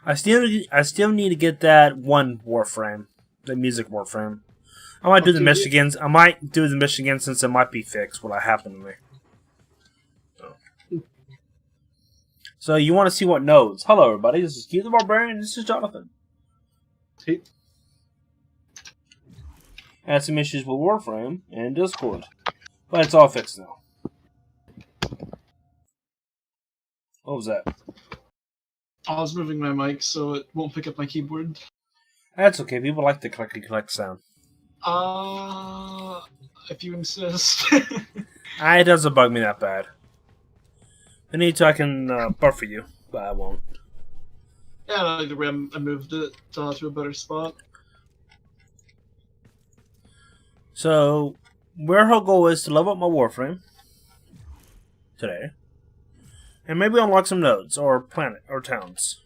I still need to get that one Warframe, the music Warframe. I might do the Michigans. I might do the Michigan since it might be fixed. What happened to me. So you want to see what nodes? Hello, everybody. This is Keith the Barbarian. This is Jonathan. Hey. I had some issues with Warframe and Discord, but it's all fixed now. What was that? I was moving my mic so it won't pick up my keyboard. That's okay. People like the clicky-click sound. If you insist. It doesn't bug me that bad. If I need to, I can buffer you, but I won't. Yeah, I like the way I moved it to a better spot. So, where her goal is to level up my Warframe today, and maybe unlock some nodes or planet or towns.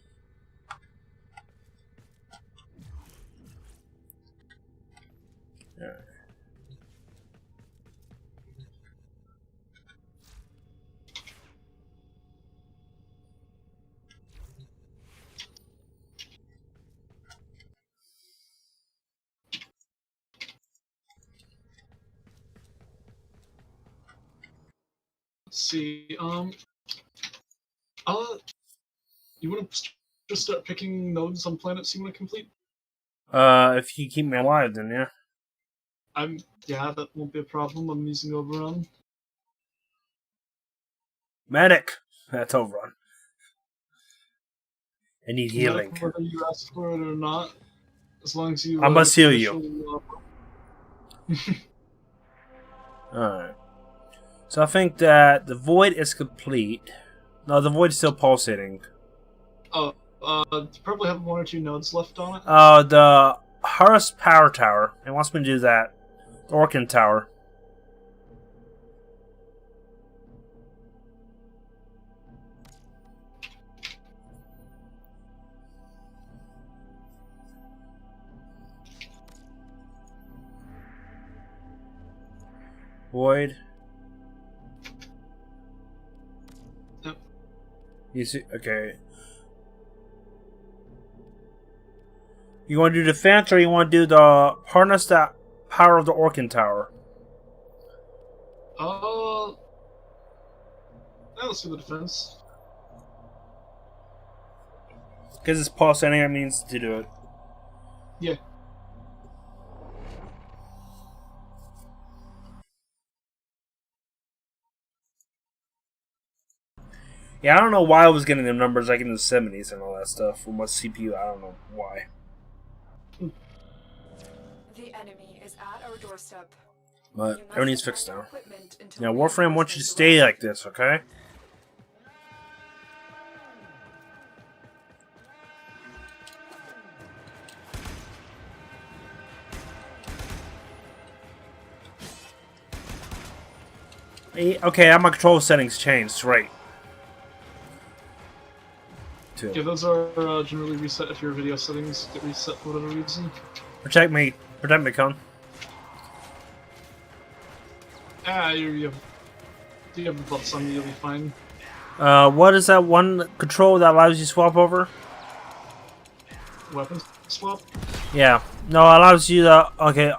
Let's see, you want to just start picking nodes on planets you want to complete? If you keep me alive, then yeah. Yeah, that won't be a problem. I'm using Overrun. Medic! That's Overrun. I need healing. Whether you ask for it or not, as long as you... I must heal you. Alright. So I think that the void is complete. No, the void is still pulsating. Oh, you probably have 1 or 2 nodes left on it. The Horus Power Tower. It wants me to do that. The Orkin Tower. Void. Yep. You see? Okay. You want to do defense, or you want to do the harness the power of the Orkin Tower? Let's do the defense. Because it's pulsating, it means to do it. Yeah. Yeah, I don't know why I was getting the numbers like in the 70s and all that stuff from what CPU. I don't know why. The enemy is at our doorstep. But everything's fixed now. Now, Warframe wants you to stay like this, okay? Okay, my control settings changed, right. Yeah, those are generally reset if your video settings get reset for whatever reason. Protect me, Con. You have the buffs on you, you'll be fine. What is that one control that allows you to swap over? Weapon swap? Yeah. No, it allows you to... Okay.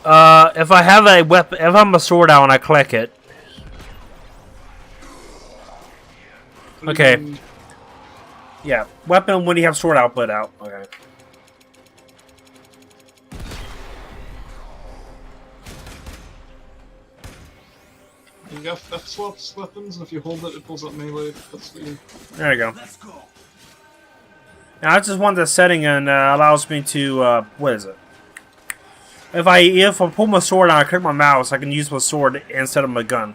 If I have a weapon... If I'm a sword out and I click it... Okay. Yeah. Weapon when you have sword output out. Okay. You got F swaps weapons, and if you hold it, it pulls up melee. That's what you... There you go. Now I just want the setting and allows me to what is it? If I pull my sword out, I click my mouse, I can use my sword instead of my gun.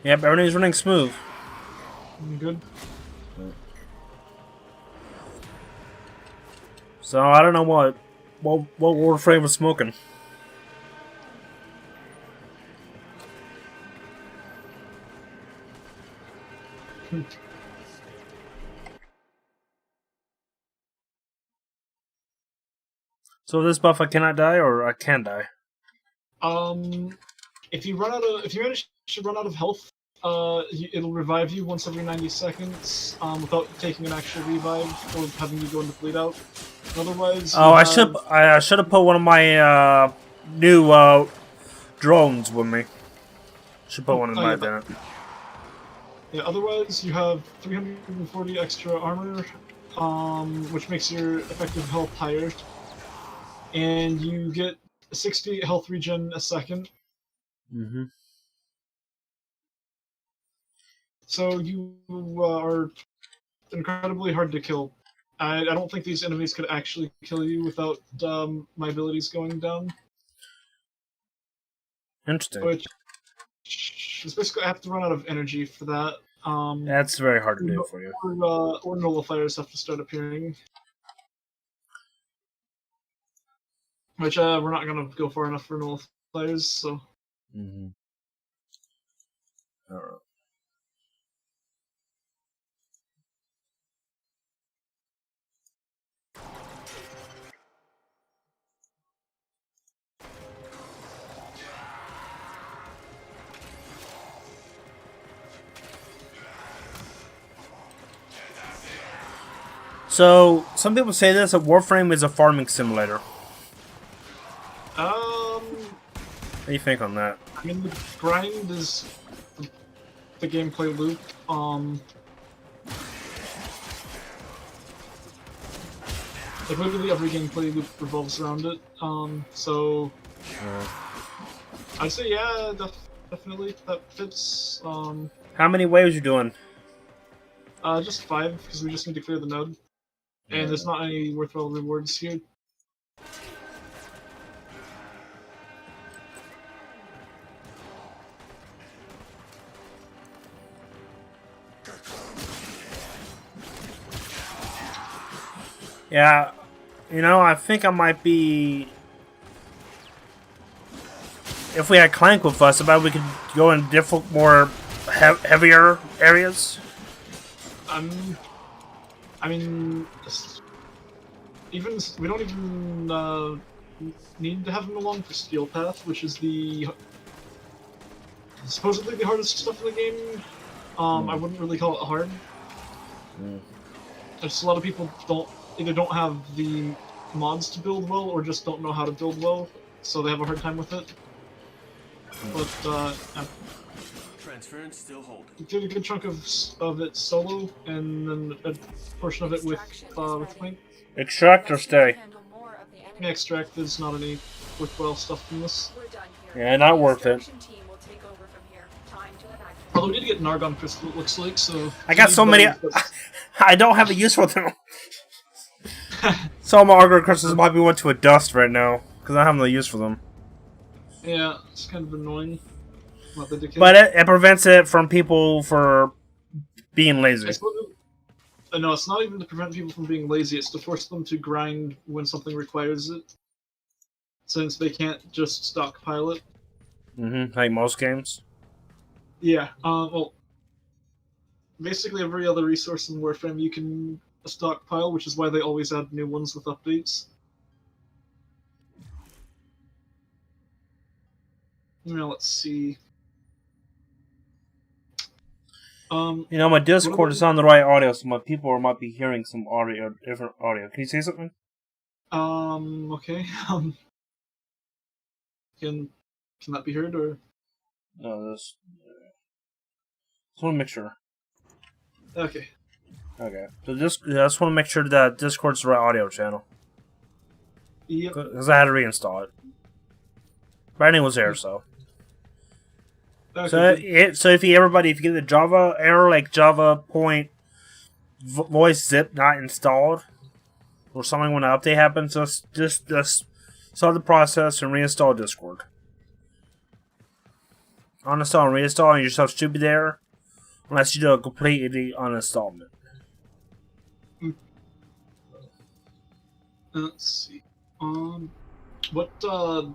Yep, everything's running smooth. Good. So I don't know what Warframe was smoking. So this buff, I cannot die, or I can die. If you manage to run out of health, it'll revive you once every 90 seconds, without taking an actual revive or having you go into bleed out. Otherwise, I should have put one of my new drones with me. Should put one in my event. Yeah. Otherwise, you have 340 extra armor, which makes your effective health higher, and you get 60 health regen a second. Mm-hmm. So you are incredibly hard to kill. I don't think these enemies could actually kill you without my abilities going down. Interesting. Which is basically I have to run out of energy for that. That's very hard to do for you. Or nullifiers have to start appearing. Which we're not going to go far enough for nullifiers, so... Mm-hmm. Alright. So, some people say this, that Warframe is a farming simulator. What do you think on that? I mean, the grind is the gameplay loop. Like, literally every gameplay loop revolves around it. So... I'd say, yeah, definitely, that fits. How many waves you doing? Just 5, because we just need to clear the node. And there's not any worthwhile rewards here. Yeah, you know, I think I might be... If we had Clank with us, about we could go in different, more heavier areas. I mean, even we don't even need to have him along for Steel Path, which is supposedly the hardest stuff in the game. I wouldn't really call it hard. Just a lot of people either don't have the mods to build well, or just don't know how to build well, so they have a hard time with it. But transference still holding. did a good chunk of it solo, and then a portion of it with Clank. Extract or stay? Extract is not any worthwhile stuff from this. Yeah, not worth it. Although we did get an Argon Crystal, it looks like, so... I got so many... I don't have a use for them. So my Argon Crystals might be went to a dust right now, because I have no use for them. Yeah, it's kind of annoying. But it prevents it from people for being lazy. No, it's not even to prevent people from being lazy, it's to force them to grind when something requires it. Since they can't just stockpile it. Like most games. Yeah, well... Basically every other resource in Warframe you can stockpile, which is why they always add new ones with updates. Now, let's see... You know, my Discord is on the right audio, so my people might be hearing some audio, different audio. Can you say something? Okay. Can that be heard, or? No, this. Just want to make sure. Okay. Okay. So I just want to make sure that Discord's the right audio channel. Yep. Because I had to reinstall it. Brandon was there, so. Okay, So if you get the Java error, like Java point voice zip not installed, or something when the update happens, just start the process and reinstall Discord. Uninstall and reinstall, and your stuff should be there, unless you do a completely uninstallment. Let's see. What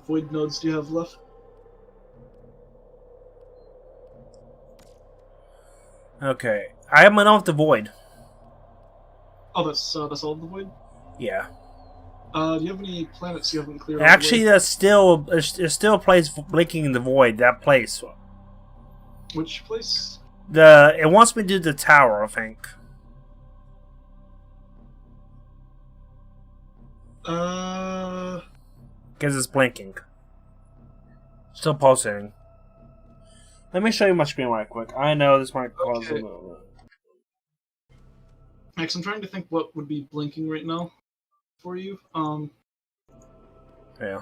void nodes do you have left? Okay. I am enough the void. Oh, that's all of the void. Yeah. Do you have any planets you haven't cleared? Actually, there's still a place blinking in the void. That place. Which place? It wants me to do the tower, I think. Because it's blinking. Still pulsating. Let me show you my screen right quick. I know this might cause a little. Max, I'm trying to think what would be blinking right now for you. Yeah.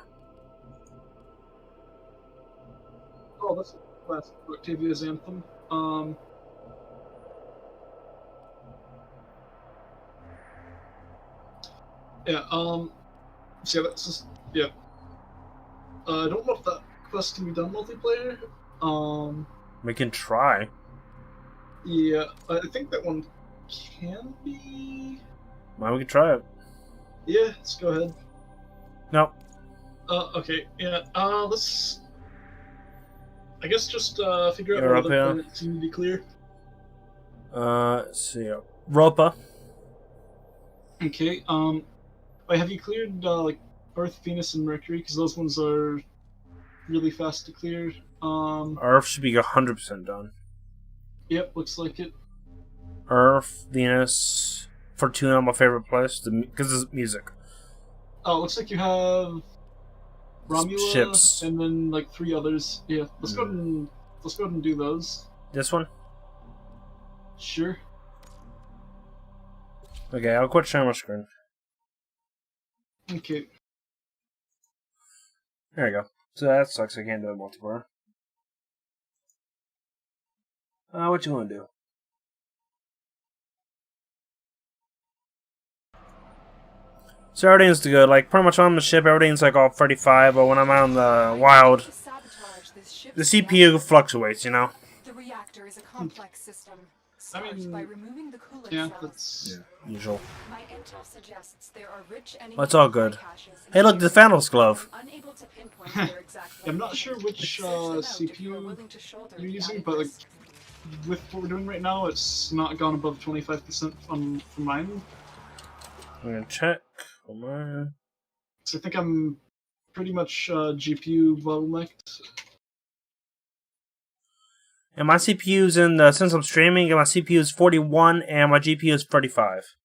Oh, that's last Octavia's Anthem. Yeah, so yeah, that's just, yeah. I don't know if that quest can be done multiplayer. We can try. Yeah, I think that one can be. Well, we can try it. Yeah, let's go ahead. Nope. Okay, yeah, let's. I guess just figure out You're what up other here. planets seem to be clear. Let's see. Ropa. Okay, wait, have you cleared like Earth, Venus, and Mercury? Because those ones are really fast to clear. Earth should be 100% done. Yep, looks like it. Earth, Venus, Fortuna, my favorite place, because it's music. Oh, looks like you have Romula, Ships. and then like 3 others. Yeah, let's go ahead and do those. This one? Sure. Okay, I'll quit sharing my screen. Okay. There you go. So that sucks, I can't do it multiplayer. What you want to do? So everything's good. Like, pretty much on the ship, everything's like all 35, but when I'm out in the wild, the CPU fluctuates, you know? The reactor is a complex system. I Start mean, by removing the coolant yeah, cells. that's. Usual. My intel suggests there are rich Well, it's all good. caches in Hey, look, the Thanos glove. I'm unable to pinpoint their exact I'm not sure which Search them out if you are CPU willing to shoulder you're the using, added but like risk. with what we're doing right now, it's not gone above 25% from mine. I'm gonna check. Come on. So I think I'm pretty much GPU bottlenecked. And my CPU's in the, since I'm streaming, and my CPU is 41 and my GPU is 35.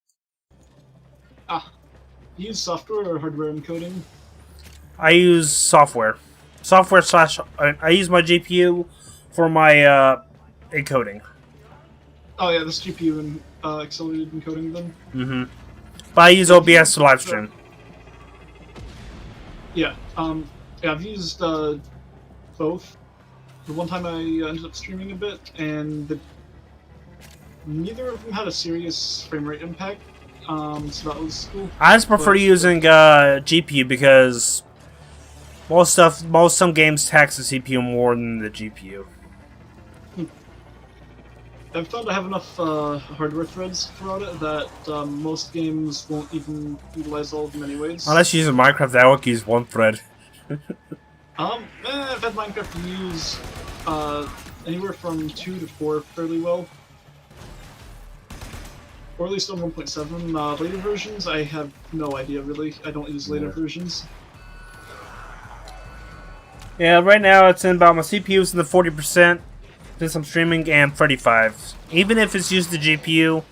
You use software or hardware encoding? I use software. Software slash, I use my GPU for my encoding. Oh yeah, this GPU and accelerated encoding then. Mm-hmm. But I use OBS to live stream. Yeah, yeah, I've used both. The one time I ended up streaming a bit, and neither of them had a serious frame rate impact. So that was cool. I just prefer using GPU because some games tax the CPU more than the GPU. I've found I have enough hardware threads throughout it that most games won't even utilize all of them anyways. Unless you're using Minecraft, I would use one thread. I've had Minecraft use anywhere from 2 to 4 fairly well. Or at least on 1.7. Later versions, I have no idea really. I don't use later versions. Yeah, right now it's in about my CPU's in the 40% since I'm streaming and 35. Even if it's used the GPU,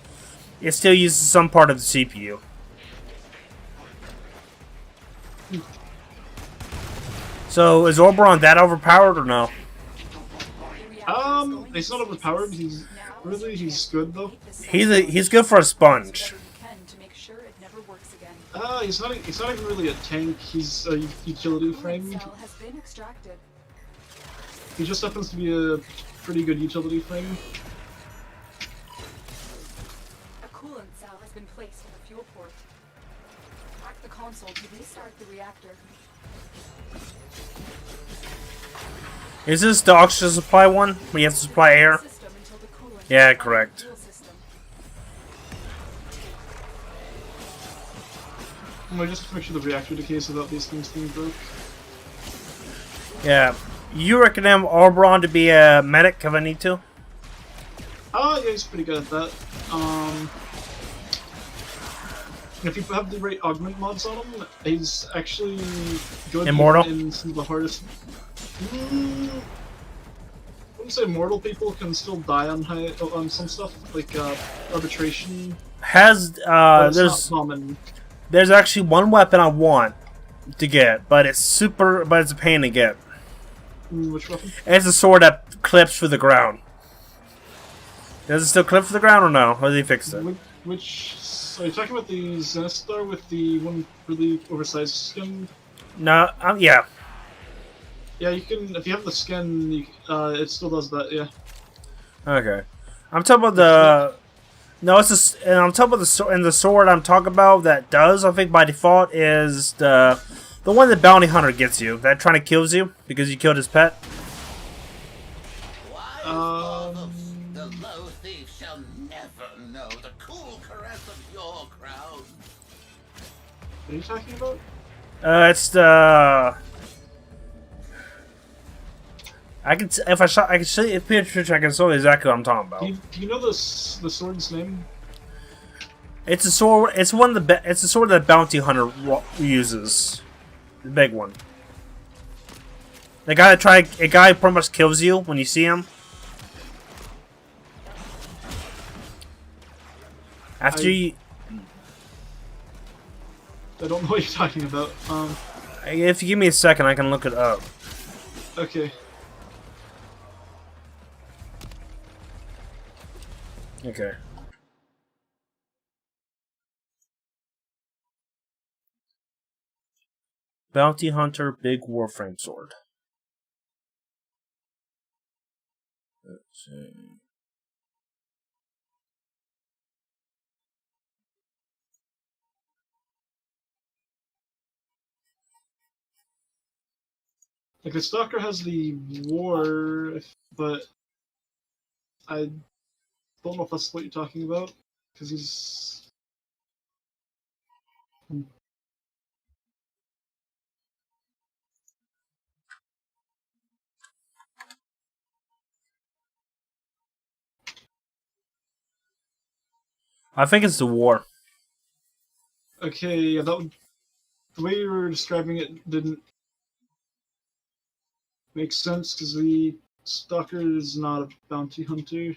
it still uses some part of the CPU. So is Oberon that overpowered or no? He's not overpowered. He's good though. He's good for a sponge. He's not even really a tank. He's a utility frame. He just happens to be a pretty good utility frame. A coolant cell has been placed in the fuel port. Hack the console to restart the reactor. Is this the oxygen supply one? Where you have to supply air? Yeah, correct. Just to make sure the reactor decays without these things being broke. Yeah. You recommend Oberon to be a medic if I need to? Yeah, he's pretty good at that. If you have the right augment mods on him, he's actually good Immortal? in some of the hardest. I wouldn't say mortal people can still die on some stuff like arbitration. But it's not common. There's actually one weapon I want to get, but it's a pain to get. Which weapon? It's a sword that clips for the ground. Does it still clip for the ground or no? Or did he fix it? Which? Are you talking about the Zenistar with the one really oversized skin? No, yeah. Yeah, you can. If you have the skin, it still does that. Yeah. Okay. I'm talking about the. No, it's just. And I'm talking about the sword I'm talking about that does. I think by default is the one that bounty hunter gets you. That trying to kills you because you killed his pet. The low thief shall never know the cool caress of your crown. What are you talking about? It's the. I can if I shot. I can see if picture. I can show you exactly what I'm talking about. Do you know the sword's name? It's a sword. It's one of the. It's a sword that bounty hunter uses. The big one. The guy that a guy pretty much kills you when you see him. After you. I don't know what you're talking about. If you give me a second, I can look it up. Okay. Okay. Bounty Hunter Big Warframe Sword. Let's see. Like the Stalker has the war, but I don't know if that's what you're talking about because he's. I think it's the war. Okay, yeah, that would. The way you were describing it didn't make sense because the Stalker is not a bounty hunter.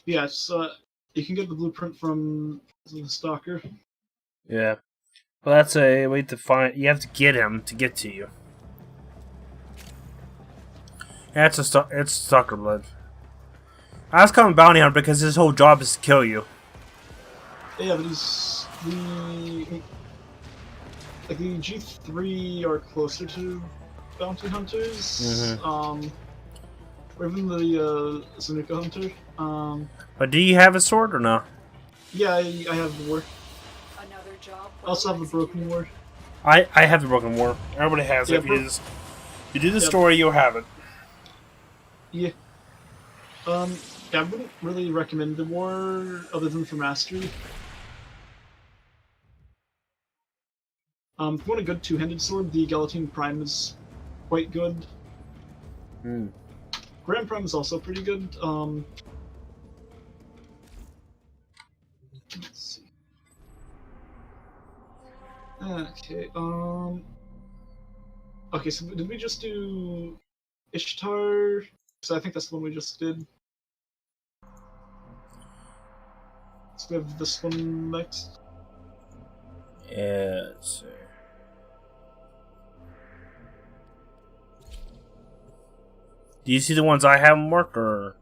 Yes, you can get the blueprint from the Stalker. Yeah. Well, that's a way to find. You have to get him to get to you. Yeah, it's Stalker blood. I was calling Bounty Hunter because his whole job is to kill you. Yeah, but he's the G3 are closer to bounty hunters. Or even the Zanuka hunter. But do you have a sword or no? Yeah, I have the war. Another job. I also have the broken war. I have the Broken War. Everybody has it. You do the story, you'll have it. Yeah. Yeah, I wouldn't really recommend the war other than for mastery. If you want a good two-handed sword, the Galatine Prime is quite good. Grand Prime is also pretty good. Let's see. Okay, okay, so did we just do Ishtar? So I think that's the one we just did. So we have this one next. Yeah, let's see. Do you see the ones I haven't marked, or?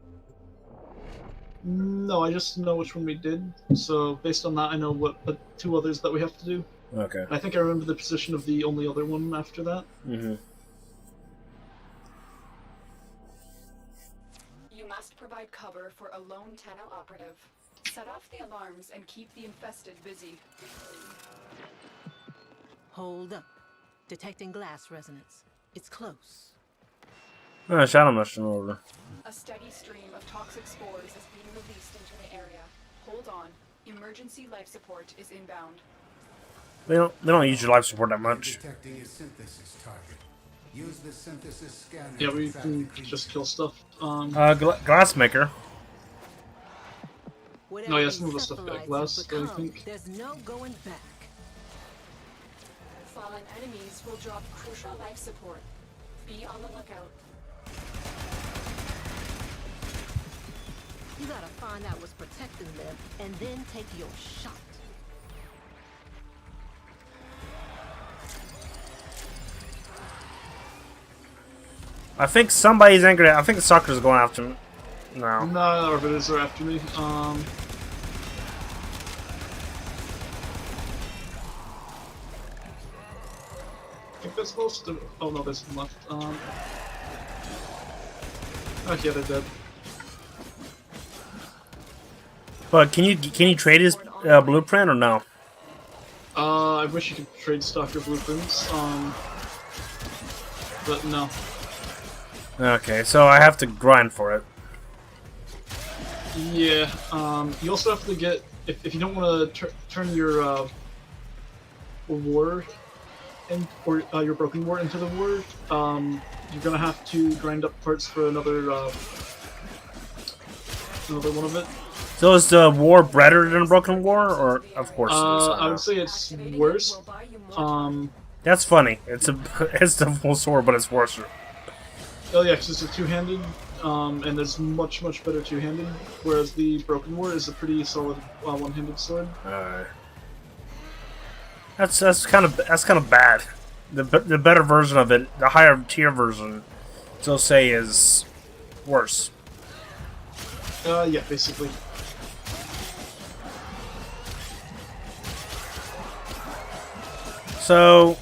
No, I just know which one we did. So based on that, I know what the two others that we have to do. Okay. I think I remember the position of the only other one after that. You must provide cover for a lone Tenno operative. Set off the alarms and keep the infested busy. Hold up. Detecting glass resonance. It's close. Shadow Mission order. A steady stream of toxic spores is being released into the area. Hold on. Emergency life support is inbound. They don't use your life support that much. Detecting a synthesis target. Use the synthesis scanner. Yeah, we to track can the creature. just kill stuff. Glassmaker. No, yeah, some of the stuff got glass, I think. There's no going back. Fallen enemies will drop crucial life support. Be on the lookout. You gotta find out what's protecting them and then take your shot. I think somebody's angry. I think the sucker's going after me. No. Nah, Arbiters are after me. I think that's most of. Oh no, there's one left. Oh yeah, they're dead. But can you trade his blueprint or no? I wish you could trade stock or blueprints. But no. Okay, so I have to grind for it. Yeah. You also have to get if you don't want to turn your war or your broken war into the war. You're gonna have to grind up parts for another one of it. So is the war better than a broken war, or of course? I would say it's worse. That's funny. It's the full sword, but it's worse. Oh yeah, because it's a two-handed, and there's much better two-handed. Whereas the broken war is a pretty solid one-handed sword. That's kind of bad. The better version of it, the higher tier version, they'll say is worse. Yeah, basically. So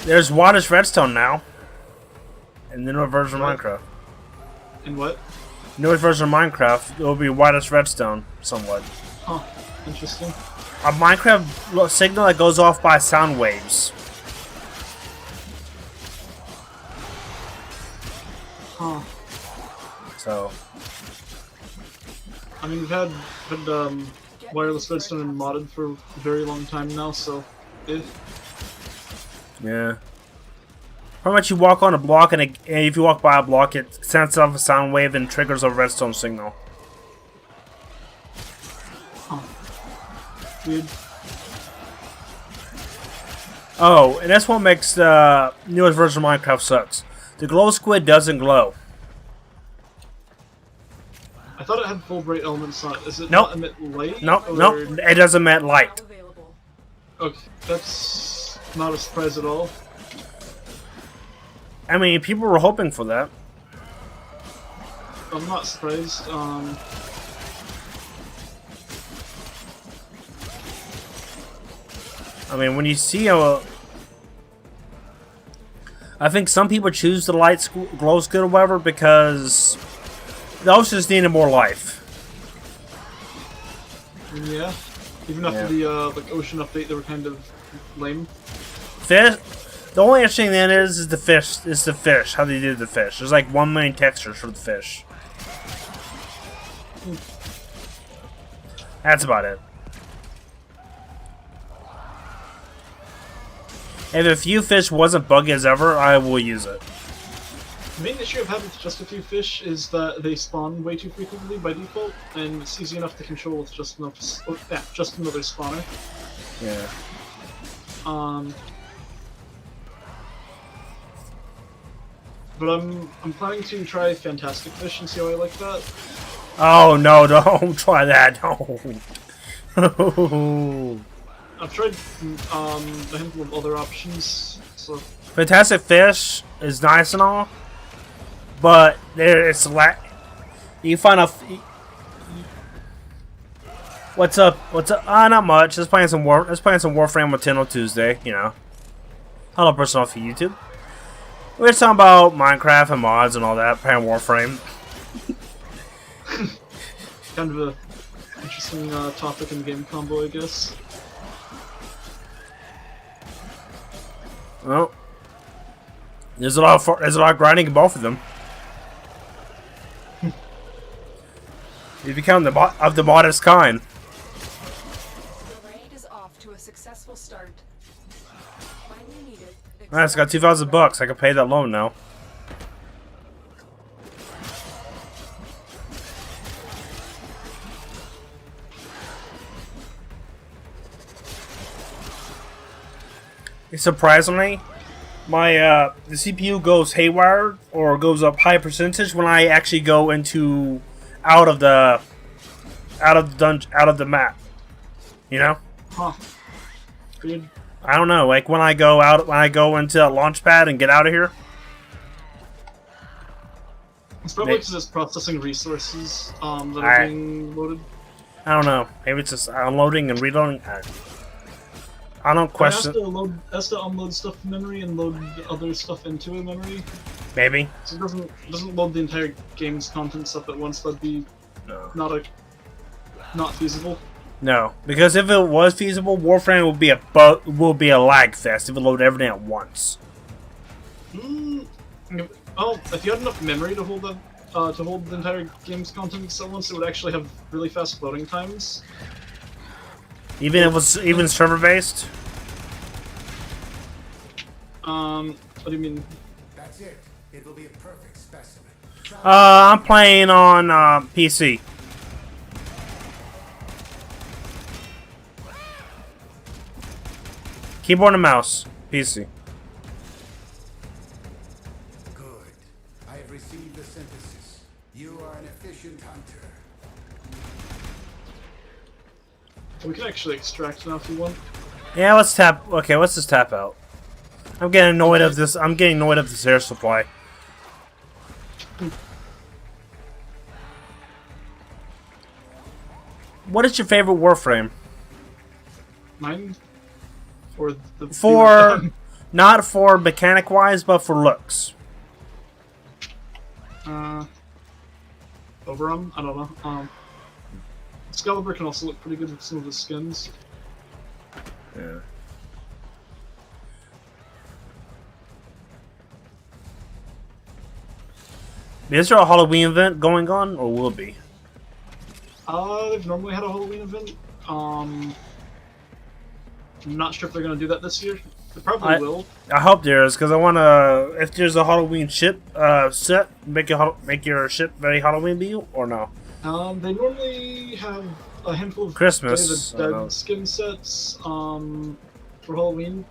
there's Wattish Redstone now. In the newer version of Minecraft. And what? Newest version of Minecraft, it will be Wattish Redstone, somewhat. Huh. Interesting. A Minecraft signal that goes off by sound waves. Huh. So. I mean, we've had wireless redstone modded for a very long time now, so Yeah. Pretty much you walk on a block, and if you walk by a block, it sends off a sound wave and triggers a redstone signal. Huh. Weird. Oh, and that's what makes the newest version of Minecraft sucks. The glow squid doesn't glow. I thought it had full bright elements on it. Does it Nope. not emit light? Nope, or... nope, it doesn't emit light. Available. Okay, that's not a surprise at all. I mean, people were hoping for that. I'm not surprised. I mean, when you see I think some people choose the light glow squid or whatever because those just needed more life. Yeah. Even after the like ocean update, they were kind of lame. Fish. The only interesting thing is the fish. Is the fish. How they did the fish. There's like 1 million textures for the fish. That's about it. If a few fish wasn't buggy as ever, I will use it. The main issue I've had with just a few fish is that they spawn way too frequently by default, and it's easy enough to control with just enough, just another spawner. Yeah. But I'm planning to try Fantastic Fish and see how I like that. Oh no! Don't try that. No. I've tried a handful of other options, so Fantastic Fish is nice and all, but it's you find a. What's up? What's up? Not much. Just playing some Warframe Tenno Tuesday. You know. Hello, person off of YouTube. We're talking about Minecraft and mods and all that. Playing Warframe. kind of a interesting topic in the game combo, I guess. Well, There's a lot of grinding in both of them. You become of the modest kind. The raid is off to a successful start. When you need it, Nice, got $2,000. I can pay that loan now. Surprisingly, my the CPU goes haywire or goes up high percentage when I actually go into out of the map. You know? Huh. Weird. I don't know. Like when I go into a launch pad and get out of here. It's probably because it's processing resources that are being loaded. I don't know. Maybe it's just unloading and reloading. I don't question. It has to unload stuff from memory and load other stuff into a memory. Maybe. So it doesn't load the entire game's content stuff at once. That'd be not feasible. No, because if it was feasible, Warframe will be a lag fest if it loaded everything at once. Well, if you had enough memory to hold the entire game's content at once, it would actually have really fast loading times. Even if it was server based. What do you mean? That's it. It will be a perfect specimen. I'm playing on PC. Keyboard and mouse. PC. Good. I have received the synthesis. You are an efficient hunter. We can actually extract now if you want. Yeah, let's tap. Okay, let's just tap out. I'm getting annoyed of this. I'm getting annoyed of this air supply. What is your favorite Warframe? Mine? Or the not for mechanic wise, but for looks. Oberon? I don't know. Excalibur can also look pretty good with some of the skins. Yeah. Is there a Halloween event going on, or will it be? They've normally had a Halloween event. I'm not sure if they're gonna do that this year. They probably will. I hope there is, because I want to. If there's a Halloween ship set, make your ship very Halloween-y, or no? They normally have a handful of Christmas Day of the Dead skin sets for Halloween.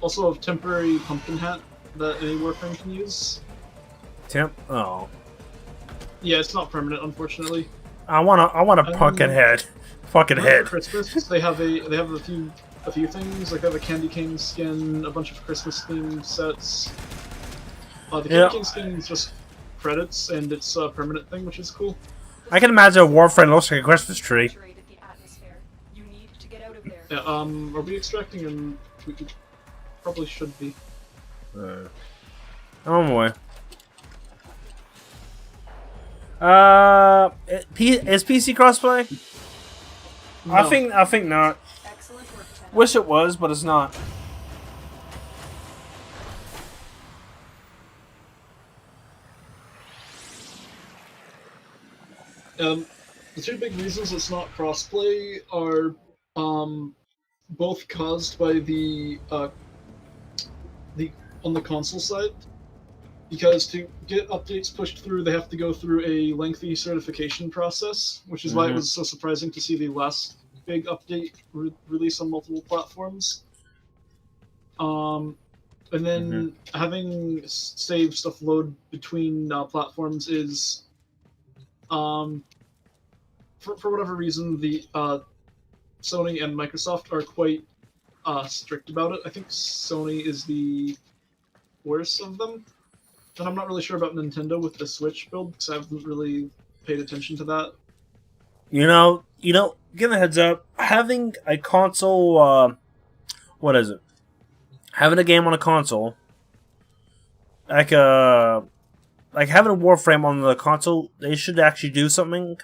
Also a temporary pumpkin hat that any Warframe can use. Oh. Yeah, it's not permanent, unfortunately. I want a pumpkin head. Fucking head. For Christmas, they have a few things. Like they have a candy cane skin, a bunch of Christmas themed sets. The candy cane skin is just credits, and it's a permanent thing, which is cool. I can imagine a Warframe looks like a Christmas tree. Yeah, are we extracting? And we probably should be. Oh boy. Is PC crossplay? No. I think not. Wish it was, but it's not. The two big reasons it's not crossplay are both caused by the on the console side, because to get updates pushed through, they have to go through a lengthy certification process, which is why it was so surprising to see the last big update release on multiple platforms. And then having save stuff load between platforms is, for whatever reason, the Sony and Microsoft are quite strict about it. I think Sony is the worst of them. And I'm not really sure about Nintendo with the Switch build, because I haven't really paid attention to that. You know, give a heads up. Having a console, what is it? Having a game on a console, like having a Warframe on the console, they should actually do something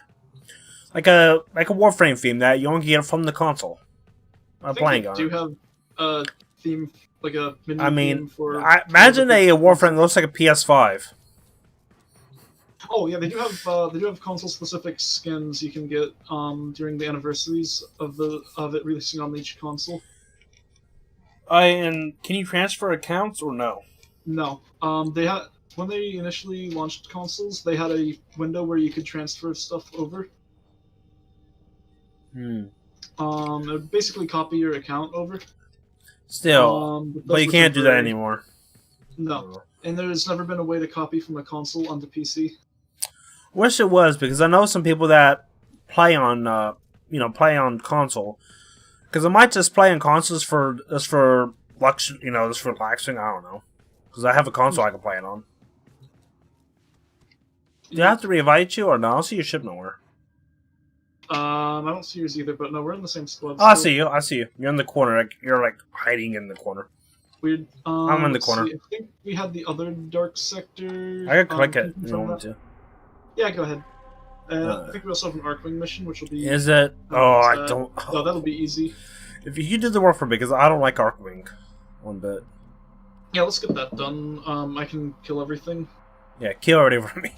like a Warframe theme that you only get from the console. I think they do have a theme like a mini I game mean, for. I imagine a Warframe that looks like a PS5. Oh yeah, they do have console specific skins you can get during the anniversaries of it releasing on each console. And can you transfer accounts or no? No, they had when they initially launched consoles, they had a window where you could transfer stuff over. It would basically copy your account over. Still, but you can't do that anymore. No, and there's never been a way to copy from a console onto PC. Wish it was, because I know some people that play on, play on console. Because I might just play on consoles just for relaxing. I don't know. Because I have a console I can play it on. Do I have to re-invite you or no? I don't see your ship nowhere. I don't see yours either, but no, we're in the same squad. Oh, I see you. I see you. You're in the corner. You're like hiding in the corner. Weird. I'm in the corner. I think we had the other dark sector. I could click it if you want me to. Yeah, go ahead. I think we also have an Arcwing mission, which will be. Is it? Oh, I don't. No, that'll be easy. If you do the work for me, because I don't like Arcwing one bit. Yeah, let's get that done. I can kill everything. Yeah, kill everything for me.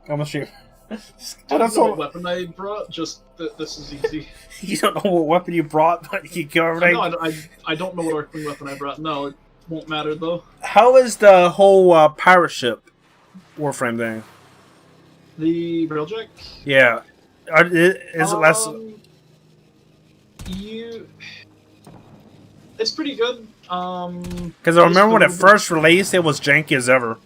I'm gonna shoot. I don't know what weapon I brought. Just this is easy. You don't know what weapon you brought, but you kill everything. No, I don't know what Arcwing weapon I brought. No, it won't matter though. How is the whole pirate ship Warframe thing? The railjack? Yeah. Is it less? It's pretty good. Because I remember when it first released, it was janky as ever.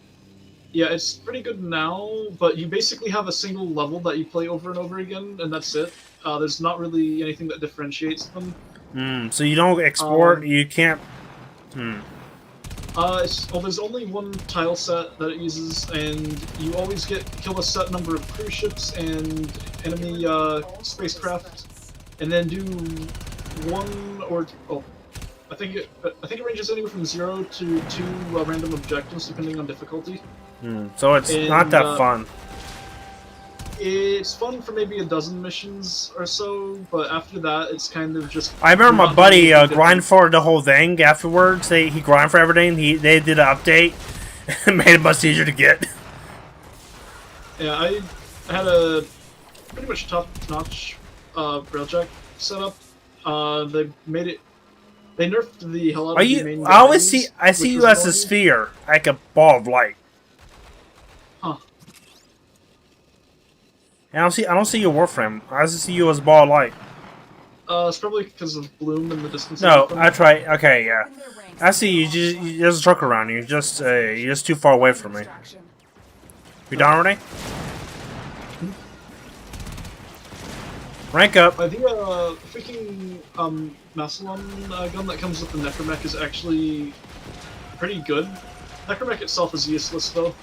Yeah, it's pretty good now, but you basically have a single level that you play over and over again, and that's it. There's not really anything that differentiates them. So you don't export, you can't... There's only one tile set that it uses, and you always kill a set number of cruise ships and enemy spacecraft, and then do one or I think it ranges anywhere from 0 to 2 random objectives depending on difficulty. So it's not that fun. It's fun for maybe a dozen missions or so, but after that, it's kind of just. I remember my buddy grind for the whole thing afterwards. He grind for everything. They did an update and made it much easier to get. Yeah, I had a pretty much top-notch railjack setup. They made it. They nerfed the hell out of the main. I see you as a sphere, like a ball of light. Huh. And I don't see your Warframe. I just see you as a ball of light. It's probably because of bloom and the distance. No, I try. Okay, yeah. I see you. There's a truck around you. You're just too far away from me. You done already? Rank up. The freaking Macelon gun that comes with the Necromech is actually pretty good. Necromech itself is useless though.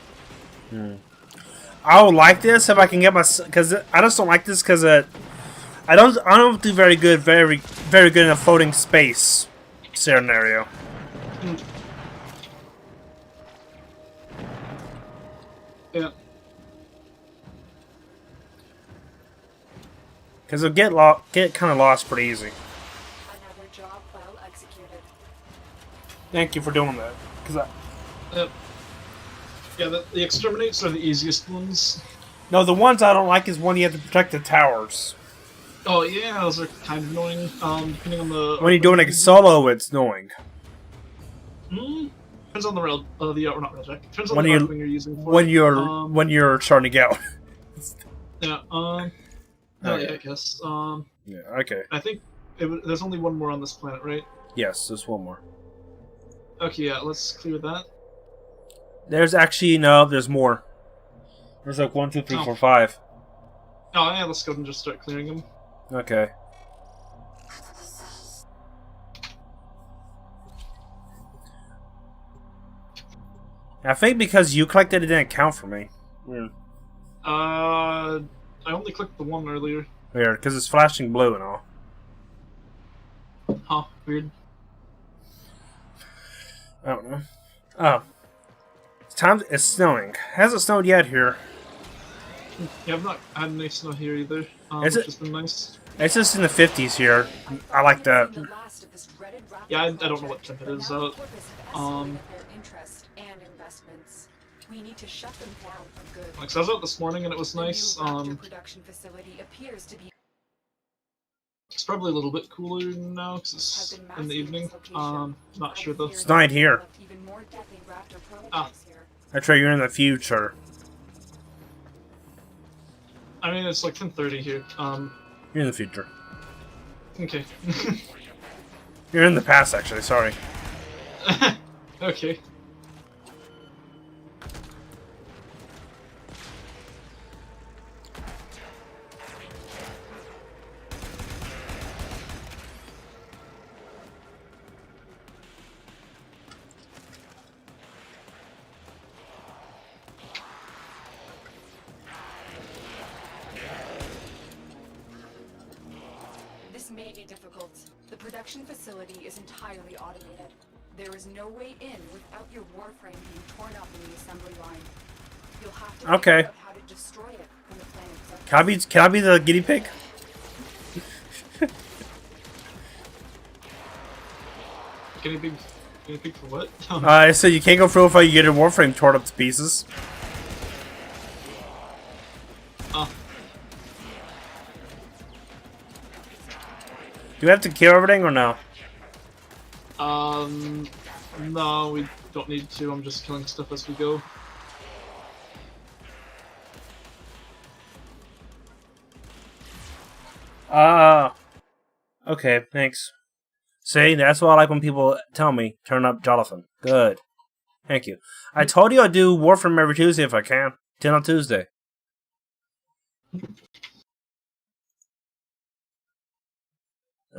I would like this if I can get because I just don't like this because I don't do very good in a floating space scenario. Yeah. Because it'll get kind of lost pretty easy. Another job well executed. Thank you for doing that. Yeah, the exterminates are the easiest ones. No, the ones I don't like is when you have to protect the towers. Oh yeah, those are kind of annoying. Depending on the. When you're doing like solo, it's annoying. Depends on the not railjack. Depends on When the you- Arcwing you're using. For When you're starting to out. Yeah. Okay. Yeah, I guess. Yeah. Okay. I think there's only one more on this planet, right? Yes, there's one more. Okay, yeah. Let's clear that. There's actually there's more. There's like 1, 2, 3, 4, 5. Oh yeah, let's go and just start clearing them. Okay. I think because you collected it didn't count for me. Weird. I only clicked the one earlier. Weird, because it's flashing blue and all. Huh, weird. I don't know. Oh. It's snowing. Hasn't snowed yet here. Yeah, I've not had any snow here either, Is which it- has been nice. It's just in the 50s here. I like that. The last of this dreaded Yeah, I don't know what temp it is. Their interest and investments. We need to shut them down for good. Like, so I was out this morning and it was nice. The new Raptor production facility appears to be It's probably a little bit cooler now because it's in the evening. Not sure though. It's night here. even more deadly Raptor Ah. prototypes here. That's right, you're in the future. I mean, it's like 10:30 here. You're in the future. Okay. You're in the past, actually, sorry. Okay. This may be difficult. The production facility is entirely automated. There is no way in without your Warframe being torn up in the assembly line. You'll have to Okay. figure out how to destroy it when the planet is up. Can I be the guinea pig? Guinea pig for what? I said you can't go through if you get a Warframe torn up to pieces. Oh. Do we have to kill everything or no? No, we don't need to. I'm just killing stuff as we go. Okay, thanks. See, that's what I like when people tell me, turn up Jonathan. Good. Thank you. I told you I'd do Warframe every Tuesday if I can. Tenno Tuesday.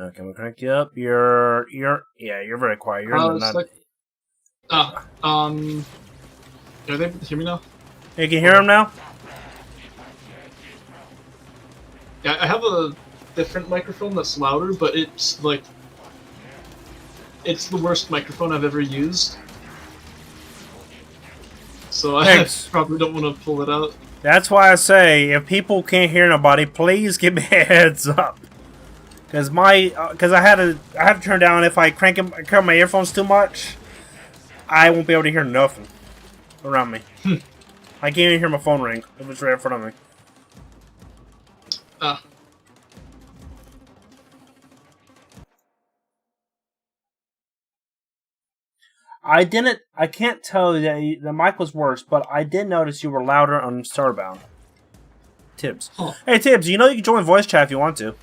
Okay, I'm gonna crank you up. You're very quiet. You're in the It's nut. like, are they able to hear me now? You can hear him now? Yeah, I have a different microphone that's louder, but it's like, it's the worst microphone I've ever used. So Thanks. I probably don't want to pull it out. That's why I say, if people can't hear nobody, please give me a heads up. Because I have to turn down if I crank my earphones too much, I won't be able to hear nothing around me. I can't even hear my phone ring if it's right in front of me. I can't tell that the mic was worse, but I did notice you were louder on Starbound. Tibbs. Oh. Hey Tibbs, you know you can join voice chat if you want to.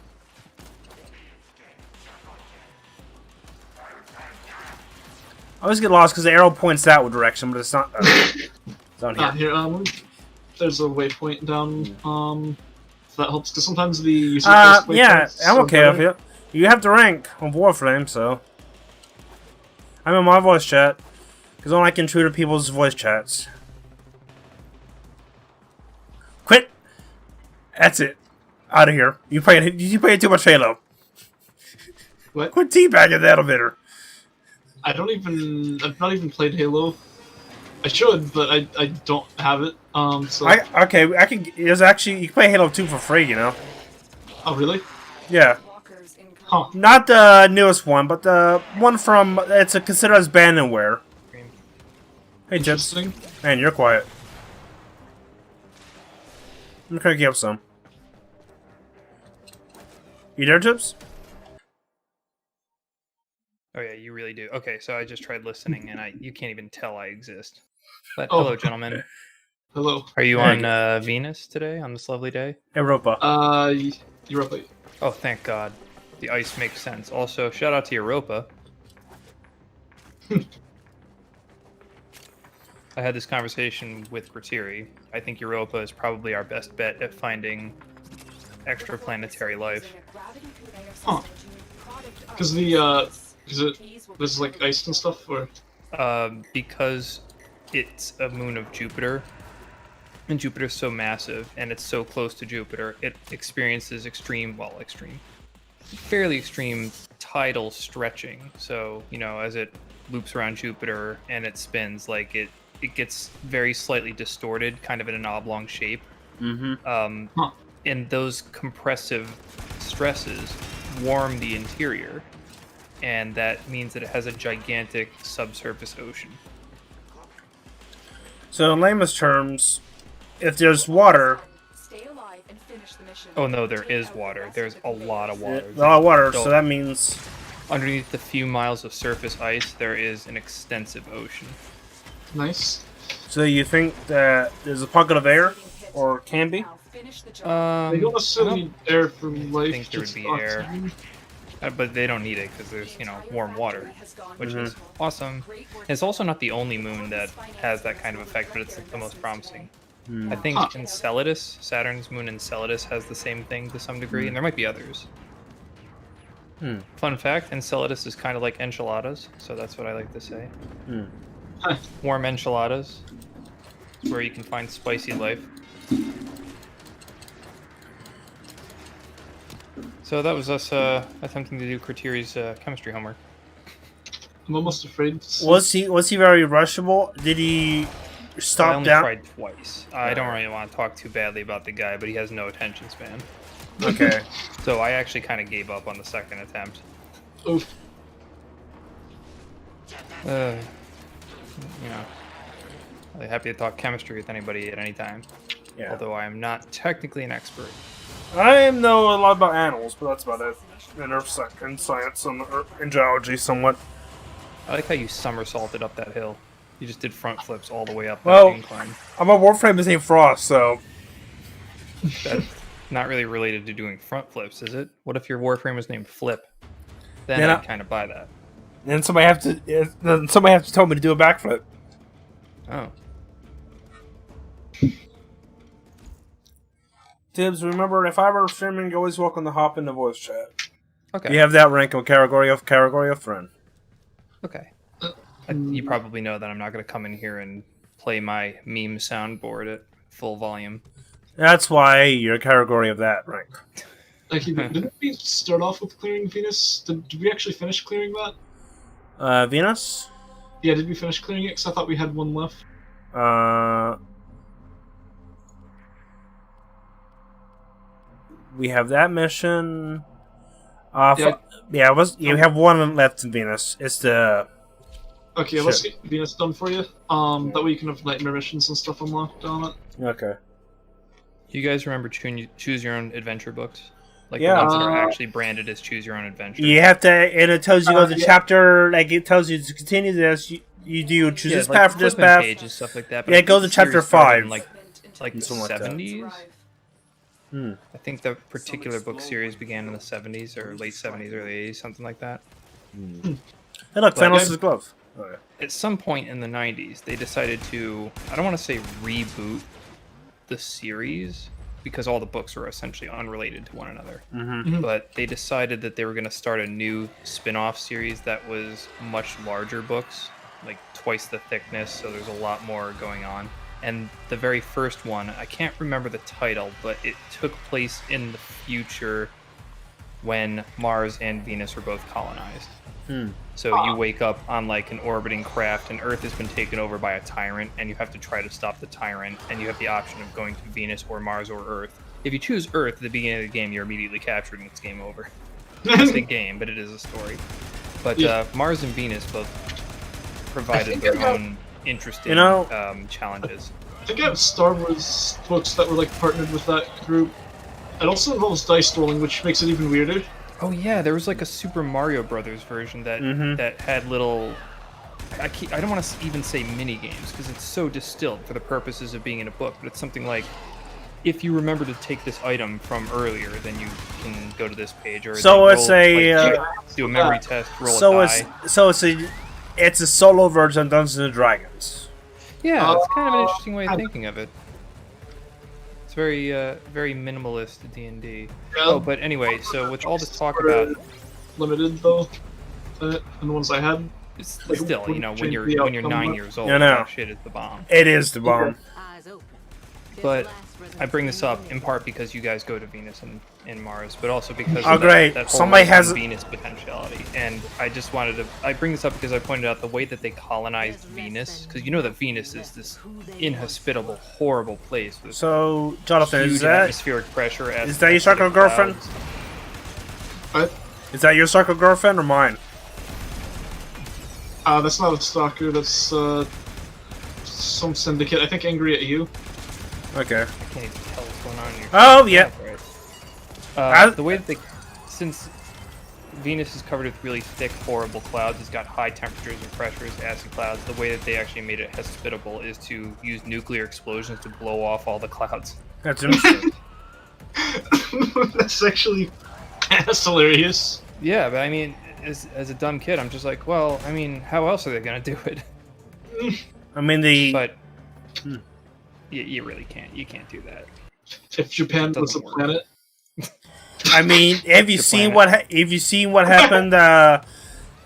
I always get lost because the arrow points that direction, but it's not. It's down here. Here, there's a waypoint down. If that helps, because sometimes the user post yeah, waypoints I'm are okay with better. it. You have to rank on Warframe, so I'm in my voice chat because I don't like intruding people's voice chats. Quit. That's it. Out of here. You play too much Halo. What? Quit teabagging the elevator. I've not even played Halo. I should, but I don't have it. So. There's actually, you can play Halo 2 for free, you know. Oh, really? Yeah. Walkers incoming. Huh. Not the newest one, but the one from, it's considered as abandonware. Hey, Tips. Interesting. Man, you're quiet. I'm gonna get up some. You there, Tips? Oh yeah, you really do. Okay, so I just tried listening, and you can't even tell I exist. But Oh. hello, gentlemen. Hello. Are you Thank on Venus today on this lovely day? Europa. Europa. Oh, thank God. The ice makes sense. Also, shout out to Europa. I had this conversation with Gratiri. I think Europa is probably our best bet at finding extraplanetary life. Huh. Because there's like ice and stuff, or Because it's a moon of Jupiter, and Jupiter's so massive, and it's so close to Jupiter, it experiences fairly extreme tidal stretching. So, you know, as it loops around Jupiter and it spins, like it gets very slightly distorted, kind of in an oblong shape. Mm-hmm. And those compressive stresses warm the interior. and that means that it has a gigantic subsurface ocean. So in layman's terms, if there's water, Stay alive and finish the mission. Oh no, there Take is out the water. rest There's of a the lot of water. a lot of water, So so that means underneath the few miles of surface ice, there is an extensive ocean. Nice. so you think that there's a pocket of air, or can be? Now finish the job. They don't necessarily I need air for life. think there would just be air. oxygen. But they don't need it because there's, warm water, which is awesome. And it's also not the only moon that has that kind of effect, but it's the most promising. I think Enceladus, Saturn's moon Enceladus, has the same thing to some degree, and there might be others. Fun fact, Enceladus is kind of like enchiladas, so that's what I like to say. Warm enchiladas. It's where you can find spicy life. So that was us attempting to do Kriteri's chemistry homework. I'm almost afraid. Was he very rushable? Did he I stop only down? tried twice. I don't really want to talk too badly about the guy, but he has no attention span. Okay. So I actually kind of gave up on the second attempt. Oof. Really happy to talk chemistry with anybody at any time. Yeah. Although I am not technically an expert. I know a lot about animals, but that's about it. And earth and science and geology, somewhat. I like how you somersaulted up that hill. You just did front flips all the way up Well- that incline. I'm a Warframe is named Frost, so That's not really related to doing front flips, is it? What if your Warframe was named Flip? Then Yeah, I'd kind of buy that. then somebody have to tell me to do a backflip. Oh. Tibbs, remember, if I ever streaming, you're always welcome to hop in the voice chat. Okay. You have that rank of category of friend. Okay. You probably know that I'm not going to come in here and play my meme soundboard at full volume. That's why you're a category of that rank. Didn't we start off with clearing Venus? Did we actually finish clearing that? Venus? Yeah, did we finish clearing it? Because I thought we had one left. We have that mission. Yeah. You have one left in Venus. It's the. Okay, let's get Venus done for you. That way you can have nightmare missions and stuff unlocked on it. Okay. Do you guys remember Choose Your Own Adventure books? Like Yeah. the ones that are actually branded as Choose Your Own Adventure? You have to, and it tells you go to Yeah. chapter, like it tells you to continue this. You choose this like path for this flipping path. pages, stuff like that. Yeah, it goes to the series chapter started 5. in, like the Something like that. 70s. I think the particular book series began in the 70s or late 70s, early 80s, something like that. Hey, look, Thanos' glove. Oh, yeah. At some point in the 90s, they decided to, I don't want to say reboot the series, because all the books are essentially unrelated to one another. But they decided that they were going to start a new spin-off series that was much larger books, like twice the thickness, so there's a lot more going on. And the very first one, I can't remember the title, but it took place in the future when Mars and Venus were both colonized. So you wake up on like an orbiting craft, and Earth has been taken over by a tyrant, and you have to try to stop the tyrant, and you have the option of going to Venus or Mars or Earth. If you choose Earth at the beginning of the game, you're immediately captured and it's game over. It's a game, but it is a story. But Mars and Venus both provided their own interesting challenges. I think I have Star Wars books that were like partnered with that group. It also involves dice rolling, which makes it even weirder. Oh yeah, there was like a Super Mario Brothers version that that had little. I don't want to even say mini games because it's so distilled for the purposes of being in a book. But it's something like, if you remember to take this item from earlier, then you can go to this page. Or So then it's do a memory test, roll so a die. it's a solo version of Dungeons and Dragons. Yeah, it's kind of an interesting way of thinking of it. It's very very minimalist D&D. Oh, but anyway, so with all this talk about limited though, and the ones I had. Still, when you're 9 years old, I know. that shit is the bomb. It is the bomb. Eyes open. But I bring this up in part because you guys go to Venus and Mars, but also because Oh, of great. that whole Somebody has- Venus potentiality. And I just wanted to. I bring this up because I pointed out the way that they colonized Venus, because you know that Venus is this inhospitable, horrible place with So, Jonathan, huge is that atmospheric pressure. is that your circle girlfriend? What? Is that your circle girlfriend or mine? That's not a stalker. That's some syndicate. I think angry at you. Okay. I can't even tell what's going on here. Oh, yeah. The way that since Venus is covered with really thick, horrible clouds, it's got high temperatures and pressures, acid clouds. The way that they actually made it hospitable is to use nuclear explosions to blow off all the clouds. That's interesting. That's hilarious. Yeah, but I mean, as a dumb kid, I'm just like, well, I mean, how else are they gonna do it? I mean, But you really can't. You can't do that. If Japan was a planet. I mean, have you seen what happened?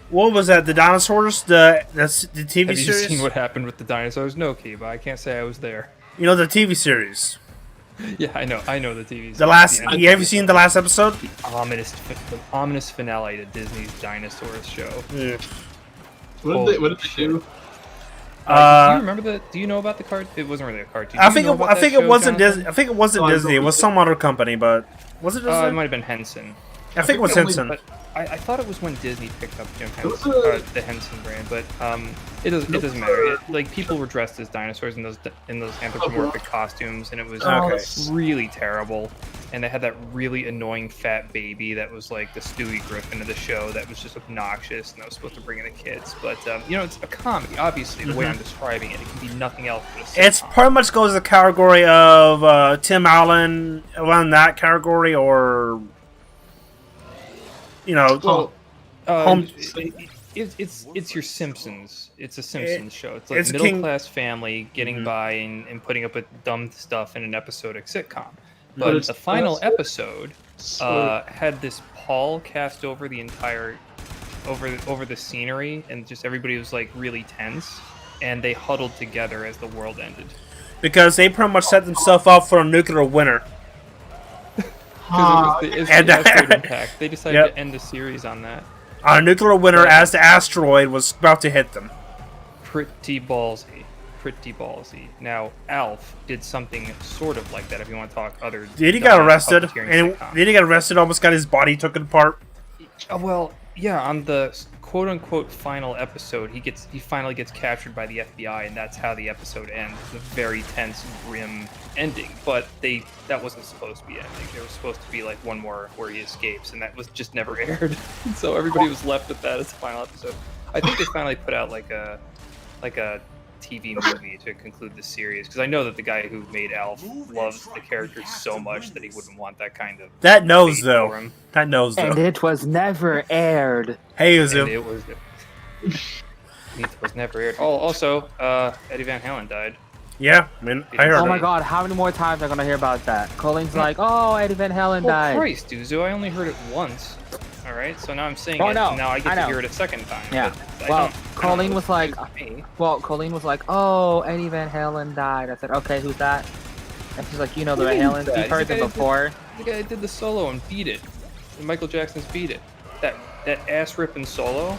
What was that? The dinosaurs? The TV Have series? you seen what happened with the dinosaurs? No, Kiba. I can't say I was there. You know the TV series. Yeah, I know the TV. The last. Have you seen the last episode? The ominous finale to Disney's Dinosaurs show. Yeah. What did they do? Do you remember do you know about the card? It wasn't really a card. I think it wasn't Disney. I think it wasn't Disney. It was some other company, but was it Disney? It might have been Henson. I think it was Henson. But I thought it was when Disney picked up Jim Henson, the Henson brand, but it doesn't matter. Like people were dressed as dinosaurs in those anthropomorphic costumes, and it was really terrible. And they had that really annoying fat baby that was like the Stewie Griffin of the show that was just obnoxious, and that was supposed to bring in the kids. But it's a comedy. Obviously, the way I'm describing it, it can be nothing else but a sitcom. It's pretty much goes the category of Tim Allen around that category, or it's your Simpsons. It's a Simpsons show. It's like middle class family getting by and putting up with dumb stuff in an episodic sitcom. But the final episode had this pall cast over the entire over the scenery, and just everybody was like really tense, and they huddled together as the world ended. Because they pretty much set themselves up for a nuclear winter. Impact. They decided to end the series on that. On a nuclear winter, as the asteroid was about to hit them. Pretty ballsy. Now, Alf did something sort of like that. If you want to talk other, did he get arrested? And did he get arrested? Almost got his body taken apart. Well, yeah. On the quote-unquote final episode, he finally gets captured by the FBI, and that's how the episode ends. It's a very tense, grim ending. But that wasn't supposed to be ending. There was supposed to be like one more where he escapes, and that was just never aired. So everybody was left with that as the final episode. I think they finally put out like a TV movie to conclude the series, because I know that the guy who made Alf loves the character so much that he wouldn't want that kind of. That knows though. And it was never aired. Hey, Uzu. It was never aired. Oh, also, Eddie Van Halen died. Yeah, I mean, I heard. Oh my God, how many more times am I gonna hear about that? Colleen's like, "Oh, Eddie Van Halen died." Oh Christ, Uzu! I only heard it once. All right, so now I'm saying it. No, now I get to hear it a second time. Yeah. Well, Colleen was like, "Oh, Eddie Van Halen died." I said, "Okay, who's that?" And she's like, "You know the Van Halens. You've heard them before." The guy did the solo and beat it. And Michael Jackson's Beat It. That ass ripping solo,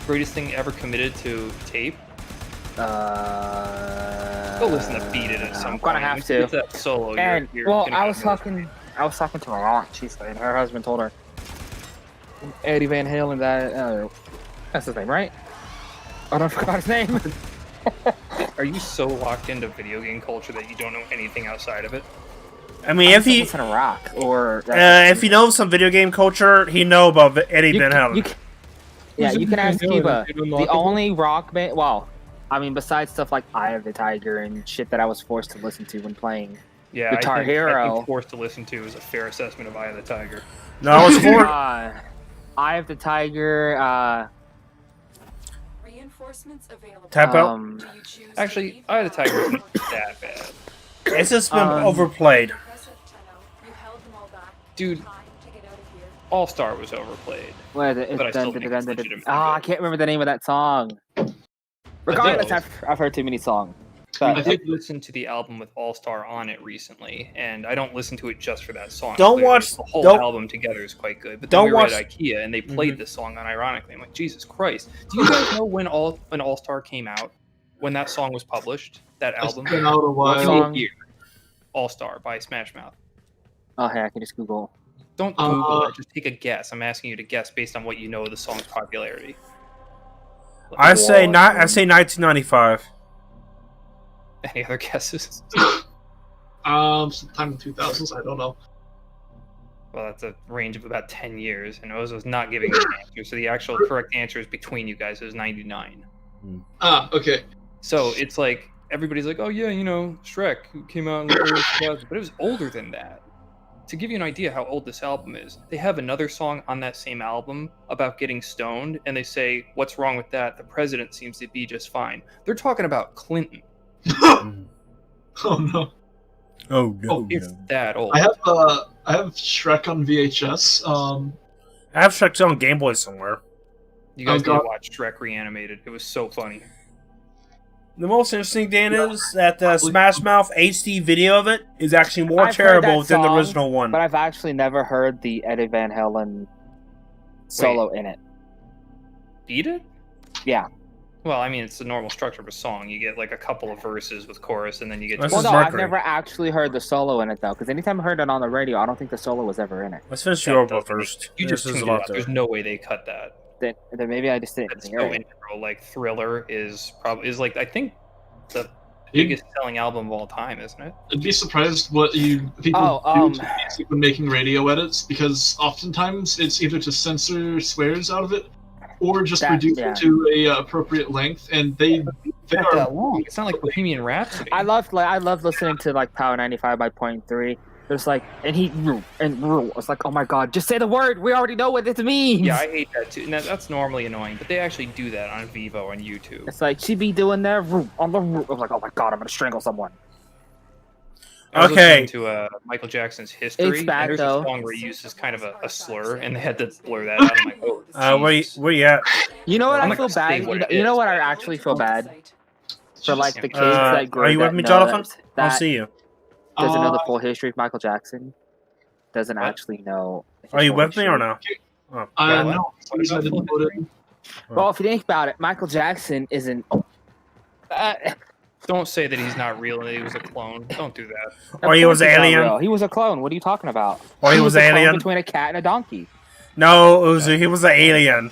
greatest thing ever committed to tape. Go listen to Beat It at some point. I'm gonna have to. That solo. And I was talking to my aunt. She said her husband told her Eddie Van Halen died. That's his name, right? Oh, I forgot his name. Are you so locked into video game culture that you don't know anything outside of it? I mean, if he listen to rock or if he knows some video game culture, he know about Eddie Van Halen. You can ask Kiba. The only rock band. Well, I mean, besides stuff like Eye of the Tiger and shit that I was forced to listen to when playing Guitar Hero. I think forced to listen to is a fair assessment of Eye of the Tiger. No, I was for Eye of the Tiger. Reinforcements available. Tap out. Actually, Eye of the Tiger isn't that bad. It's just been overplayed. Dude, All Star was overplayed. What is it? But I still think it's legitimately I can't remember the name of that song. Regardless, I've heard too many songs. I did listen to the album with All Star on it recently, and I don't listen to it just for that song. Don't watch the whole album together is quite good. But then we were at IKEA and they played this song unironically. I'm like, Jesus Christ! Do you guys know when All Star came out? When that song was published? That album. It's been out a while. All Star by Smash Mouth. Oh, hey, I can just Google. Don't Google it. Just take a guess. I'm asking you to guess based on what you know of the song's popularity. I say not. I Warframe. say 1995. Any other guesses? Sometime in the 2000s. I don't know. Well, that's a range of about 10 years, and Ozo's not giving an answer. So the actual correct answer is between you guys. It was 99. Okay. So it's like everybody's like, oh yeah, you know, Shrek came out in the early 2000s, but it was older than that. To give you an idea how old this album is, they have another song on that same album about getting stoned, and they say, what's wrong with that? The president seems to be just fine. They're talking about Clinton. Oh no. Oh no! It's that old. I have Shrek on VHS. I have Shrek on Game Boy somewhere. You guys Oh, God. need to watch Shrek Reanimated. It was so funny. The most interesting thing is that the Smash Mouth HD video of it is actually more I've heard terrible that than the song, original one. But I've actually never heard the Eddie Van Halen solo in it. Beat it? Yeah. Well, I mean, it's the normal structure of a song. You get like a couple of verses with chorus, and then you get. This Well, is no, I've Mercury. never actually heard the solo in it though, because anytime I heard it on the radio, I don't think the solo was ever in it. Let's finish That Europa doesn't- first. You just This is tuned a it lot out. there. There's no way they cut that. Then maybe I just didn't It's hear so it. integral. Like Thriller is like I think the biggest selling album of all time, isn't it? I'd be surprised what people do to music when making radio edits, because oftentimes it's either to censor swears out of it, or just reduce it to a appropriate length, and they Not are that long. It's not like Bohemian Rhapsody. I love listening to like Power 95 by Point 3. There's like, and it's like, oh my god, just say the word. We already know what it means. Yeah, I hate that too. And that's normally annoying, but they actually do that on Vivo on YouTube. It's like she be doing that on the roof. I'm like, oh my god, I'm gonna strangle someone. I was Okay. listening to Michael Jackson's History. It's bad, and there's though. a song where he uses kind of a slur, and they had to blur that out. I'm like, oh, where you at? You know what I'm I not feel gonna say bad? what it You know is, what I but- actually feel bad for, like the kids that grew Are you that with me, know Jonathan? that I'll see you. doesn't know the full history of Michael Jackson. Doesn't What? actually know. his Are you full with me or history. no? Oh. I What? know. What about full history? Well, if you think about it, Michael Jackson isn't. Don't say that he's not real and that he was a clone. Don't do that. Or he was an alien. He was a clone. What are you talking about? Or he was a clone alien. between a cat and a donkey. No, he was an alien.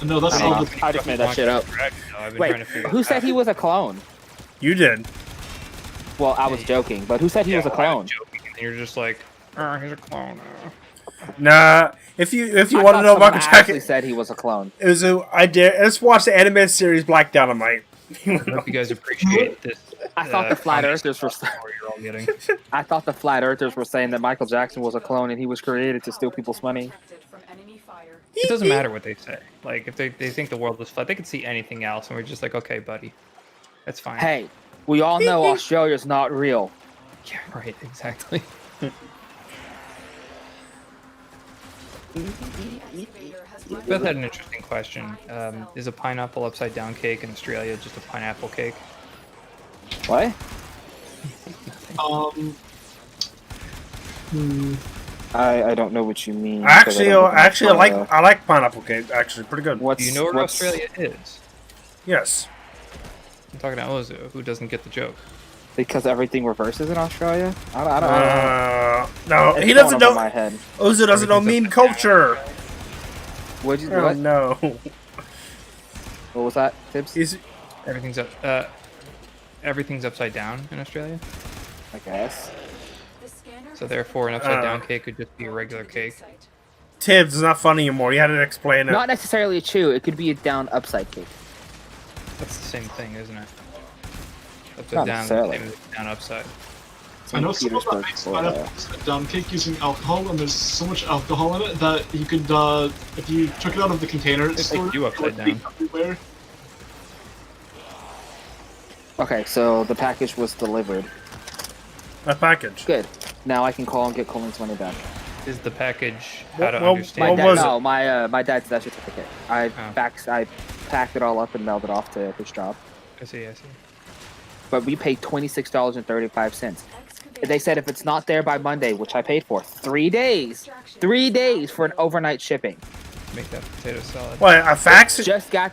No, that's I all. just made that shit up. I've been Wait, trying to figure who that said out. he was a clone? You did. Well, I was joking, but who said he was a I clone? joking, and you're just like, oh, he's a clone. Nah. If you I want to thought know someone Michael actually Jackson, said he was a clone. it was let's watch the animated series Black Dynamite. I hope you guys appreciate this. I thought the flat comics earthers were. story you're all getting. I thought the flat earthers were saying that Michael Jackson was a clone and he was created to steal people's money. It doesn't matter what they say. Like, if they think the world is flat, they could see anything else, and we're just like, okay, buddy, that's fine. Hey, we all know Australia's not real. Yeah, right, exactly. Beth had an interesting question. Is a pineapple upside down cake in Australia just a pineapple cake? What? I don't know what you mean. Actually, I like pineapple cake. Actually, pretty good. Do you know where Australia is? Yes. I'm talking to Ozu, who doesn't get the joke. Because everything reverses in Australia? I don't know. No, It's he doesn't going over know. my head. Ozu doesn't know meme culture. What'd you, Oh what? no. What was that, Tibbs? Everything's upside down in Australia. I guess. So therefore, an upside down cake could just be a regular cake. Tibbs is not funny anymore. You had to explain it. Not necessarily a chew. It could be a down upside cake. That's the same thing, isn't it? Upside Not down, is the necessarily. same as down upside. I know someone that makes pineapple upside down cake using alcohol, and there's so much alcohol in it that you could, if you took it out of the container, it's They stored do upside it would be down. everywhere. Okay, so the package was delivered. A package. Good. Now I can call and get Colin's money back. Is the package how to Well, understand? what was No, my dad's death certificate. I Oh. I packed it all up and mailed it off to his job. I see. But we paid $26.35. They said if it's not there by Monday, which I paid for, 3 days. 3 days for an overnight shipping. Make that potato salad. What, a fax? Just got.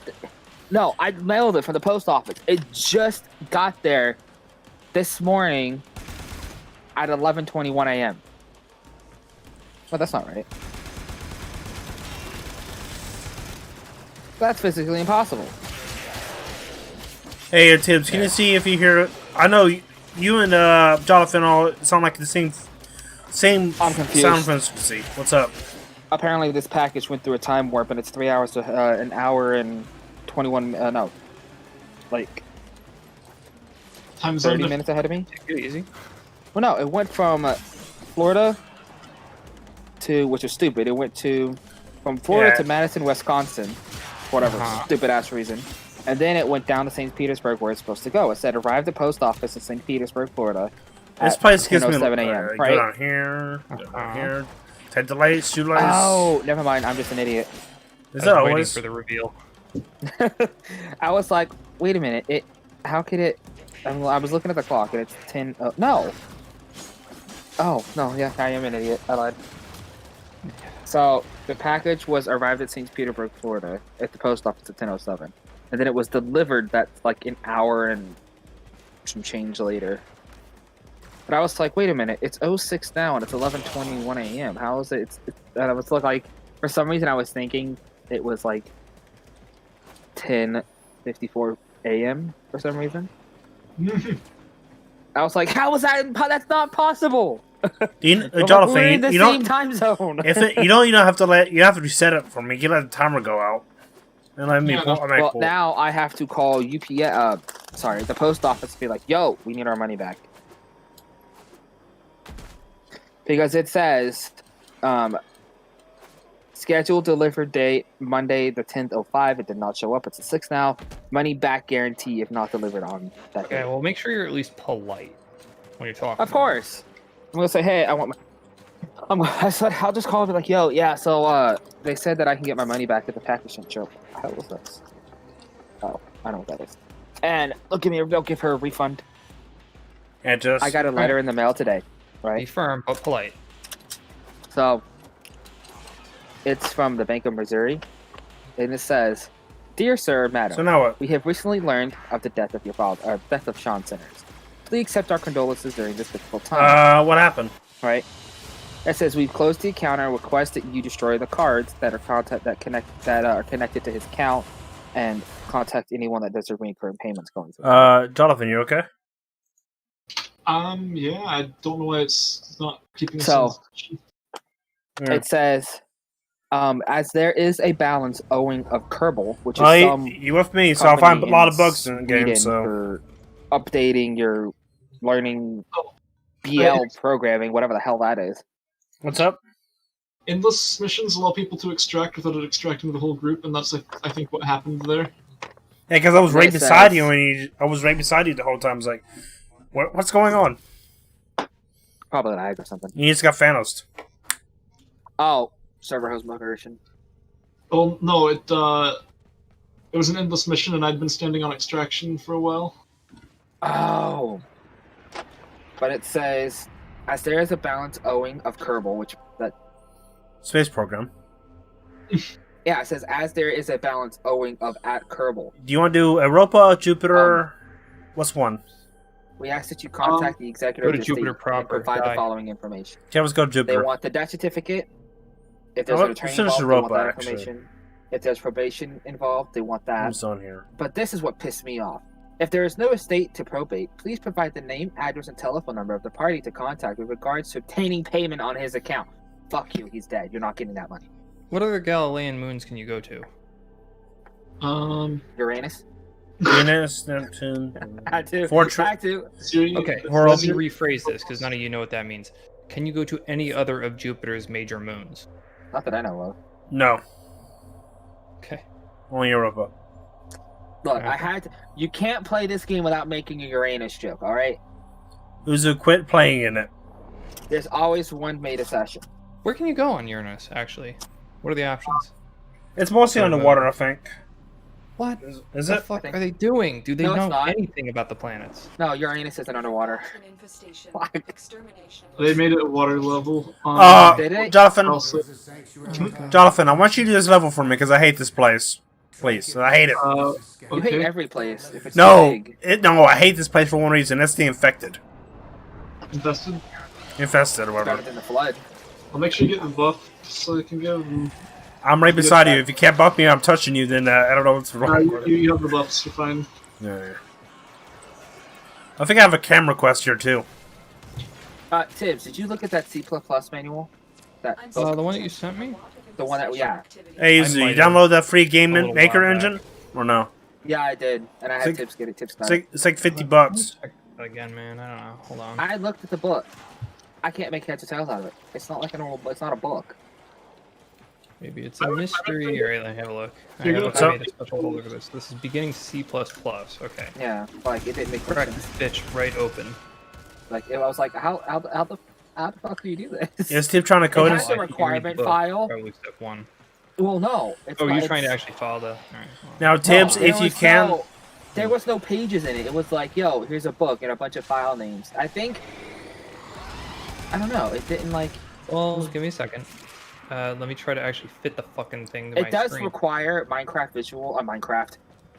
No, I mailed it from the post office. It just got there this morning at 11:21 a.m. Well, that's not right. That's physically impossible. Hey, Tibbs, can you see if you hear it? I know you and Jonathan all sound like the same I'm confused. sound frequency. What's up? Apparently, this package went through a time warp, and it's 3 hours to an hour and 21. No, like Time zone 30 minutes ahead of me. Take it easy. Well, no, it went from Florida to, which is stupid. It went from Florida to Madison, Wisconsin, for whatever stupid ass reason, and then it went down to St. Petersburg where it's supposed to go. It said arrived at post office in St. Petersburg, Florida. This place gives me 7 a.m. Go Right? down here. Go down here. Take the lights, shoot lights. Oh, never mind. I'm just an idiot. Is I that was waiting always? for the reveal. I was like, wait a minute. How could it? I was looking at the clock and it's 10. No. Oh no, yeah, I am an idiot. I lied. So the package was arrived at St. Petersburg, Florida, at the post office at 10:07, and then it was delivered. That's like an hour and some change later. But I was like, wait a minute, it's 06 now and it's 11:21 a.m. How is it? And I was like, for some reason, I was thinking it was like 10:54 a.m. for some reason. I was like, how is that? That's not possible. Jonathan, we're in the you same don't. time zone. If it, you don't have to reset it for me. You let the timer go out, and let me. Well, now I have to call UPS. Sorry, the post office to be like, yo, we need our money back. Because it says, scheduled delivered date, Monday the 10th:05. It did not show up. It's the 6th now. Money back guarantee if not delivered on that Okay, day. well, make sure you're at least polite when you're talking. Of course. I'm going to say, hey, I want my... I said, I'll just call and be like, yo, yeah, so they said that I can get my money back if the package didn't show up. What the hell was this? Oh, I know what that is. And they'll give her a refund. And just I got a letter in the mail today, Be right? firm, but polite. So, it's from the Bank of Missouri, and it says, "Dear Sir, Madam, So now what? we have recently learned of the death of your father, death of Sean Sinners. Please accept our condolences during this difficult time." What happened? Right? It says we've closed the account and request that you destroy the cards that are connected to his account, and contact anyone that does the recurring payments going through. Jonathan, you okay? Yeah, I don't know why it's not keeping us So- in. Yeah. It says, as there is a balance owing of Kerbal, which is some you with me? So I'll find a company lot in of bugs in the game. Sweden So for updating your learning Oh, BL programming, whatever the hell that is. what's up? Endless missions allow people to extract without it extracting the whole group, and that's, I think, what happened there. Yeah, because I was right It beside says- you, and I was right beside you the whole time. I was like, what's going on? Probably lag or something. You just got Thanos. Oh, server host moderation. Oh no, it was an endless mission, and I'd been standing on extraction for a while. Oh. But it says, as there is a balance owing of Kerbal, which that Space program. yeah, it says as there is a balance owing of at Kerbal. Do you want to do Europa, Jupiter? What's one? We ask that you contact the executive Go to of the state Jupiter and proper, provide die. the following information. Okay, let's go to They Jupiter. want the death certificate. If there's Oh, an attorney let's finish involved, they want Europa, that actually. information. If there's probation involved, they want that. Who's on here? But this is what pissed me off. If there is no estate to probate, please provide the name, address, and telephone number of the party to contact with regards to obtaining payment on his account. Fuck you, he's dead. You're not getting that money. What other Galilean moons can you go to? Uranus? Venus, Neptune. Had to. Fortune. Had to. Okay, well, let me rephrase this because none of you know what that means. Can you go to any other of Jupiter's major moons? Not that I know of. No, Okay. only Europa. Look, Okay. I had to. You can't play this game without making a Uranus joke, alright? Uzu, quit playing in it. There's always one made a session. Where can you go on Uranus, actually? What are the options? It's mostly underwater, I think. What? Is What it? the fuck are they doing? Do they No, it's know not. anything about the planets? No, Uranus isn't underwater. An infestation. Why? Extermination. They made it at water level. Did it? Jonathan, Also, There's a sanctuary. Jonathan, I want you to do this level for me because I hate this place. Please, I hate it. You okay. hate every place if it's No, big. no, I hate this place for one reason. It's the infected, Invested. infested, or Better whatever. than the flood. I'll make sure you get the buff so I can go. I'm right beside you. If you can't buff me, I'm touching you. Then I don't know what's wrong. You have the buffs. You're fine. Yeah. I think I have a camera quest here too. Tibbs, did you look at that C++ manual? That The one that you sent me? the one that yeah. Hey, you download that free game A little maker while back. engine or no? Yeah, I did, and I had It's like- Tibbs get it. Tibbs It's got it. like $50. Check that again, man. I don't know. Hold on. I looked at the book. I can't make heads or tails out of it. It's not like a normal. It's not a book. Maybe it's a mystery. Alright, let me have a look. I You're haven't gonna- made a special folder for this. This is beginning C++. Okay. Yeah, like it didn't make Crack sense. this bitch right open. Like I was like, how the fuck do you do this? Is Tip trying to code It it? has a requirement file. Probably step 1. Well, no. It's Oh, not, you're trying to it's- actually file the... Alright. hold on. Now, Tibbs, No, there if you was can. no- there was no pages in it. It was like, yo, here's a book and a bunch of file names. I think. I don't know. It didn't like. Well, give me a second. Let me try to actually fit the fucking thing to my It does screen. require Microsoft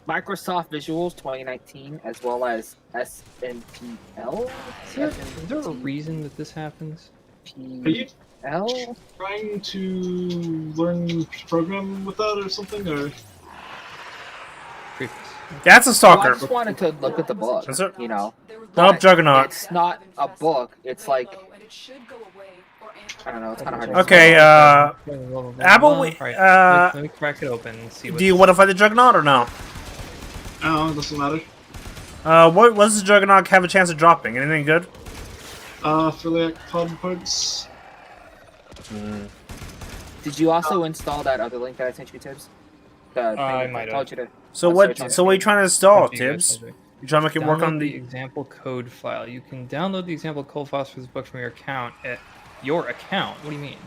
Visuals 2019 as well as SNPL. Is there a reason that this happens? Are you PL. trying to learn to program with that or something? Or Previous. That's a Well, I stalker. just wanted to look at the book. Is it? You know. Nope, But Juggernaut. It's not a book. It's like I don't know. It's kind of hard. to Okay, explain. Apple, Alright, let me crack it open and see what... do you want to fight the Juggernaut or no? I don't know. It doesn't matter. What does the Juggernaut have a chance of dropping? Anything good? Affiliate pod parts. Did you also install that other link that I sent you, Tibbs? The thing I that might have. told you to. So That's what? what So what are you trying to install, What do you guys Tibbs? think? You trying to make it work on Download the the? example code file. You can download the example code files for this book from your account at your account. What do you mean?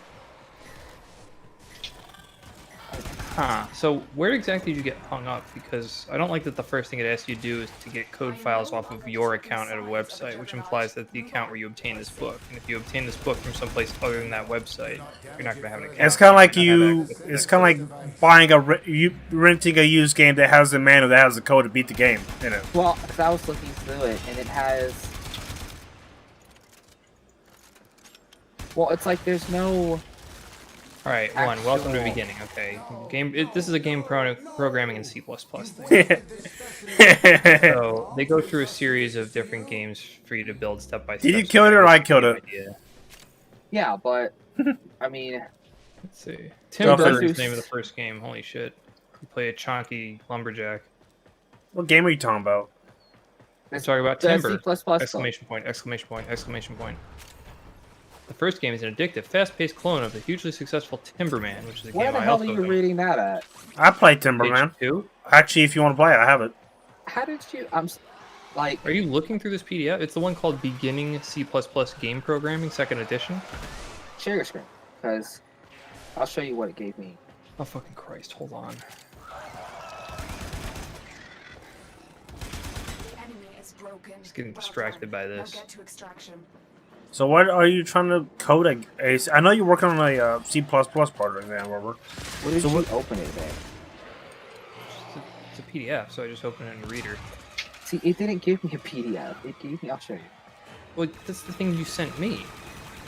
Huh. So where exactly did you get hung up? Because I don't like that the first thing it asks you to do is to get code files off of your account at a website, which implies that the account where you obtain this book. And if you obtain this book from someplace other than that website, you're not going to have an account. It's kind of like You're not gonna you. have access to It's it. kind of like buying renting a used game that has the manual that has the code to beat the game in it. Well, because I was looking through it, and it has. Well, it's like there's no. All right, one. Welcome to the Actual- beginning. Okay, this is a game programming in C++ thing. So they go through a series of different games for you to build step by step. Did you kill it or I killed it? Yeah, but I mean, Let's see. Go Timber for is it. the name of the first game. Holy shit! You play a chonky lumberjack. What game are you talking about? I'm talking about the Timber! C++ Exclamation point! Exclamation point! Exclamation point! The first game is an addictive, fast-paced clone of the hugely successful Timberman, which is a where game the I hell also are you own. reading that at? I played Timberman. Page 2? Actually, if you want to play it, I have it. How did you? Like. Are you looking through this PDF? It's the one called Beginning C++ Game Programming, 2nd edition. Share your screen, because I'll show you what it gave me. Oh, fucking Christ, hold on. Just getting distracted by this. So what are you trying to code? I know you're working on a C++ project now, Robert. What did So you what- open it there? It's a PDF, so I just open it in Reader. See, it didn't give me a PDF. It gave me. I'll show you. Well, that's the thing you sent me.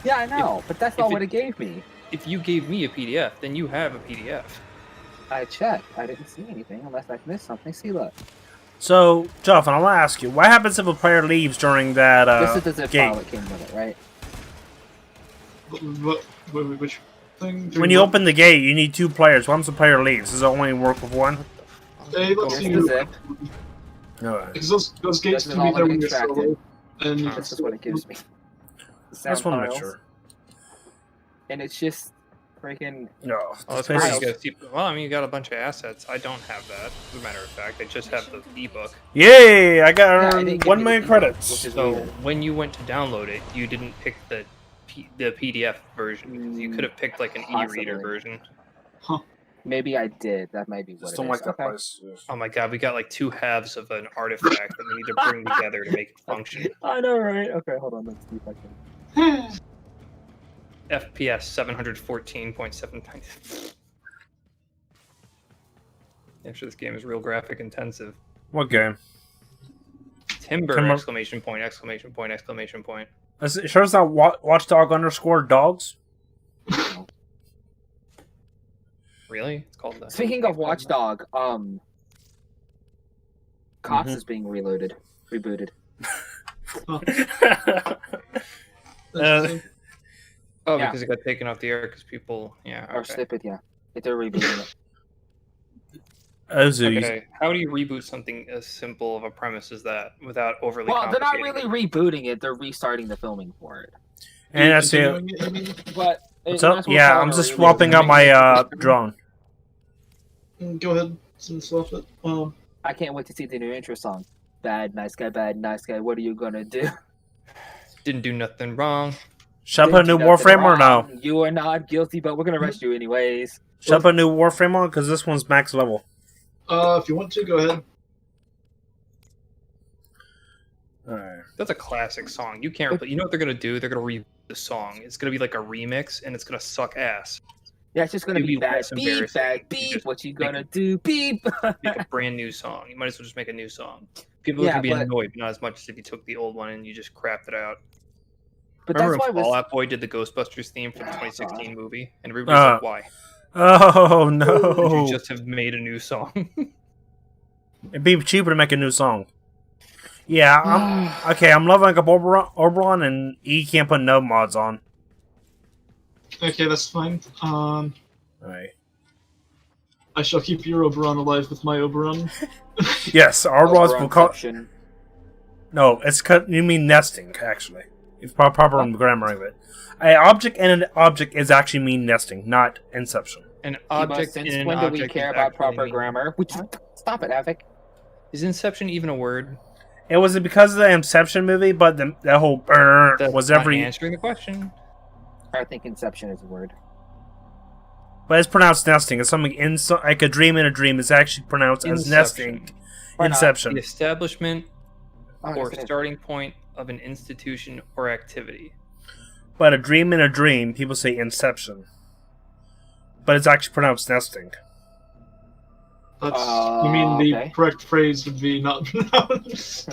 Yeah, I know, but that's if not it- what it gave me. If you gave me a PDF, then you have a PDF. I checked. I didn't see anything unless I missed something. See, look. So, Jonathan, I want to ask you, what happens if a player leaves during that This is the zip game? file that came with it, right? Which thing? When you open the gate, you need 2 players. Once the player leaves, does it only work with 1? Hey, let's Here's see. the zip. No. Because those gates This is can be all there I'm when you're extracted. solo. And This is what it gives me. The I just sound want to make files. sure. And it's just freaking. No. Oh, that's this why is- you gotta see. Well, I mean, you got a bunch of assets. I don't have that. As a matter of fact, I just have the ebook. Yay! I got Yeah, I around didn't give 1 you million the ebook, credits. which is So weird. when you went to download it, you didn't pick the PDF version. Because you could have picked like an e-reader Possibly. version. Maybe I did. That might be what Just it don't is. like that Okay. place. Oh my god, we got like 2 halves of an artifact that we need to bring together to make it function. I know, right? Okay, hold on. Let's see if I can. FPS 714.79. I'm sure this game is real graphic intensive. What game? Timber! Timber. Exclamation point! Exclamation point! Exclamation point! Is it, sure it's not Watchdog _ dogs? Really? It's called that. Speaking of Watchdog, COTS is being rebooted. Interesting. Oh, Yeah. because it got taken off the air because people. Yeah. Or Okay. snippet, yeah. If they're rebooting it. Okay. How do you reboot something as simple of a premise as that without overly? Well, they're not complicating really rebooting it. They're restarting the filming for it. And that's it. Continuing it, you mean? But What's you might up? as well Yeah, call I'm it a just reboot. swapping out my drone. Go ahead, swap it. I can't wait to see the new intro song. Bad, nice guy, what are you gonna do? Didn't do nothing wrong. Should I put a new Didn't do nothing Warframe or no? wrong. You are not guilty, but we're gonna arrest you anyways. Should I put a new Warframe on? Because this one's max level. If you want to, go ahead. Alright. That's a classic song. You can't. You know what they're gonna do? They're gonna reboot the song. It's gonna be like a remix, and it's gonna suck ass. Yeah, it's just gonna It'd be be bad. less Beep, embarrassing bad, if you beep. just What you make gonna do? Beep. Make a brand new song. You might as well just make a new song. People Yeah, can be but- annoyed, but not as much as if you took the old one and you just crapped it out. But Remember that's when why Fall Out Boy did the Ghostbusters theme for the 2016 movie? And everybody's like, why? Oh, Could no. you just have made a new song? It'd be cheaper to make a new song. Yeah, I'm leveling up Oberon, and E can't put no mods on. Okay, that's fine. Alright. I shall keep your Oberon alive with my Oberon. Yes, Oberon's will call. Oberonception. No, it's cut. You mean nesting, actually. It's proper grammar of it. An object and an object is actually mean nesting, not inception. An Object object in an when do we object care is about actually proper mean- grammar? Stop it, Avic. Is Inception even a word? It was because of the Inception movie, but the whole That's was not every. answering the question. I think Inception is a word. But it's pronounced nesting. It's something like a dream in a dream is actually pronounced as Inception. nesting. Why not? Inception. The establishment Oh, or yes, it is. starting point of an institution or activity. But a dream in a dream, people say inception. But it's actually pronounced nesting. That's, you mean the Okay. correct phrase would be not pronounced.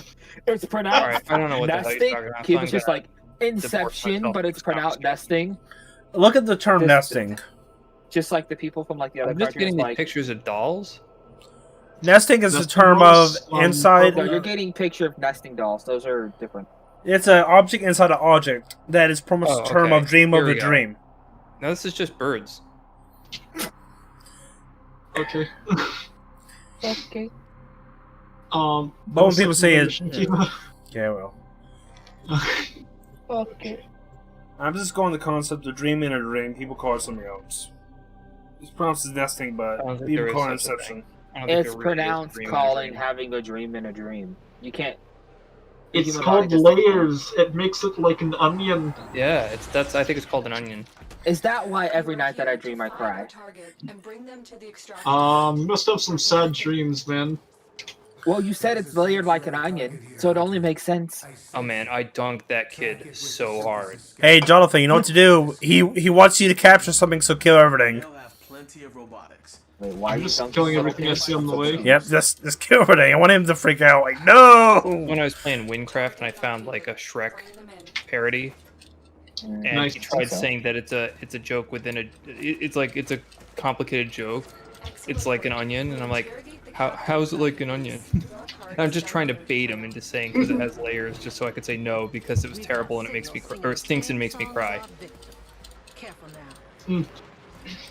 It's pronounced Alright, I don't know what the hell you're nesting. talking about. Keep I'm it just gonna like Inception, myself but from it's this pronounced conversation. nesting. Look at the term This- nesting. Just like the people from like the other I'm just cartoons, getting these like pictures of dolls. Nesting is a Nesting term of dolls, inside. no, you're getting picture of nesting dolls. Those are different. It's an object inside an object that is pretty much Oh, a term okay. of dream Here of we a go. dream. No, this is just birds. Okay. Okay. But when people say it, Kima. yeah, well, Okay. I'm just going the concept of dream in a dream. People call it something else. It's pronounced as nesting, but I don't think people there call it is such a inception. thing. I don't think It's there really is a pronounced dream in a calling dream. having a dream in a dream. You can't. It's human called body just- layers. It makes it like an onion. Yeah, I think it's called an onion. Is that why every night that I dream I cry? You must have some sad dreams, man. Well, you said it's layered like an onion, so it only makes sense. Oh man, I dunked that kid so hard. Hey, Jonathan, you know what to do? He wants you to capture something, so kill everything. They'll have plenty of robotics. Wait, why I'm are you just dunking killing so everything I see on the way. Yep, just kill everything. I want him to freak out. Like, no. When I was playing Windcraft and I found like a Shrek parody, and Nice. he tried Okay. saying that it's a joke within a it's a complicated joke. It's like an onion, and I'm like, how's it like an onion? I'm just trying to bait him into saying because it has layers, just so I could say no because it was terrible and it makes me or it stinks and makes me cry. Careful now.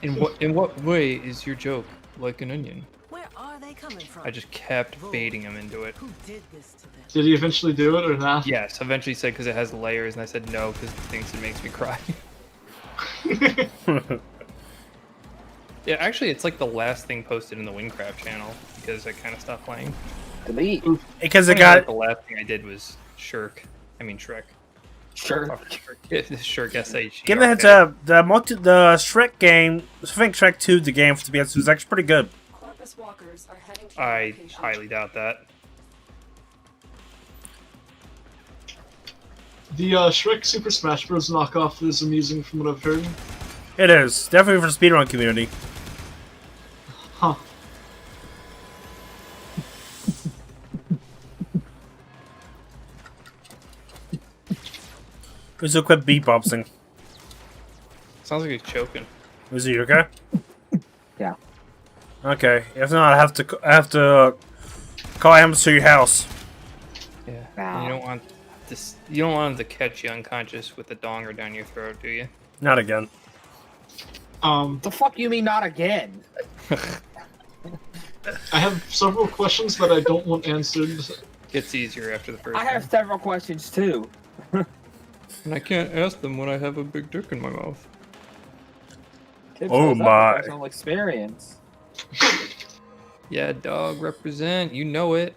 In what way is your joke like an onion? Where are they coming from? I just kept baiting him into it. Who did this to them? Did he eventually do it or not? Yes, eventually he said because it has layers, and I said no because it stinks and makes me cry. Yeah, actually, it's like the last thing posted in the Windcraft channel because I kind of stopped playing. Delete. Because it Like, got the last thing I did was Shrek. Sure. Fuck Shrek. Shrek S-H. give a heads up. The Shrek game, I think Shrek 2, the game for the PS2, was actually pretty good. I highly doubt that. The Shrek Super Smash Bros. Knockoff is amusing from what I've heard. It is definitely for the speedrun community. Huh. Uzo quit beatboxing. Sounds like he's choking. Uzo, you okay? Yeah. Okay. If not, I have to call ambulance to your house. Yeah. Nah. You don't want this. You don't want him to catch you unconscious with a donger down your throat, do you? Not again. The fuck you mean not again? I have several questions that I don't want answered. Gets easier after the first. I have one. several questions too. And I can't ask them when I have a big dick in my mouth. Kid Oh shows up with my. personal experience. Yeah, dog, represent. You know it.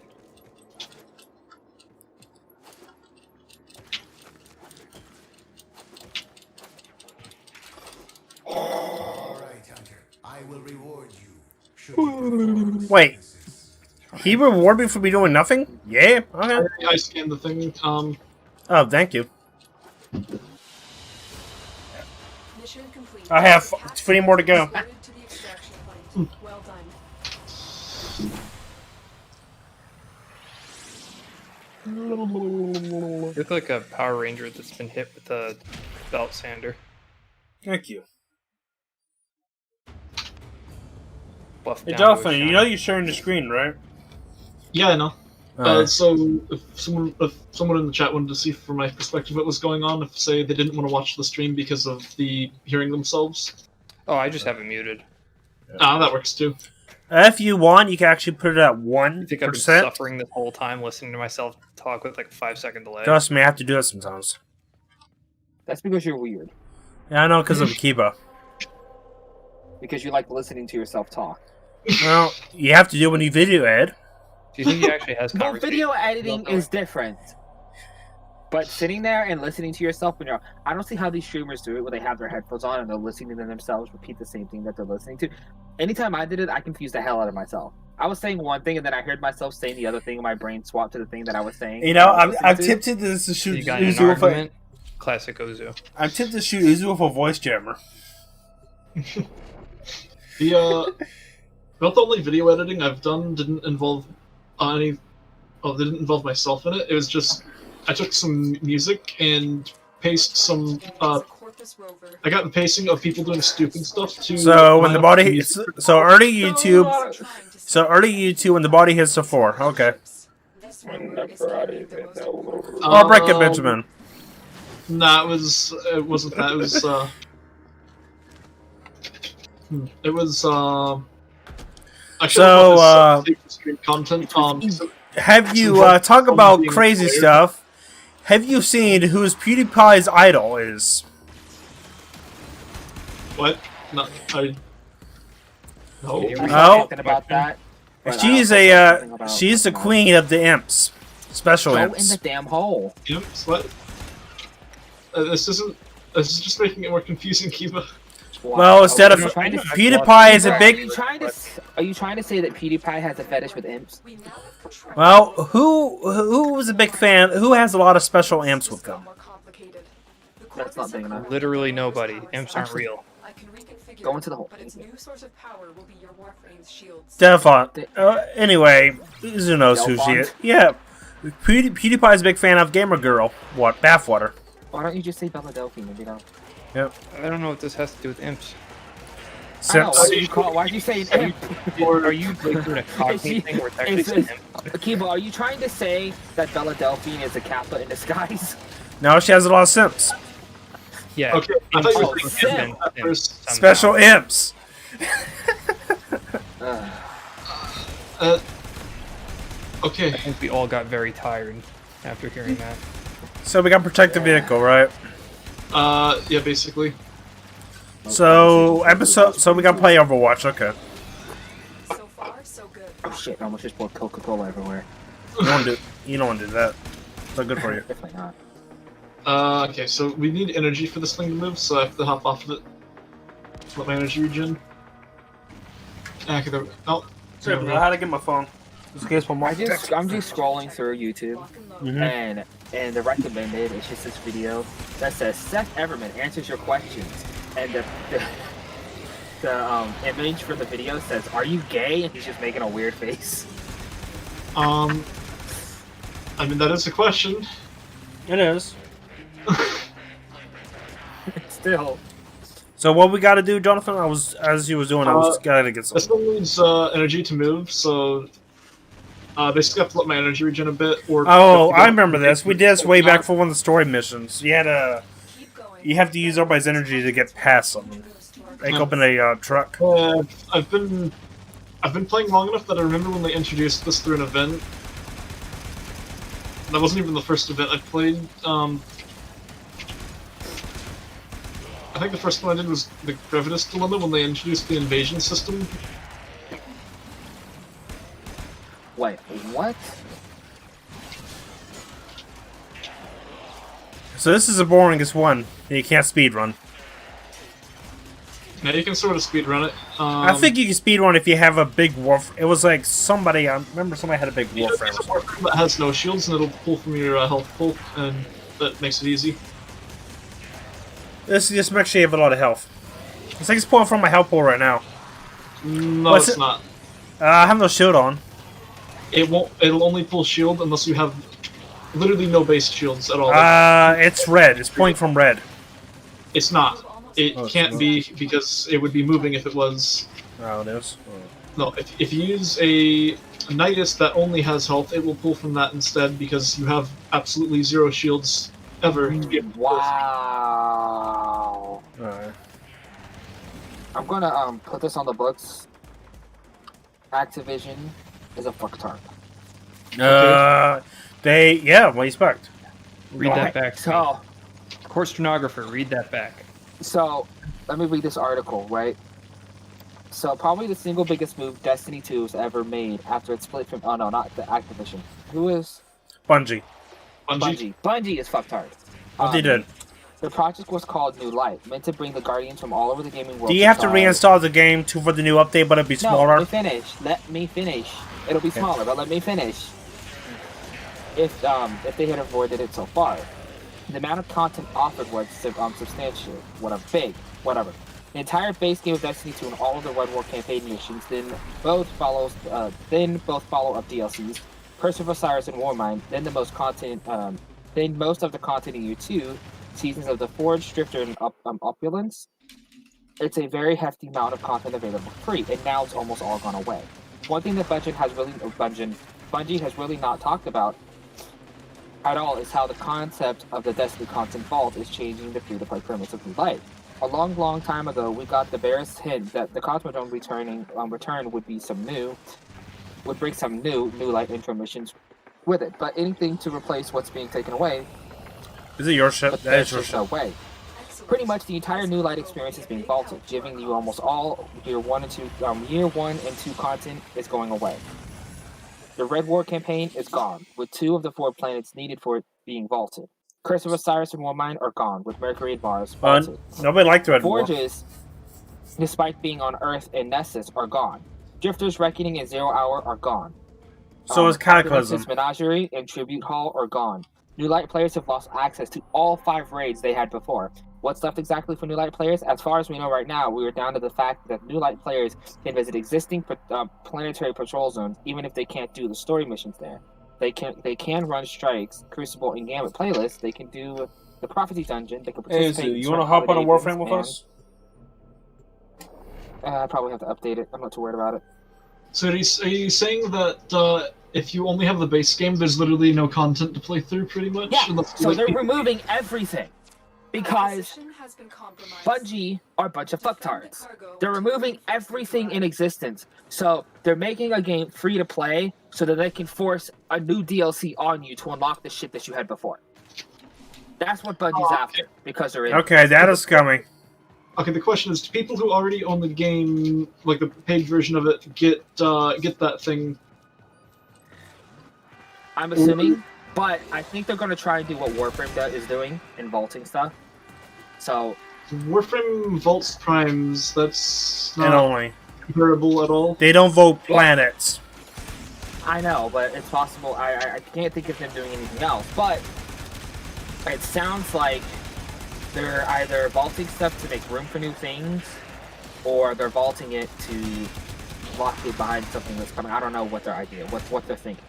All right, Hunter. I will reward you. Should you perform the Wait. synthesis. He reward me for me doing nothing? Yeah. Okay. I scanned the thing. Oh, thank you. Mission complete. I have Task 3 more to go. escorted to the extraction point. Well done. You look like a Power Ranger that's been hit with a belt sander. Thank you. Buffed Hey, down to a Dolphin, you shine. know you're sharing the screen, right? Yeah, I know. Alright. So if someone in the chat wanted to see from my perspective what was going on, if say they didn't want to watch the stream because of the hearing themselves, Oh, I just have it muted. that works too. If you want, you can actually put it at I think I've been 1%. suffering this whole time listening to myself talk with like a 5-second delay. Trust me, I have to do that sometimes. That's because you're weird. Yeah, I know, because of Akiba. Because you like listening to yourself talk. Well, you have to do it when you video ed. Do you think he actually has Well, conversations? video editing about is that? different. But sitting there and listening to yourself when you're, I don't see how these streamers do it where they have their headphones on and they're listening to themselves repeat the same thing that they're listening to. Anytime I did it, I confused the hell out of myself. I was saying one thing and then I heard myself saying the other thing and my brain swapped to the thing that I was saying. You know, I was I've listening to. tempted this to shoot You got in an Uzu with a, argument? Classic Ozu. I'm tempted to shoot Uzu with a voice jammer. About the only video editing I've done didn't involve any. Oh, they didn't involve myself in it. It was just I took some music and pasted some. Corpus Rover. I got the pacing of people doing stupid stuff to. So when the line up body, music. so early YouTube, Trying to so early YouTube when the body hits the floor. Okay. This rover is carrying the most important Or break it, Benjamin. Nah, it wasn't that. It was. It was. I should So, have stream content. Have you Some talk from about being crazy fired. stuff? Have you seen who's PewDiePie's idol is? What? No, I. No. We were Oh. talking about that. but I She's also said something a about- she's the queen of the imps, special Go in imps. the damn hole. Imps? What? This isn't. This is just making it more confusing, Kiba. Well, instead of Are you trying to- PewDiePie is a Are big. you trying to? Are you trying to say that PewDiePie has a fetish with imps? We now have control. Well, who was a big fan? Who has a lot of special amps with them? More complicated. The That's not big enough. Literally nobody. Imps aren't real. I can reconfigure Go into the hole. but its new source of power will be your Warframes shields. Delphont. Anyway, Uzu knows who she is. Yeah, PewDiePie's a big fan of Gamer Girl. What? Bathwater. Why don't you just say Bella Delphine if you don't? Yep. I don't know what this has to do with imps. I know. Simps. Why'd you say an imp? Are you like doing a cognate thing where it's actually Is an this- imp? Akiba, are you trying to say that Bella Delphine is a Kappa in disguise? Now she has a lot of simps. Yeah. Okay, I thought you were imps saying are Sim at imps first. somehow. Special imps. Okay. I think we all got very tired after hearing that. So we got protect the vehicle, right? Yeah, basically. So we got to play Overwatch. Okay. So far, so good. Oh shit! I almost just poured Coca-Cola everywhere. You don't want to do that. It's not good for you. Definitely not. Okay, so we need energy for this thing to move, so I have to hop off of it. Let my energy regen. Okay, there we go. Oh, Sorry, bro, I had to get my phone. Just in case my mom I'm just scrolling through YouTube, Lock and load. and the recommended is just this video that says Seth Everman answers your questions, and the image for the video says, "Are you gay?" and he's just making a weird face. I mean, that is a question. It is. Still, So what we got to do, Jonathan? As you was doing, I was gotta get This something. one needs energy to move, so basically I have to let my energy regen a bit. Or Oh, I remember this. We did this way back for one of the story missions. You have to use everybody's energy to get past something. Like open a truck. I've been playing long enough that I remember when they introduced this through an event. That wasn't even the first event I played. I think the first one I did was the Brevitus Dilemma when they introduced the invasion system. Wait, what? So this is the boringest one. You can't speedrun. Yeah, you can sort of speedrun it. I think you can speedrun if you have a big Warf... It was like somebody... I remember somebody had a big Yeah, Warframe. there's a Warframe that has no shields and it'll pull from your health pool, and that makes it easy. This just makes sure you have a lot of health. I think it's pulling from my health pool right now. No, What's it's it? not. I have no shield on. It won't. It'll only pull shield unless you have literally no base shields at all. It's red. It's pulling from red. It's not. It Oh, it's can't not. be because it would be moving if it was. Oh, it is. No, if you use a Nidus that only has health, it will pull from that instead because you have absolutely zero shields ever to be able to pull from. Wow. Alright. I'm gonna put this on the books. Activision is a fucktard. What do you expect? Read that back. So, Court stenographer, read that back. So, let me read this article, right? So, probably the single biggest move Destiny 2 has ever made after it split from... Oh, no, not the Activision. Who is? Bungie. Bungie. Bungie is fucked hard. What they did? The project was called New Light, meant to bring the Guardians from all over the gaming world. Do you have to inside. reinstall the game for the new update, but it'll be smaller? No, let me finish. It'll be smaller, but let me finish. If they had avoided it so far. The amount of content offered was substantial. Whatever. The entire base game of Destiny 2 and all of the Red War campaign missions, then both follow up DLCs, Curse of Osiris and Warmind, then most of the content in Year 2, Seasons of the Forge, Drifter, and Opulence. It's a very hefty amount of content available free, and now it's almost all gone away. One thing that Bungie has really not talked about at all is how the concept of the Destiny content vault is changing the free-to-play premise of New Light. A long time ago, we got the barest hint that the Cosmodrome return would bring some new New Light intro missions with it. But anything to replace what's being taken away. Is it your ship? But That is there's your just no ship. way. Pretty much the entire New Light experience is being vaulted, giving you almost all year 1 and 2 content is going away. The Red War campaign is gone, with 2 of the 4 planets needed for it being vaulted. Curse of Osiris and Warmind are gone, with Mercury and Mars vaulted. Nobody liked Red War. Forges, despite being on Earth and Nessus, are gone. Drifters, Reckoning, and Zero Hour are gone. So is Cataclysm. Opulence's Menagerie and Tribute Hall are gone. New Light players have lost access to all 5 raids they had before. What's left exactly for New Light players? As far as we know right now, we are down to the fact that New Light players can visit existing planetary patrol zones, even if they can't do the story missions there. They can run strikes, Crucible, and Gambit playlists. They can do the Prophecy Dungeon. They can participate. Hey, you want to hop on a Warframe with us? I probably have to update it. I'm not too worried about it. So are you saying that if you only have the base game, there's literally no content to play through, pretty much? Yeah. So they're removing everything. Because Bungie are a bunch of fucktards. They're removing everything in existence. So they're making a game free to play so that they can force a new DLC on you to unlock the shit that you had before. That's what Bungie's after. Because they're in. Okay, that is coming. Okay, the question is, do people who already own the game, like the paid version of it, get that thing? I'm assuming, but I think they're going to try and do what Warframe is doing in vaulting stuff. So Warframe vaults primes. That's And not only. comparable at all. They don't vote planets. I know, but it's possible. I can't think of them doing anything else. But it sounds like they're either vaulting stuff to make room for new things, or they're vaulting it to lock it behind something that's coming. I don't know what their idea, what they're thinking.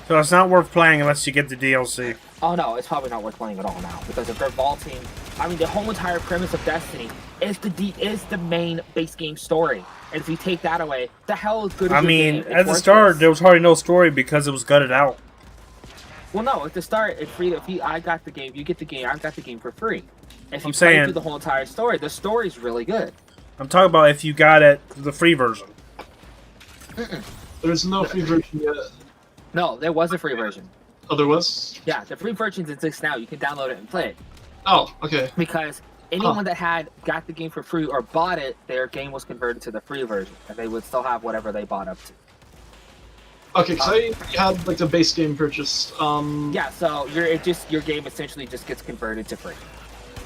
But So it's not worth playing unless you get the DLC. Oh no, it's probably not worth playing at all now because if they're vaulting, I mean, the whole entire premise of Destiny is the main base game story, and if you take that away, the hell is good? I mean, at the start there was hardly no story because it was gutted out. Well, no, at the start it's free. I got the game, you get the game. I got the game for free. If you I'm play saying through the whole entire story, the story's really good. I'm talking about if you got it the free version. There's no free version yet. No, there was a free version. Oh, there was? Yeah, the free version exists now. You can download it and play it. Oh, okay. Because anyone that got the game for free or bought it, their game was converted to the free version, and they would still have whatever they bought up to. Okay, because I had like the base game purchased. Yeah, so your game essentially just gets converted to free,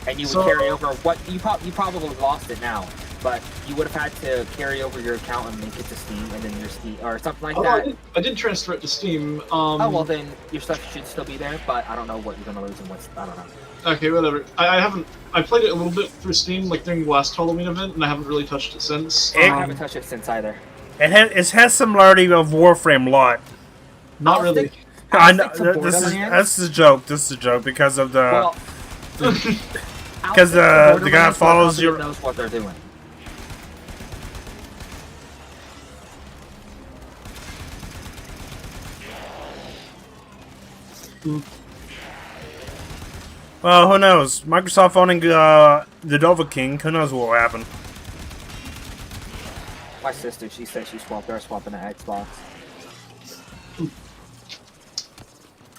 and you would carry over what you probably lost it now, but you would have had to carry over your account and make it to Steam, and then your Steam or something like that. I did transfer it to Steam. Oh well, then your stuff should still be there, but I don't know what you're gonna lose and what's I don't know. Okay, whatever. I played it a little bit through Steam, like during the last Halloween event, and I haven't really touched it since. I haven't touched it since either. It has similarity of Warframe a lot. Not really. I know this is a joke. This is a joke because of the because the guy follows your. Knows what they're doing. Well, who knows? Microsoft owning the Dova King. Who knows what will happen? My sister, she said they're swapping the Xbox.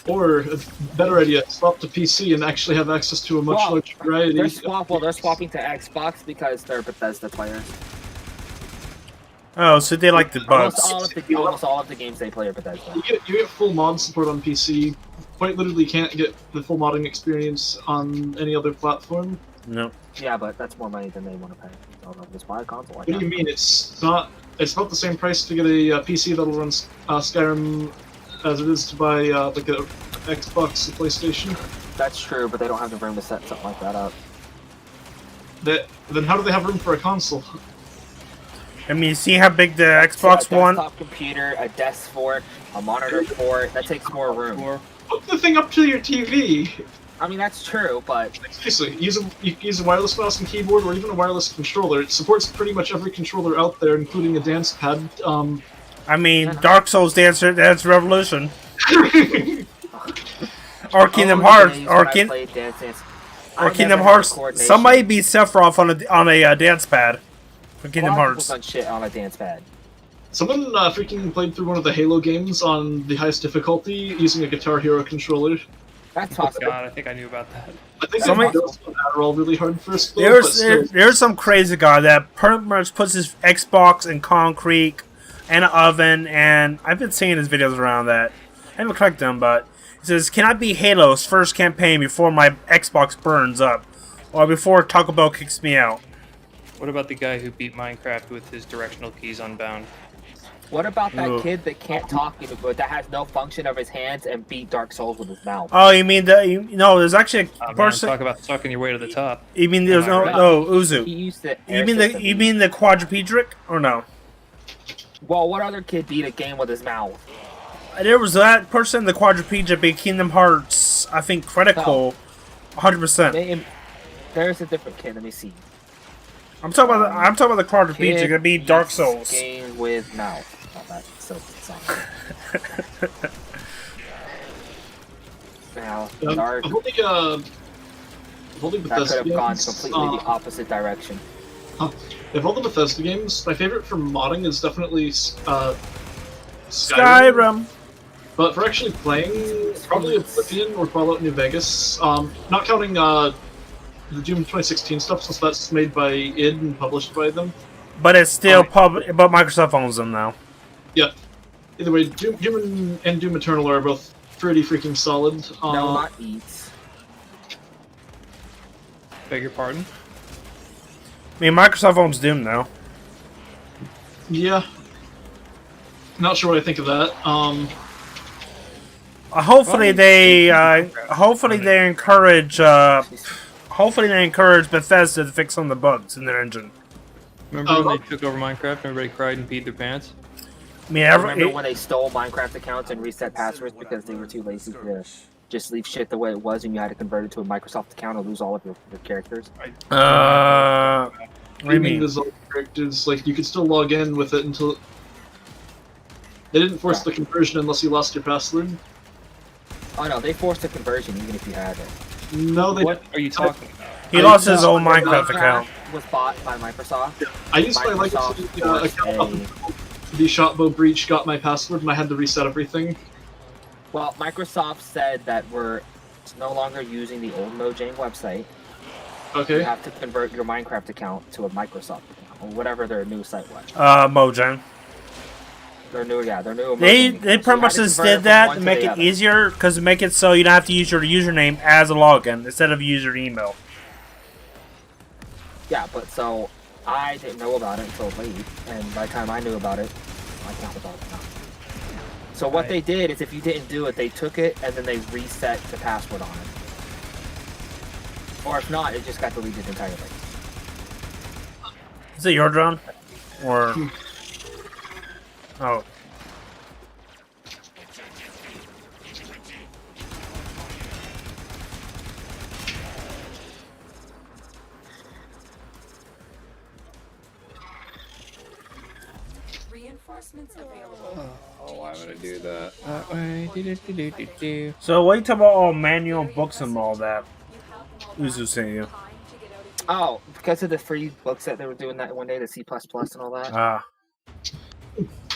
Or a better idea, swap to PC and actually have access to a much larger variety. They're swapping to Xbox because they're Bethesda players. Oh, so they like the bugs. Almost all of the games they play are Bethesda. You get full mod support on PC. Quite literally can't get the full modding experience on any other platform. No. Yeah, but that's more money than they want to pay. So they'll just buy a console. What do you mean? It's not the same price to get a PC that'll run Skyrim as it is to buy like a Xbox or PlayStation. That's true, but they don't have the room to set something like that up. Then how do they have room for a console? I mean, you see how big the Xbox One? A desktop computer, a desk for it, a monitor for it. That takes more room. Hook the thing up to your TV. I mean, that's true, but seriously, you use a wireless mouse and keyboard, or even a wireless controller. It supports pretty much every controller out there, including a dance pad. I mean, Dark Souls Dance Revolution. Or Kingdom Hearts, or Kingdom Hearts. Somebody beat Sephiroth on a dance pad for Kingdom Hearts. Done shit on a dance pad. Someone freaking played through one of the Halo games on the highest difficulty using a Guitar Hero controller. That's possible. God, I think I knew about that. I think somebody are all really hard first. There's some crazy guy that pretty much puts his Xbox in concrete and an oven, and I've been seeing his videos around that. I haven't clicked them, but it says, "Can I beat Halo's first campaign before my Xbox burns up, or before Taco Bell kicks me out?" What about the guy who beat Minecraft with his directional keys unbound? What about that kid that can't talk, but that has no function of his hands and beat Dark Souls with his mouth? Oh, you mean no? There's actually a person. Talk about sucking your way to the top. You mean there's no Uzu? He used the you mean the quadripedric or no? Well, what other kid beat a game with his mouth? There was that person, the quadripedric, beat Kingdom Hearts. I think critical, 100%. There's a different kid. Let me see. I'm talking about the quadripedric that beat Dark Souls. Game with mouth. Now, I've only that could have gone completely the opposite direction. Of all the Bethesda games, my favorite for modding is definitely Skyrim. But for actually playing, probably Oblivion or Fallout New Vegas. Not counting the Doom 2016 stuff, since that's made by id and published by them. But it's still but Microsoft owns them now. Yeah. Either way, Doom and Doom Eternal are both pretty freaking solid. No, not Eats. Beg your pardon? I mean, Microsoft owns Doom now. Yeah. Not sure what I think of that. Hopefully they encourage Bethesda to fix some of the bugs in their engine. Remember when they took over Minecraft and everybody cried and peed their pants? I mean, I remember when they stole Minecraft accounts and reset passwords because they were too lazy to just leave shit the way it was, and you had to convert it to a Microsoft account and lose all of your characters. What do you mean? Lose all your characters, like you could still log in with it until they didn't force the conversion unless you lost your password. Oh no, they forced the conversion even if you had it. No, they. What are you talking about? He lost his old Minecraft account. Was bought by Microsoft. I used my legacy account up until the Shotbow breach got my password, and I had to reset everything. Well, Microsoft said that we're no longer using the old Mojang website. Okay. You have to convert your Minecraft account to a Microsoft account, or whatever their new site was. Mojang. Their new They Mojang pretty account. much So you just had to did convert it from that one to to make the it other. easier, because to make it so you don't have to use your username as a login instead of use your email. Yeah, but so I didn't know about it until late, and by the time I knew about it, my account was all gone. So what they did is, if you didn't do it, they took it and then they reset the password on it. Or if not, it just got deleted entirely. Is it your drone? Or... Oh. Reinforcements available. Oh, why would I do that? That way. So what are you talking about all manual books and all that? Uzu saying you. Oh, because of the free books that they were doing that one day, the C++ and all that. Ah.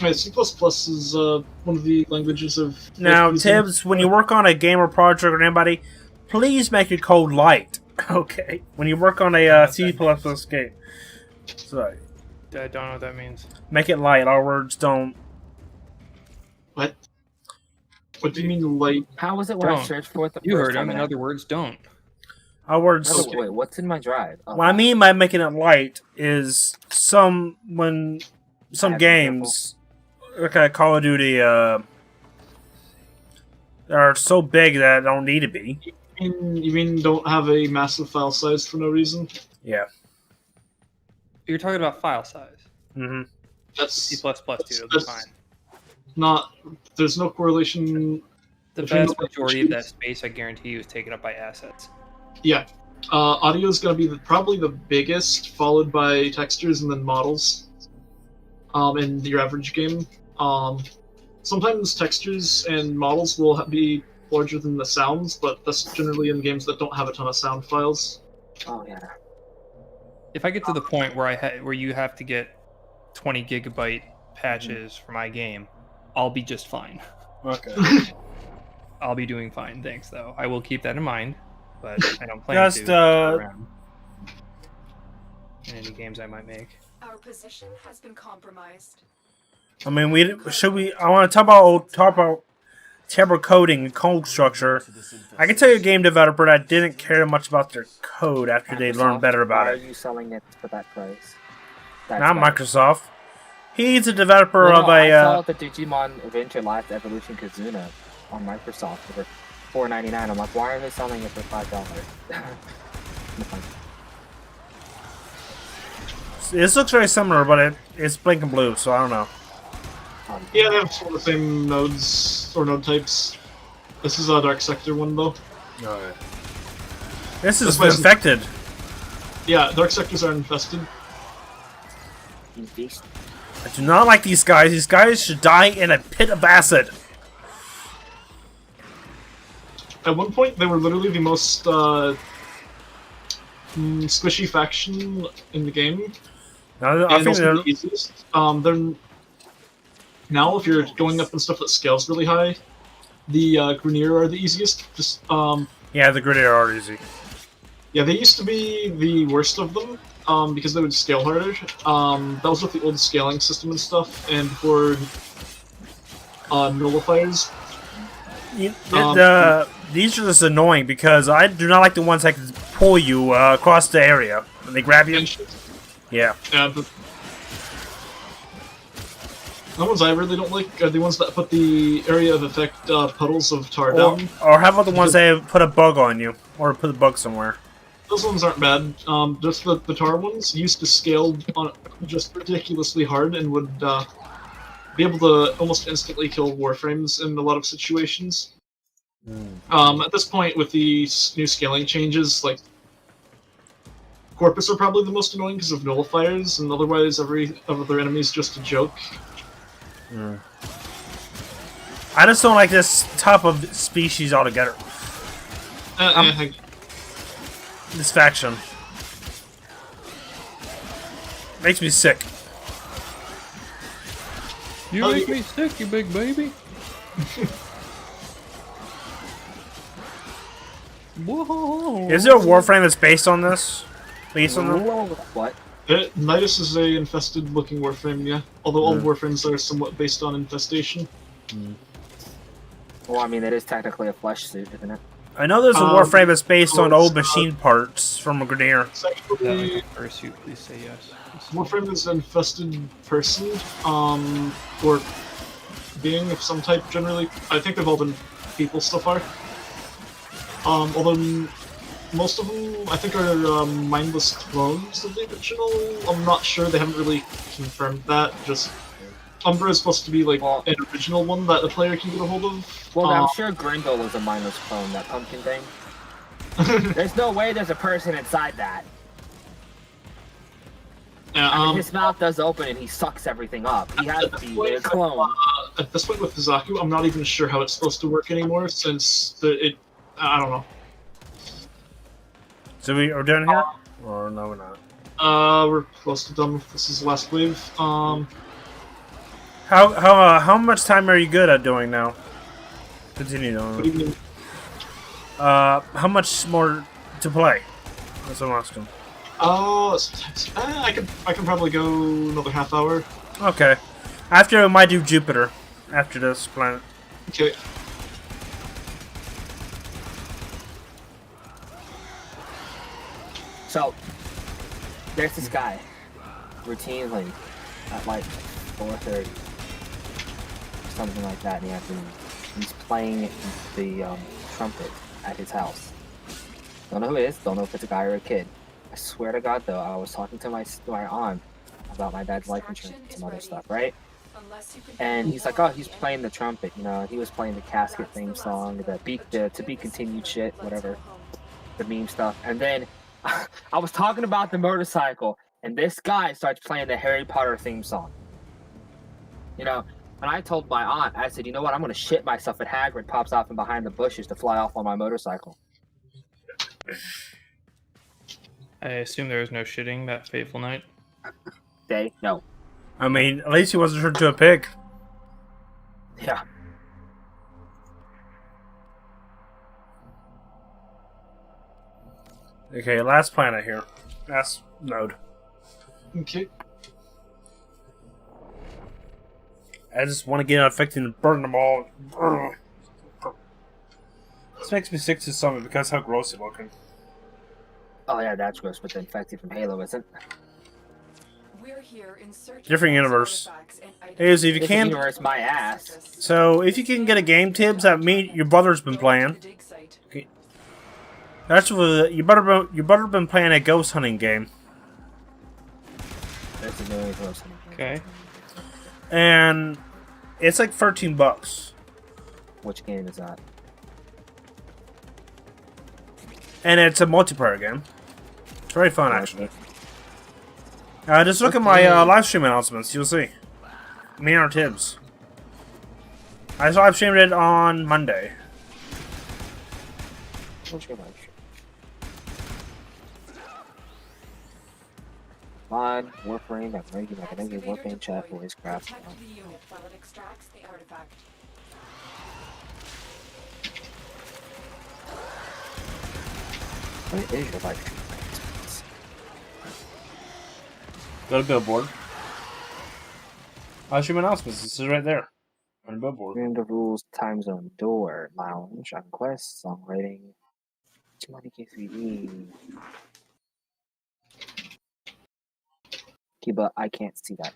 Yeah, C++ is one of the languages of... Now, Tibbs, when you work on a game or project or anybody, please make your code light. Okay. When you work on a C++ game. Sorry. I don't know what that means. Make it light. Our words don't... What? What do you mean light? How was it when I Don't. searched for it the You first heard time? him. In other words, don't. Our words... Wait, what's in my drive? Oh, What I mean by making it light is some games, like Call of Duty, are so big that don't need to be. You mean don't have a massive file size for no reason? Yeah. You're talking about file size. Mm-hmm. That's C++, dude. It'll be fine. not... There's no correlation... The between vast the majority of that languages. space, I guarantee you, is taken up by assets. Yeah. Audio is going to be probably the biggest, followed by textures and then models. In your average game. Sometimes textures and models will be larger than the sounds, but that's generally in games that don't have a ton of sound files. Oh yeah. If I get to the point where where you have to get 20 gigabyte patches for my game, I'll be just fine. Okay. I'll be doing fine, thanks. Though I will keep that in mind, but I don't plan Just, to around in any games I might make. Our position has been compromised. I mean, I want to talk about Tabor coding and code structure. I can tell you a game developer that didn't care much about their code after they learned better about Why it. are you selling it for that price? Not bad. Microsoft. He's a developer Well, of no, I a... saw the Digimon Adventure Life Evolution Kazuna on Microsoft for $4.99. I'm like, why are they selling it for $5? This looks very similar, but it's blinking blue, so I don't know. Yeah, they have some of the same nodes, or node types. This is a Dark Sector one, though. This is This was- infected. Yeah, Dark Sectors are infested. I do not like these guys. These guys should die in a pit of acid. At one point, they were literally the most squishy faction in the game. I And think also they're... the easiest. They're... Now, if you're going up in stuff that scales really high, the Grenier are the easiest. Just Yeah, the Grittier are easy. Yeah, they used to be the worst of them, because they would scale harder. That was with the old scaling system and stuff, and for nullifiers. These are just annoying because I do not like the ones that can pull you across the area when they grab you. Yeah. Yeah, but the ones I really don't like are the ones that put the area of effect puddles of tar down. Or how about the ones that put a bug on you or put a bug somewhere? Those ones aren't bad. Just the tar ones used to scale on just ridiculously hard and would be able to almost instantly kill Warframes in a lot of situations. At this point, with the new scaling changes, like Corpus are probably the most annoying because of nullifiers, and otherwise every other enemy is just a joke. I just don't like this type of species altogether. This faction makes me sick. You make me sick, you big baby. Whoa. Is there a Warframe that's based on this? Based on them? What? Nidus is a infested-looking Warframe, yeah. Although all Warframes are somewhat based on infestation. Well, I mean, it is technically a flesh suit, isn't it? I know there's a Warframe that's based on old machine parts from a Grenadier. Actually, Fursuit, please say yes. Warframe is an infested person, or being of some type, generally. I think they've all been people so far. Although most of them, I think, are mindless clones of the original. I'm not sure, they haven't really confirmed that. Just Umbra is supposed to be like an original one that the player can get a hold of. Well, I'm sure Grindel is a mindless clone, that pumpkin thing. There's no way there's a person inside that. Yeah, I mean, his mouth does open and he sucks everything up. He has to be a clone. At this point with Zaku, I'm not even sure how it's supposed to work anymore, since I don't know. So we're done here? Or no, we're not? We're close to done. This is the last wave. How much time are you good at doing now? Continue What do on. you mean? How much more to play? That's what I'm asking. I can probably go another half hour. Okay. After I might do Jupiter. After this planet. Okay. So, there's this guy, routinely, at like 4:30, something like that in the afternoon. He's playing the trumpet at his house. Don't know who it is, don't know if it's a guy or a kid. I swear to God, though, I was talking to my aunt about my dad's life insurance and some other stuff, right? And he's like, oh, he's playing the trumpet, you know, he was playing the casket theme song, the to be continued shit, whatever, the meme stuff. And then I was talking about the motorcycle, and this guy starts playing the Harry Potter theme song. You know, and I told my aunt, I said, you know what, I'm going to shit myself if Hagrid pops off from behind the bushes to fly off on my motorcycle. I assume there was no shitting that fateful night. No. I mean, at least he wasn't turned to a pig. Yeah. Okay, last planet here. Last node. Okay. I just want to get infected and burn them all. This makes me sick to stomach because how gross it's looking. Oh yeah, that's gross, but the infected from Halo isn't. We're here in search Different of universe. artifacts and Hey, so if you This can, universe, my ass. so if you can get a game tips that your brother's been playing. Okay. That's what you better been playing a ghost hunting game. There's a million ghosts in it. Okay. And it's like $13. Which game is that? And it's a multiplayer game. It's very fun, actually. Just look at my live stream announcements. You'll see. Me and our Tibbs. I live streamed it on Monday. What's your live stream? Mod, Warframe, I'm ready to make a Warframe chat voice craft. protect the unit while it extracts the artifact. What is your live stream? Go to Billboard. Live stream announcements. This is right there. On Billboard. Stream the rules, time zone, door, lounge, on quest, songwriting. Money K3E. Okay, but I can't see that.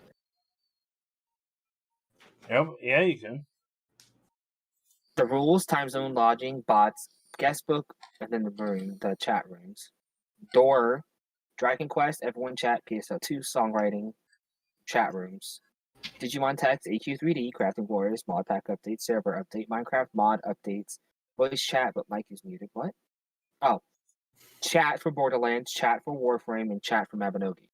Yep. Yeah, you can. The rules, time zone, lodging, bots, guest book, and then the chat rooms. Door, Dragon Quest, everyone chat, PSO2, songwriting, chat rooms. Digimon Text, AQ3D, Crafting Warriors, Mod Pack Update, Server Update, Minecraft Mod Updates, Voice Chat, but Mike is muted. What? Oh. Chat for Borderlands, Chat for Warframe, and Chat for Mabinogi.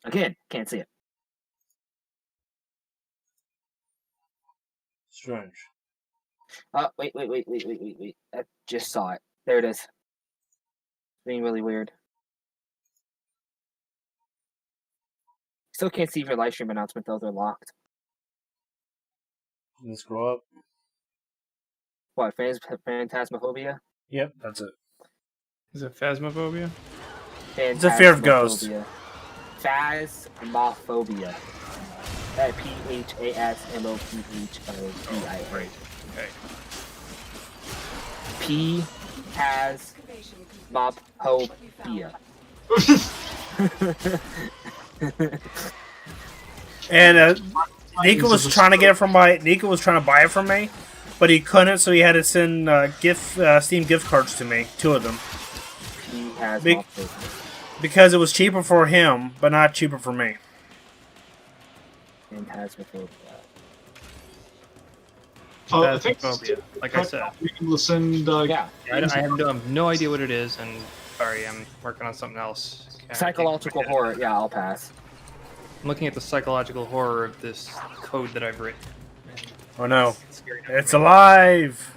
Again, can't see it. Strange. Wait. I just saw it. There it is. Being really weird. Still can't see your live stream announcement, though. They're locked. Let's scroll up. What, Phantasmophobia? Yep, that's it. Is it Phasmophobia? It's a fear of ghosts. Phasmophobia. Phasmophobia. Okay. Phasmophobia. And Nika was trying to get it from Nika was trying to buy it from me, but he couldn't, so he had to send Steam gift cards to me, 2 of them. Because it was cheaper for him, but not cheaper for me. Phasmophobia. Like I said. You can listen. I have no idea what it is, and sorry, I'm working on something else. Psychological horror. Yeah, I'll pass. I'm looking at the psychological horror of this code that I've written. Oh no. It's alive!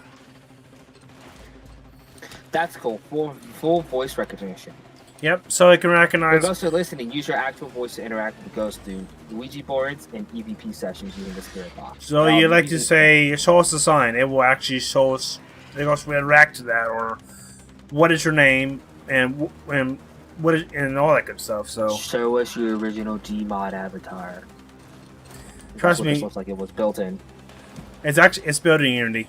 That's cool. Full voice recognition. Yep, so it can recognize... For ghosts who are listening, use your actual voice to interact with the ghost through Ouija boards and EVP sessions using the spirit box. So you like to say, show us a sign. It will actually show us... It goes to react to that, or what is your name, and what is, and all that good stuff. So show us your original Gmod avatar. Trust me, this looks like it was built in. It's built in Unity.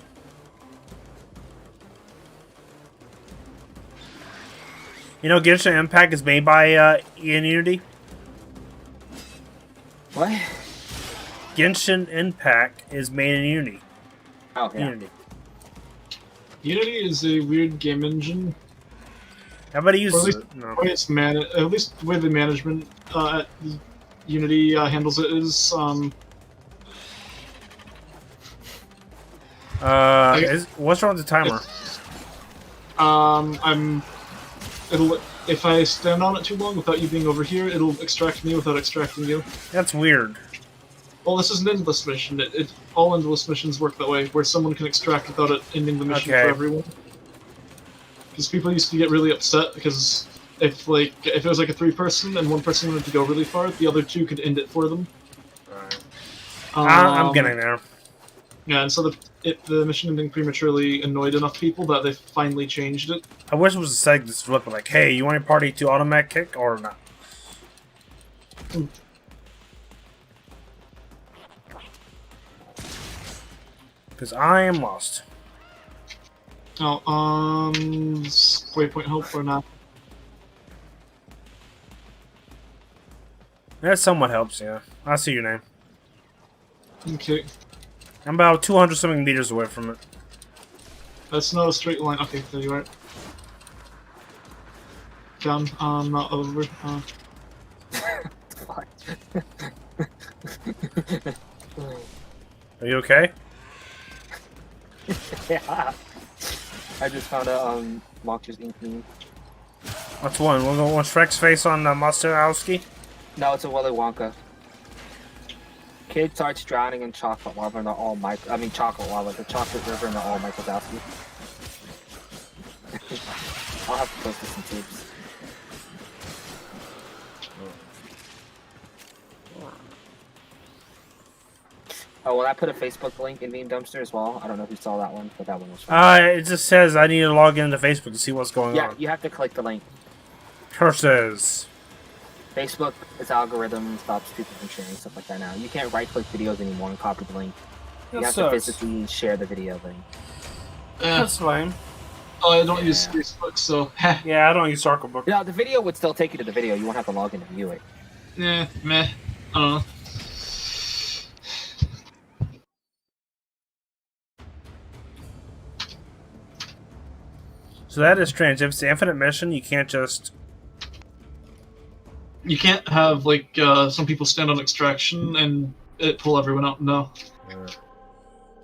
You know, Genshin Impact is made by in Unity. What? Genshin Impact is made in Unity. Oh yeah. Unity is a weird game engine. Everybody uses it. No. At least the way the management at Unity handles it is what's wrong with the timer? If I stand on it too long without you being over here, it'll extract me without extracting you. That's weird. Well, this is an endless mission. All endless missions work that way, where someone can extract without it ending the mission for everyone. Because people used to get really upset because if it was like a 3-person and one person wanted to go really far, the other 2 could end it for them. I'm getting there. Yeah, and so the mission ending prematurely annoyed enough people that they finally changed it. I wish it was a segment that's flipping like, hey, you want a party to automatic kick or not? Because I am lost. Oh, waypoint help or not? That somewhat helps, yeah. I see your name. Okay. I'm about 200 something meters away from it. That's not a straight line. Okay, there you are. Down, not over. Are you okay? Yeah. I just found a Monsters Inc. meme. What's one? One Shrek's face on Mostowski? No, it's a Willy Wonka. Kid starts drowning in chocolate lava and they're all chocolate lava, the chocolate river and they're all Mike Wazowski. I'll have to post this in tubes. Oh, well, I put a Facebook link in Meme Dumpster as well. I don't know if you saw that one, but that one was fun. It just says I need to log into Facebook to see what's going on. Yeah, you have to click the link. Curses. Facebook, its algorithm stops people from sharing stuff like that now. You can't right-click videos anymore and copy the link. You have to physically share the video link. That's fine. Oh, I don't use Facebook, so... Yeah, I don't use Circlebook. Yeah, the video would still take you to the video. You won't have to log in to view it. Yeah, meh. I don't know. So that is strange. If it's the infinite mission, you can't just... You can't have like some people stand on extraction and it pull everyone out. No.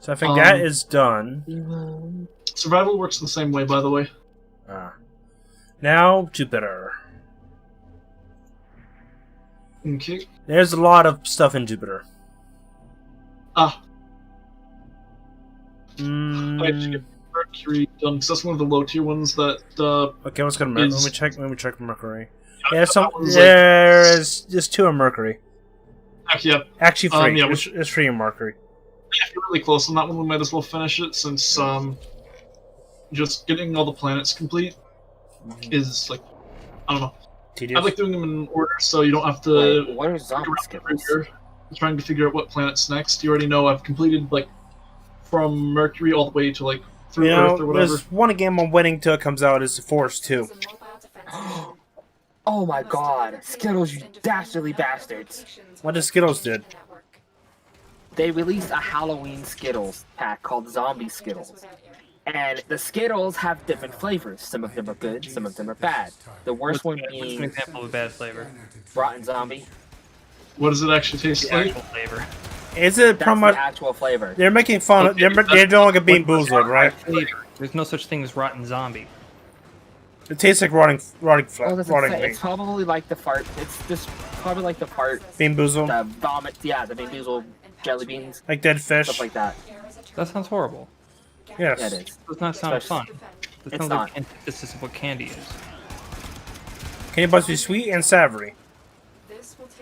So I think that is done. Survival works the same way, by the way. Now Jupiter. Okay. There's a lot of stuff in Jupiter. I have to get Mercury done because that's one of the low tier ones that. Okay, let's go to is- Let me check Mercury. Yeah, that one's There's just 2 on Mercury. Yeah, Actually, 3. yeah, It's 3 on Mercury. if you're really close on that one, we might as well finish it since just getting all the planets complete is like, I don't know. Tedious. I like doing them in order so you don't have to. Wait, what are zombie skittles? Trying to figure out what planet's next. You already know I've completed like from Mercury all the way to like through You Earth or know, whatever. there's one game I'm waiting till it comes out is Force 2. It's a mobile defense system. Oh my god, Skittles, you dastardly bastards. What did Skittles did? They released a Halloween Skittles pack called Zombie Skittles. And the Skittles have different flavors. Some of them are good, some of them are bad. The worst one What's an being example of a bad flavor? Rotten Zombie. What does it actually taste The like? actual flavor. Is it That's from a... the actual flavor. They're making fun of... They're doing like a Bean Boozled, right? Flavor. There's no such thing as rotten zombie. It tastes like rotting What does it rotting say? meat. It's probably like the fart. It's just probably like the fart, Bean Boozled, the vomit. Yeah, the bamboozled jelly beans, like dead fish. stuff like that. That sounds horrible. Yes. Yeah, it is. Does not sound Especially- fun. That It's sounds not. like antithesis of what candy is. Candy bars be sweet and savory.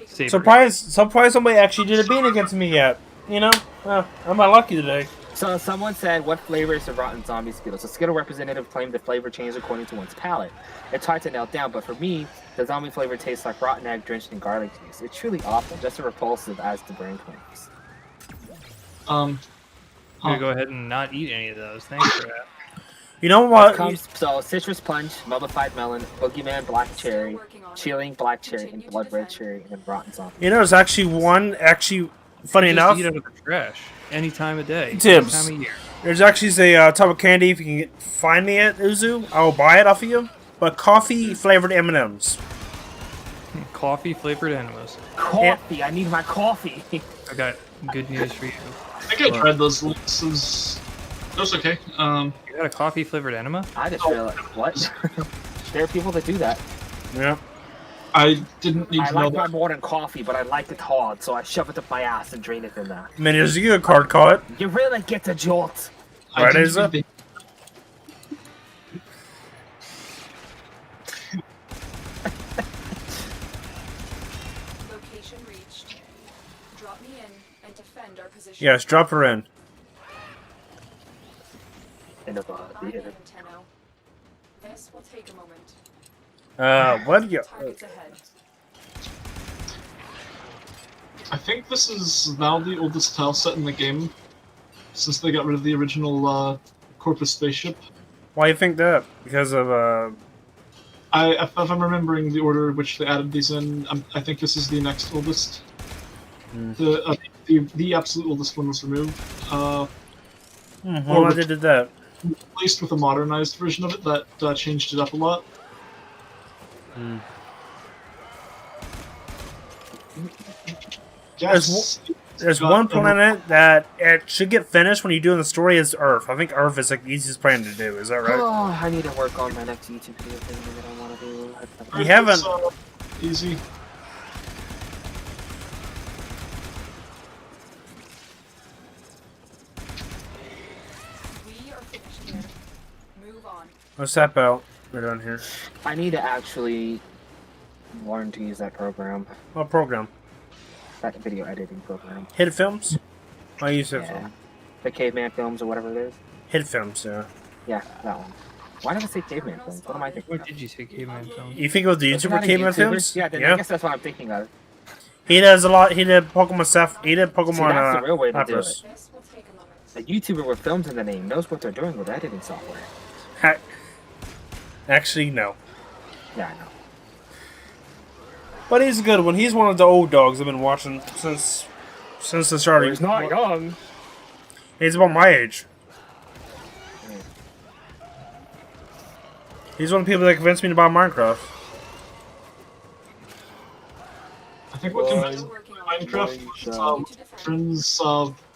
Savory. Surprised somebody actually did a bean against me yet. You know? I'm not lucky today. So someone said, what flavor is the Rotten Zombie Skittles? A Skittle representative claimed the flavor changed according to one's palate. It's hard to nail down, but for me, the zombie flavor tastes like rotten egg drenched in garlic juice. It's truly awful, just as repulsive as the brain claims. I'm gonna go ahead and not eat any of those. Thanks for that. You know what? So citrus punch, mummified melon, boogeyman black cherry, chilling black cherry, and blood red cherry, and then rotten zombie. You know, there's actually one. Funny Just enough, eat out of the trash any time of day, Tibbs. any time of year. there's actually a type of candy. If you can find me at Uzu, I will buy it off of you. But coffee flavored M&Ms. Coffee flavored enemas. Coffee! I need my coffee! I got good news for you. I think I tried those once. That's okay. You got a coffee flavored enema? I just realized, what? There are people that do that. Yeah. I didn't need I to know like my that. morning coffee, but I like it hard, so I shove it up my ass and drain it in there. I mean, there's a good card caught. You really get the jolt. I Right, didn't is it? need Location reached. Drop me in and defend our position. Yes, drop her in. End of Find the them, Tenno. This will take a moment. What do you... Targets ahead. I think this is now the oldest tile set in the game, since they got rid of the original Corpus spaceship. Why do you think that? Because of, If I'm remembering the order which they added these in, I think this is the next oldest. The absolute oldest one was removed. why they did that? Replaced with a modernized version of it that changed it up a lot. Yes. There's one planet that it should get finished when you're doing the story is Earth. I think Earth is like the easiest planet to do. Is that right? Oh, I need to work on my next YouTube video thing that I want to do. You haven't... Easy. We are finished here. Move on. Let's tap out. We're done here. I need to actually learn to use that program. What program? That video editing program. Hit films? I use it Yeah. film. The caveman films or whatever it is. Hit films, yeah. Yeah, that one. Why did I say caveman films? What am I thinking What of? did you say, caveman film? You think it was the Isn't YouTuber that a Caveman YouTuber? films? Yeah, then I guess that's what I'm thinking of. He does a lot. He did Pokemon stuff. He did Pokemon. See, that's the real way to do Lapras. it. This will take a moment. A YouTuber with films in the name knows what they're doing with editing software. Actually, no. Yeah, I know. But he's a good one. He's one of the old dogs I've been watching since the start. He's not young. He's about my age. He's one of the people that convinced me to buy Minecraft. I think what convinced me Working to on it. Minecraft Continue was to defend. friends,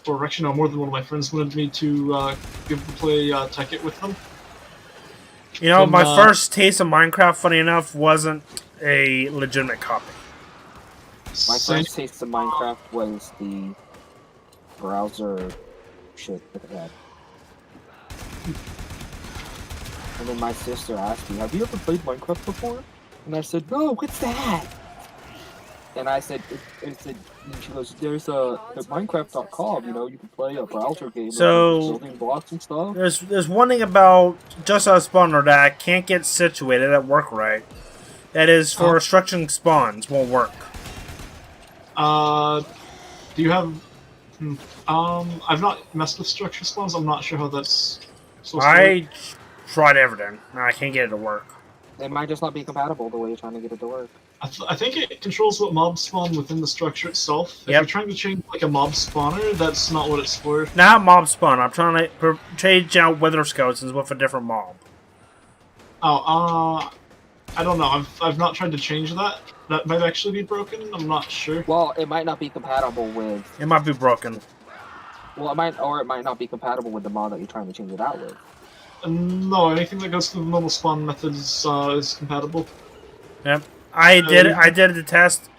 or actually no, more than one of my friends wanted me to play Tekkit with them. You know, And, my first taste of Minecraft, funny enough, wasn't a legitimate copy. My Same- first taste of Minecraft was the browser shit that it had. And then my sister asked me, "Have you ever played Minecraft before?" And I said, "No, what's that?" And I said, and she goes, "There's at Minecraft.com, you know, you can play a browser game So- of building blocks and stuff." There's one thing about Just Us Spawner that I can't get situated at work right. That is for structuring spawns won't work. Do you have? I've not messed with structure spawns. I'm not sure how that's supposed to work. I tried everything. and I can't get it to work. It might just not be compatible the way you're trying to get it to work. I think it controls what mobs spawn within the structure itself. If Yep. you're trying to change like a mob spawner, that's not what it's for. Not mob spawn. I'm trying to change out wither skeletons with a different mob. Oh, I don't know. I've not tried to change that. That might actually be broken. I'm not sure. Well, it might not be compatible with. It might be broken. Well, it might not be compatible with the mod that you're trying to change it out with. No, anything that goes through the normal spawn methods is compatible. Yep. I did the test.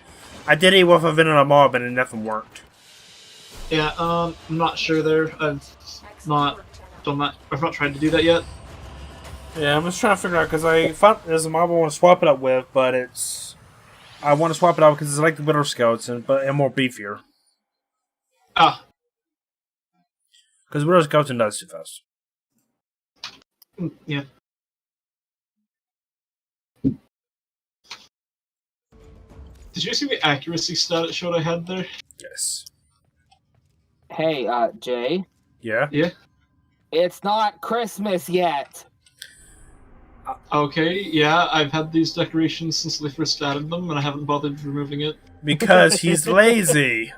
I did it with a vanilla mob and it nothing worked. Yeah, I'm not sure there. I've not done that. I've not tried to do that yet. Yeah, I'm just trying to figure out because I found there's a mob I want to swap it up with, but I want to swap it out because it's like the wither skeleton, but and more beefier. Ah, Because wither skeleton dies too fast. yeah. Did you see the accuracy stat it showed I had there? Yes. Hey, Jay, Yeah. Yeah. it's not Christmas yet. Okay, yeah, I've had these decorations since they first added them, and I haven't bothered removing it. Because he's lazy.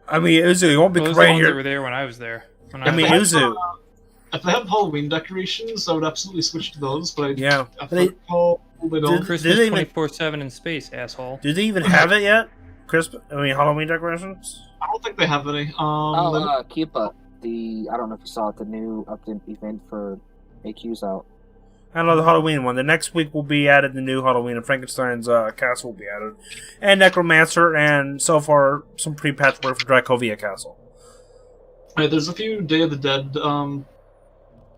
I mean, Uzu, you won't be Those are the right ones that here. were there when I was there. I mean, Uzu. If they have Halloween decorations, I would absolutely switch to those, but Yeah. I recall they don't. Christmas Did they even- 24/7 in space, asshole. Do they even have it yet? Halloween decorations? I don't think they have any. Keepa, I don't know if you saw it, the new update event for AQ's out. I know the Halloween one. The next week will be added the new Halloween, and Frankenstein's castle will be added. And Necromancer, and so far, some pre-patchwork for Dracovia Castle. Right, there's a few Day of the Dead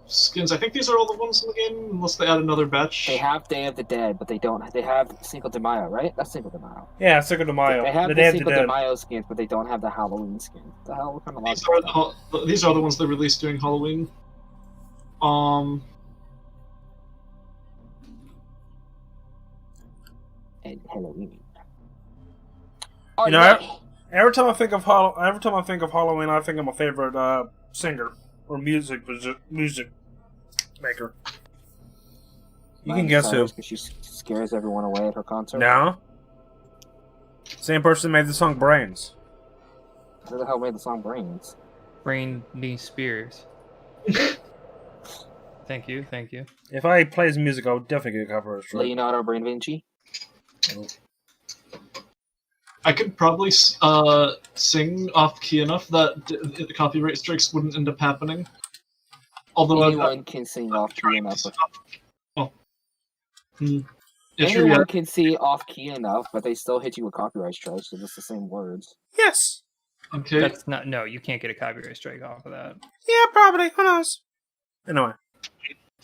skins. I think these are all the ones in the game, unless they add another batch. They have Day of the Dead, but they don't. They have Cinco de Mayo, right? That's Cinco de Mayo. Yeah, Cinco de Mayo. They have the the Day of the Cinco de Dead. Mayo skins, but they don't have the Halloween skin. The hell? What kind of These logic are, is that? these are the ones they released during Halloween. And Halloween. You know, every time I think of Halloween, I think of my favorite singer or music maker. You can guess who? Because she scares everyone away at her concert. No. Same person made the song Brains. Who the hell made the song Brains? Britney Spears. Thank you. If I play his music, I would definitely get a copyright strike. Leonardo Brain Vinci? I could probably sing off key enough that the copyright strikes wouldn't end up happening. Although Anyone can sing off key enough. Oh. Yeah, sure, Anyone yeah. can see off key enough, but they still hit you with copyright strikes because it's the same words. Yes. Okay. That's not. No, you can't get a copyright strike off of that. Yeah, probably. Who knows? Anyway.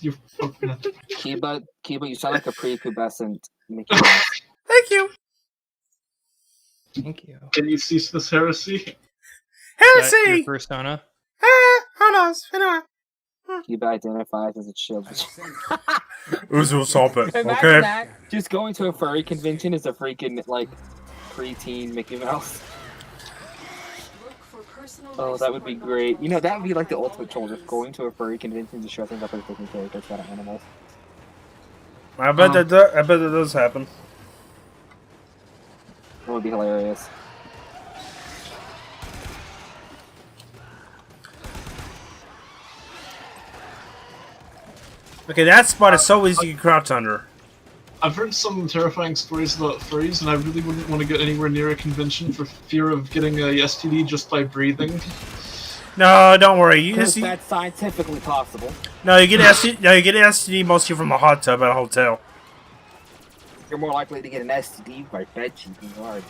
You Kiba, you sound like a prepubescent Mickey Mouse. Thank you. Thank you. Can you cease this heresy? Is that Heresy! your persona? Who knows? Anyway. Kiba identifies as a child. Uzu stop it, Imagine okay? that. Just going to a furry convention is a freaking, like, preteen Mickey Mouse. Look for personal Oh, life that would be support great. You know, that would be like the protocols ultimate troll, just going to a furry convention and dressing up as different characters that are animals. I bet that does happen. That would be hilarious. Okay, that spot is so easy to crouch under. I've heard some terrifying stories about furries, and I really wouldn't want to get anywhere near a convention for fear of getting a STD just by breathing. No, don't worry. You Because just that's scientifically possible. no, you get STD. No, you get STD mostly from a hot tub at a hotel. You're more likely to get an STD by bed sheet than you are.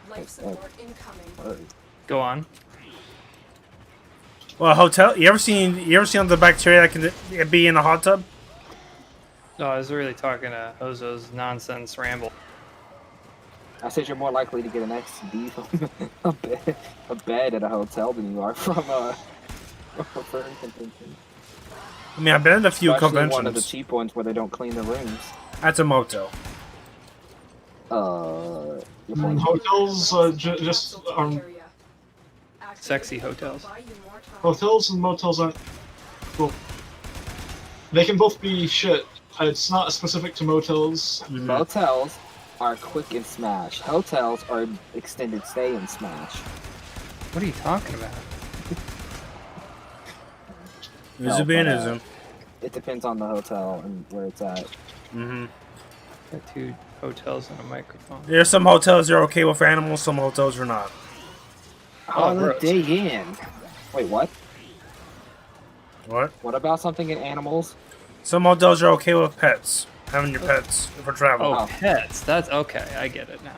Life support incoming. Go on. Well, a hotel. You ever seen the bacteria that can be in a hot tub? No, I was really talking to Ozo's nonsense ramble. I said you're more likely to get an STD from a bed at a hotel than you are from a furry convention. I mean, I've been in a few Especially conventions. one of the cheap ones where they don't clean the rooms. That's a motel. Hotels just Sexy hotels. hotels and motels aren't. Well, they can both be shit. It's not specific to motels. Motels are quick and smash. Hotels are extended stay and smash. What are you talking about? Ism. It depends on the hotel and where it's at. Got 2 hotels and a microphone. There's some hotels that are okay with animals, some hotels are not. Oh, gross. dig in. Wait, what? What? What about something in animals? Some hotels are okay with pets, having your pets for travel. Oh, pets. That's okay. I get it now.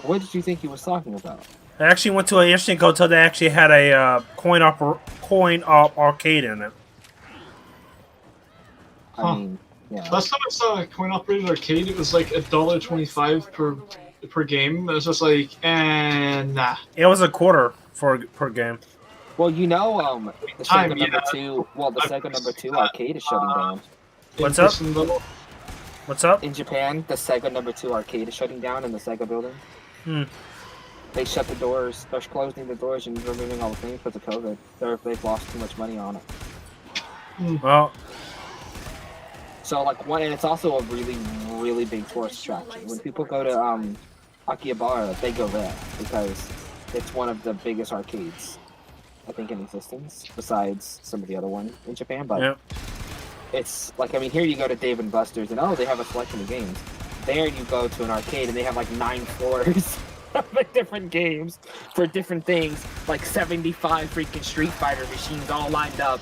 What did you think he was talking about? I actually went to an interesting hotel that actually had a coin-op arcade in it. I mean, yeah. Last time I saw a coin-operated arcade, it was like $1.25 per game. It was just like, nah. It was a quarter per game. Well, you know, the Time, Sega number yeah. 2. Well, the Sega number 2 arcade is shutting down. What's up? What's up? In Japan, the Sega number 2 arcade is shutting down in the Sega building. They shut the doors. They're closing the doors and removing all the things because of COVID. They've lost too much money on it. Well, So, like, and it's also a really, really big tourist attraction. When people go to Akihabara, they go there because it's one of the biggest arcades, I think, in existence, besides some of the other ones in Japan. But yep. it's like, I mean, here you go to Dave & Buster's and, they have a selection of games. There you go to an arcade and they have like 9 floors of like different games for different things, like 75 freaking Street Fighter machines all lined up.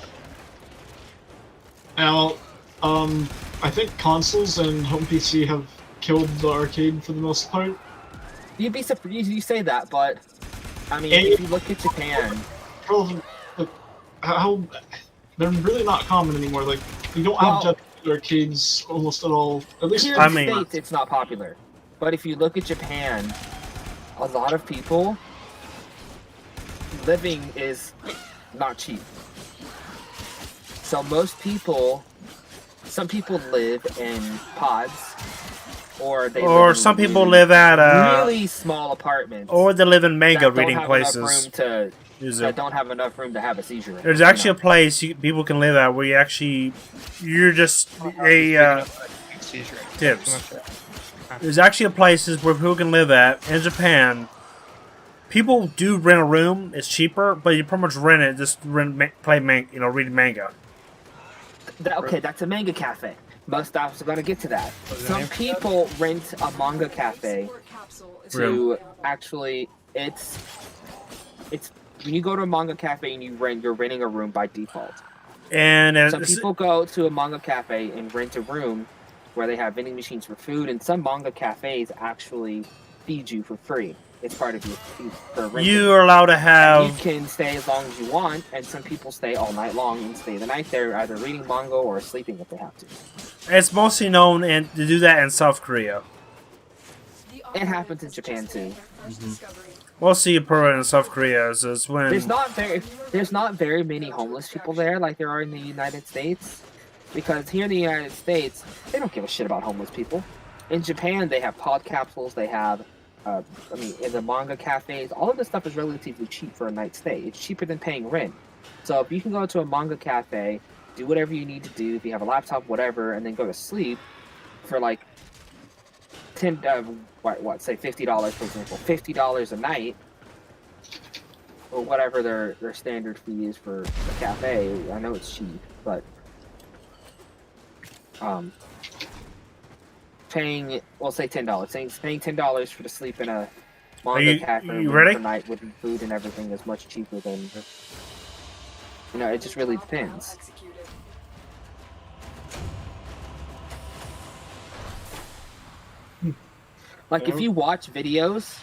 Now, I think consoles and home PC have killed the arcade for the most part. You'd be surprised you say that, but I mean, And if you look at Japan, How they're really not common anymore. Like, you don't have Japanese arcades almost at all. At least here in the States, it's not popular. But if you look at Japan, a lot of people, living is not cheap. So most people, some people live in pods, or some people live at really small apartments, or they live in manga that don't reading have places. enough room that don't have enough room to have a seizure. There's actually a place people can live at where you're just tips. There's actually places where people can live at in Japan. People do rent a room; it's cheaper, but you pretty much rent it, just read manga. Okay, that's a manga cafe. Most stops are going to get to that. Some people rent a manga cafe to actually. It's when you go to a manga cafe and you're renting a room by default. And some people go to a manga cafe and rent a room where they have vending machines for food, and some manga cafes actually feed you for free. It's part of your fee for renting. You are allowed to have. And you can stay as long as you want, and some people stay all night long and stay the night there, either reading manga or sleeping if they have to. It's mostly known to do that in South Korea. It happens in Japan too. Mostly in South Korea is when there's not very many homeless people there like there are in the United States, because here in the United States they don't give a shit about homeless people. In Japan they have pod capsules, they have in the manga cafes, all of this stuff is relatively cheap for a night stay. It's cheaper than paying rent. So if you can go to a manga cafe, do whatever you need to do, if you have a laptop, whatever, and then go to sleep for like say $50 for example, $50 a night, or whatever their standard fee is for a cafe. I know it's cheap, but paying, we'll say $10. Paying $10 for to sleep in a manga you- cafe you room ready? per night with food and everything is much cheaper than. You know, it just really depends. Executed. Like if you watch videos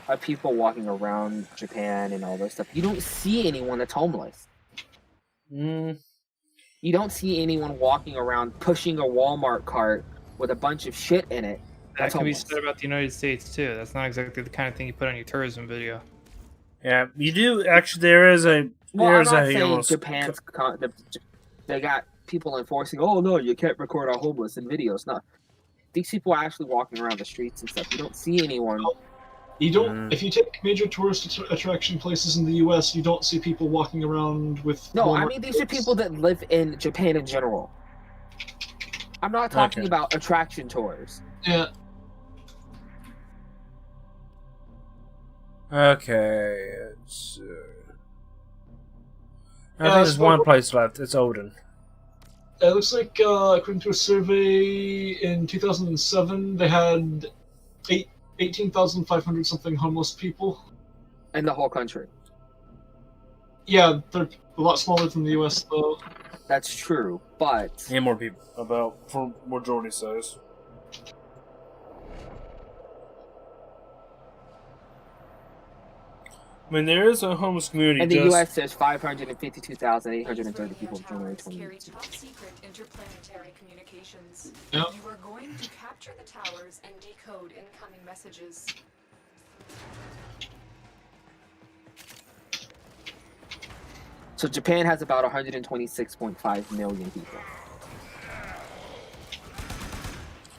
of people walking around Japan and all this stuff, you don't see anyone that's homeless. Mm, You don't see anyone walking around pushing a Walmart cart with a bunch of shit in it. That That's can be homeless. said about the United States too. That's not exactly the kind of thing you put on your tourism video. yeah, you do actually. There is a Well, I'm there's not a saying almost Japan's they got people enforcing. Oh no, you can't record our homeless in videos. No, these people are actually walking around the streets and stuff. You don't see anyone. You don't. If you take major tourist attraction places in the U.S., you don't see people walking around with. No, I Walmart mean these are carts. people that live in Japan in general. I'm not talking Okay. about attraction tours. Yeah. Okay. It's, I Yeah, think there's so- one place left. It's Odin. It looks like, according to a survey in 2007, they had 18,500 something homeless people. In the whole country. Yeah, they're a lot smaller than the U.S. though. That's true, but And more people. About for majority size. I mean, there is a homeless community. in the just, U.S. there's 552,830 people in January Warframes carry 2022. top secret interplanetary communications. Yep. You are going to capture the towers and decode incoming messages. So Japan has about 126.5 million people.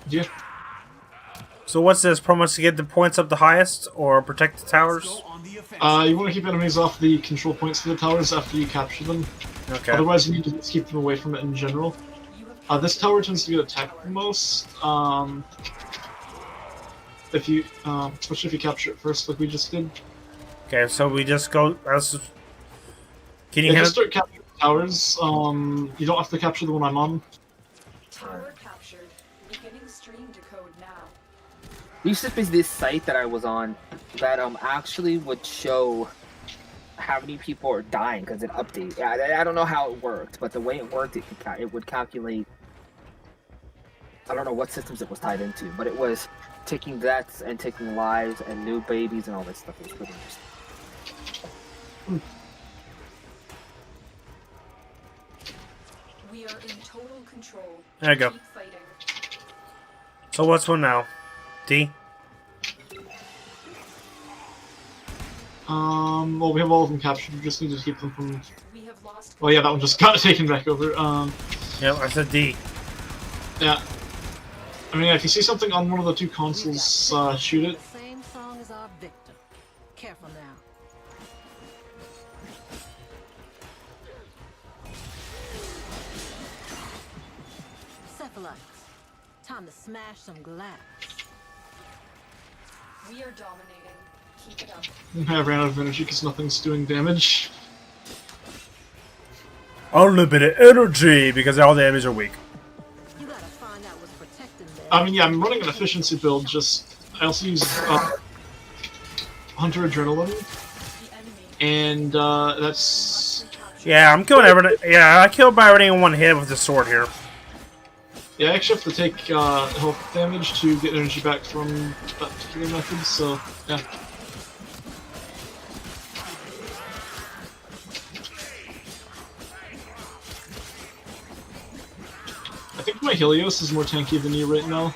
Yeah. So what's this? Promise to get the points up the highest or protect the towers? Go on the offensive. You want to keep enemies off the control points for the towers after you capture them. Okay. Otherwise, you need to just keep them away from it in general. You have This tower tends to get attacked the most. If you, especially if you capture it first, like we just did. Okay, so we just go. Can you Yeah, hit just it? start capturing towers. You don't have to capture the one I'm on. tower captured. Beginning stream decode now. There used to be this site that I was on that actually would show how many people are dying because it updated. I don't know how it worked, but the way it worked, it would calculate. I don't know what systems it was tied into, but it was taking deaths and taking lives and new babies and all this stuff. It was pretty interesting. We are in total control. There you go. Keep fighting. So what's one now? D? Well, we have all of them captured. We just need to keep them from. We have lost. Well, yeah, that one just got taken back over. Yep, I said D. Yeah. I mean, if you see something on one of the two consoles, shoot it. Same song as our victim. Careful now. Cephalites. Time to smash some glass. We are dominating. Keep it up. I ran out of energy because nothing's doing damage. Unlimited energy because all the enemies are weak. You gotta find out what's protecting them. I mean, yeah, I'm running an efficiency build. Just I also use Hunter Adrenaline, The enemy. and that's Yeah, I'm killing everything. Yeah, I killed by everything in one hit with the sword here. yeah. I actually have to take health damage to get energy back from that particular method. So yeah. I think my Helios is more tanky than you right now.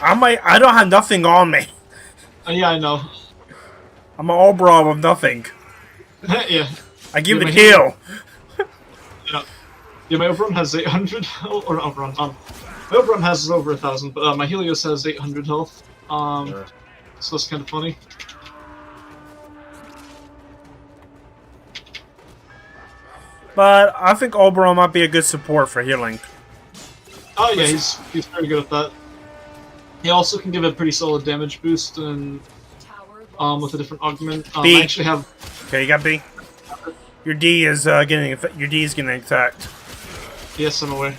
I don't have nothing on me. Yeah, I know. I'm an Obra with nothing. Yeah. I give Yeah, it my heal. Yeah, my Oberon has 800 health, or not Oberon, my Oberon has over 1,000, but my Helios has 800 health. So that's kind of funny. But I think Oberon might be a good support for healing. Oh yeah, he's very good at that. He also can give a pretty solid damage boost and Tower with a different augment. B. I actually have Okay, you got B. Your D is getting attacked. yes, I'm aware.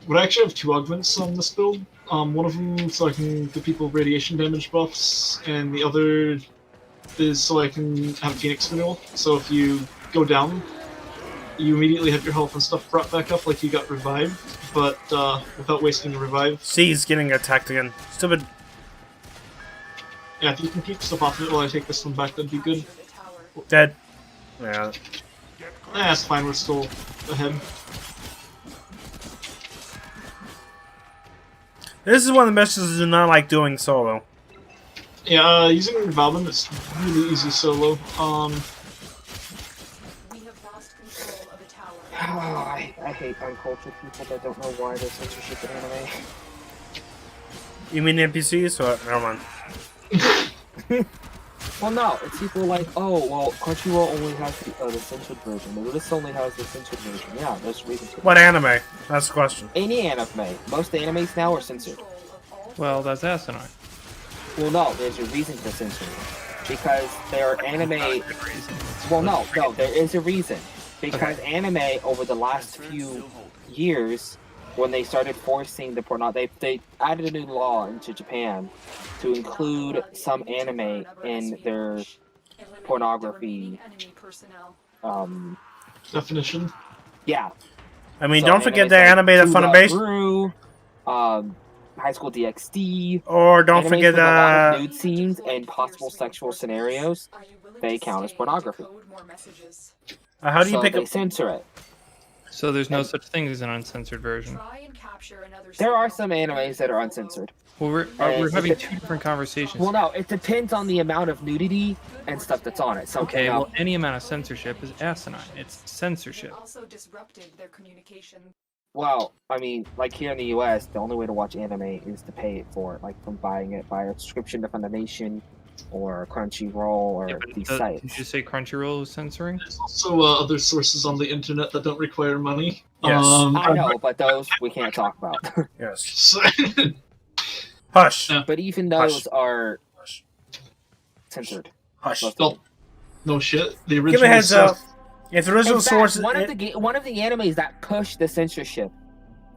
But I actually have 2 augments on this build. One of them so I can give people radiation damage buffs, and the other is so I can have Phoenix renewal. So if you go down, you immediately have your health and stuff brought back up like you got revived, but without wasting the revive. C's getting attacked again. Stupid. Yeah, if you can keep stuff off of it while I take this one back, that'd be good. Dead. Yeah. That's fine, we're still ahead. This is one of the missions I do not like doing solo. Yeah, using Valvin is really easy solo. We have lost control of a tower. I hate uncultured people that don't know why there's censorship in anime. You mean NPCs? Or never mind. Well, no, it's people like, oh, well, Crunchyroll only has the censored version. Maybe this only has the censored version. Yeah, there's reasons for What anime? That's the question. any anime. Most animes now are censored. Well, that's asinine. Well, no, there's a reason for censoring. Because there are anime... Good reason. Well, no, there is a reason. Because anime, over the last few years, when they started forcing the they added a new law into Japan to include some anime in their pornography Definition. yeah. I mean, So don't forget animes the like anime that Two Got Funimation. Brew, High School DxD, Or don't animes forget with a lot of nude scenes and possible sexual scenarios. They count as pornography. how do you So pick they up? censor it. So there's no such thing as an uncensored version. There are some animes that are uncensored. Well, we're having 2 different conversations. Well, no, it depends on the amount of nudity and stuff that's on it. So, Okay, now, well, any amount of censorship is asinine. It's censorship. Also disrupted their communication. well, I mean, like here in the U.S., the only way to watch anime is to pay for it, like from buying it via a subscription to Funimation or Crunchyroll or Yeah, but these did sites. you say Crunchyroll is censoring? There's also other sources on the internet that don't require money. Yes. I know, but those we can't talk about. Yes. So, Hush. Yeah. But even those Hush. are Hush. censored. Hush. Most of them. no shit. The original Give me a heads up. stuff- If the original In fact, source, one of the animes that pushed the censorship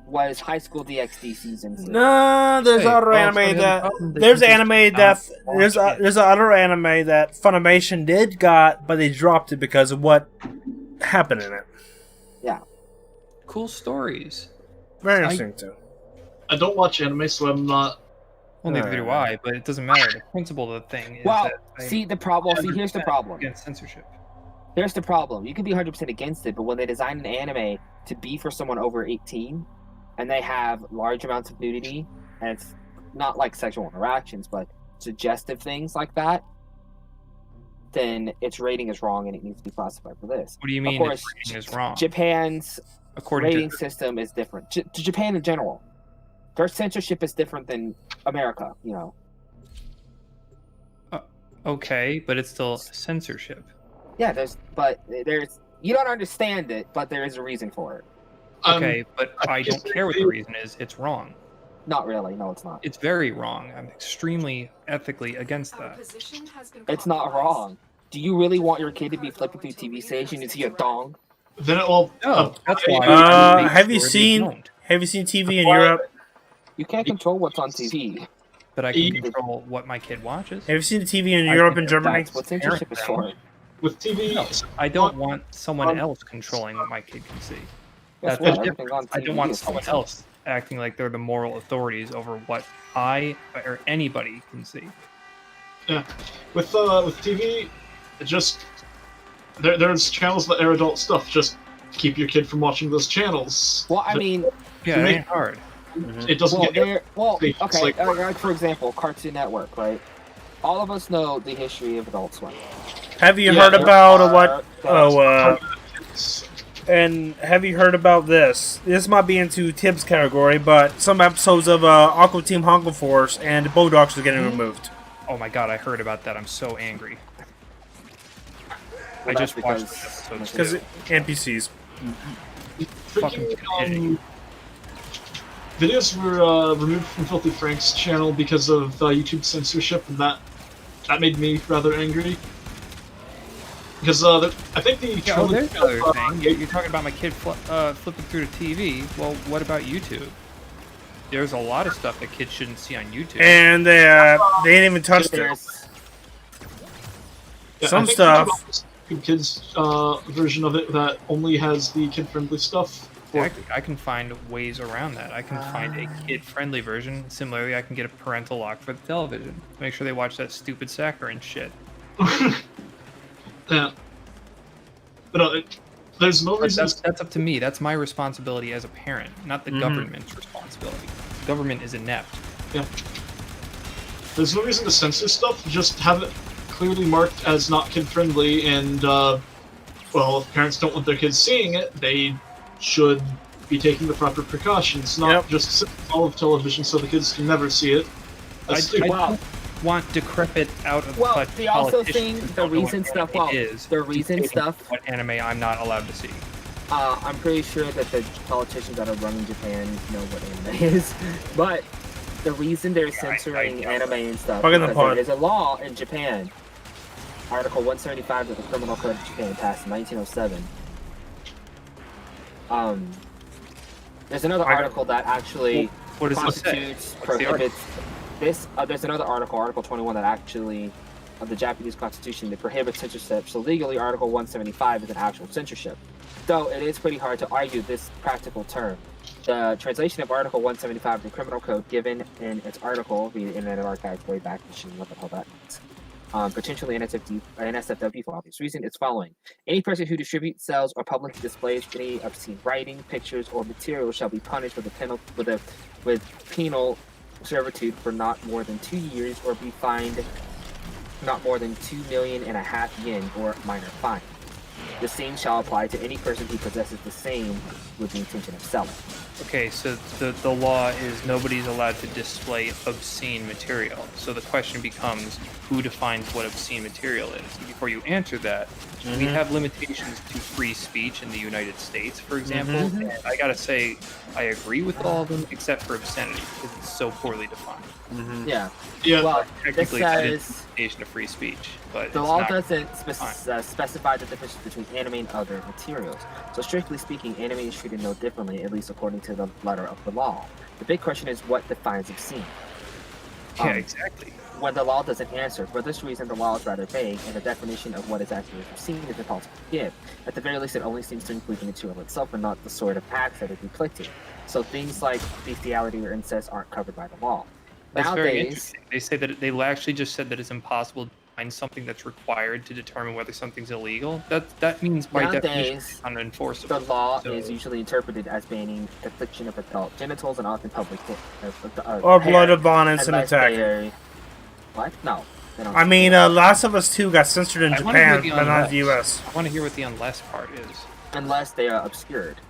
was High School DxD season 2. no, there's Hey, other well, anime so that the problem, they there's can just anime not that watch it. there's other anime that Funimation did got, but they dropped it because of what happened in it. Cool stories. Very interesting too. I don't watch anime, so I'm not. Well, neither do I, but it doesn't matter. The principle of the thing is Well, that I see the problem. See, here's the problem. against censorship. Here's the problem. You can be 100% against it, but when they design an anime to be for someone over 18, and they have large amounts of nudity, and it's not like sexual interactions, but suggestive things like that, then its rating is wrong and it needs to be classified for this. What do you mean Of course, its rating is wrong? Japan's According rating to system is different. Japan in general, their censorship is different than America. You know. okay, but it's still censorship. Yeah, there's you don't understand it, but there is a reason for it. Okay, but I don't disagree. care what the reason is. It's wrong. Not really. No, it's not. It's very wrong. I'm extremely ethically against Our that. position has been It's not compromised. wrong. Do you really want your kid to be flipping through TV station and see a dong? Then it will. No, that's why. Have you seen TV in Europe? You can't control what's on TV. But I can control what my kid watches. Have you seen the TV in Europe and Germany? That's what censorship is for. With TV, No, I don't want someone else controlling what my kid can see. Guess That's what? different. Everything on I don't TV want is someone censored. else acting like they're the moral authorities over what I or anybody can see. yeah. With TV, it just there's channels that air adult stuff. Just keep your kid from watching those channels. Well, I mean, Yeah, it ain't hard. It doesn't well, get. okay. It's like- Like for example, Cartoon Network, right? All of us know the history of Adult Swim. Have you Yeah, heard there about what? are- And have you heard about this? This might be into Tibbs category, but some episodes of Aqua Team Hunger Force and the Bulldogs are getting removed. Oh my god, I heard about that. I'm so angry. Well, I just that's watched because- the episodes Because too. NPCs. Fucking stupidity. Videos were removed from Filthy Frank's channel because of YouTube censorship, and that made me rather angry. Because I think the Yeah, oh, there's another thing. saying. You're talking about my kid flipping through the TV. Well, what about YouTube? There's a lot of stuff that kids shouldn't see on YouTube. And they didn't even touch it. Some stuff. Kids version of it that only has the kid-friendly stuff. Exactly. I can find ways around that. I can find a kid-friendly version. Similarly, I can get a parental lock for the television. Make sure they watch that stupid saccharine shit. Yeah. But there's no reason. That's up to me. That's my responsibility as a parent, not the government's responsibility. The government is inept. Yeah. There's no reason to censor stuff. Just have it clearly marked as not kid-friendly, and well, if parents don't want their kids seeing it, they should be taking the proper precautions, not just sit all of television so the kids can never see it. I don't want decrepit out of touch the also politicians thing, who the don't know reason what stuff, anime is the reason dictating stuff. what anime I'm not allowed to see. I'm pretty sure that the politicians that are running Japan know what anime is, but the reason they're censoring anime and stuff is because there is a law in Japan. Article 175 of the Criminal Code of Japan passed in 1907. There's another article that actually constitutes, prohibits this. There's another article, Article 21, that actually, of the Japanese Constitution, that prohibits censorship. So legally, Article 175 is an actual censorship. Though it is pretty hard to argue this practical term. The translation of Article 175 of the Criminal Code, given in its article, the Internet Archive way back, what the hell that means. Potentially NSFW for obvious reason, is following. Any person who distributes, sells, or publicly displays any obscene writing, pictures, or material shall be punished with penal servitude for not more than 2 years, or be fined not more than 2.5 million yen, or minor fine. The same shall apply to any person who possesses the same with the intention of selling. Okay, so the law is nobody's allowed to display obscene material. So the question becomes, who defines what obscene material is? And before you answer that, we have limitations to free speech in the United States, for example. And I gotta say, I agree with all of them except for obscenity, because it's so poorly defined. Yeah. Well, technically, that is a limitation of free speech, but the law doesn't specify the difference between anime and other materials. So strictly speaking, anime is treated no differently, at least according to the letter of the law. The big question is what defines obscene. Yeah, exactly. When the law doesn't answer, for this reason, the law is rather vague, and the definition of what is actually obscene is impossible to give. At the very least, it only seems to include the material itself and not the sort of acts that are inflicted. So things like bestiality or incest aren't covered by the law. That's Nowadays, very interesting. They say that they actually just said that it's impossible to find something that's required to determine whether something's illegal. That means by definition it's unenforceable. The law is usually interpreted as banning depiction of adult genitals and often public or blood of violence and attack. What? No. I mean, Last of Us 2 got censored in Japan, but not the US. I want to hear what the unless part is. Unless they are obscured.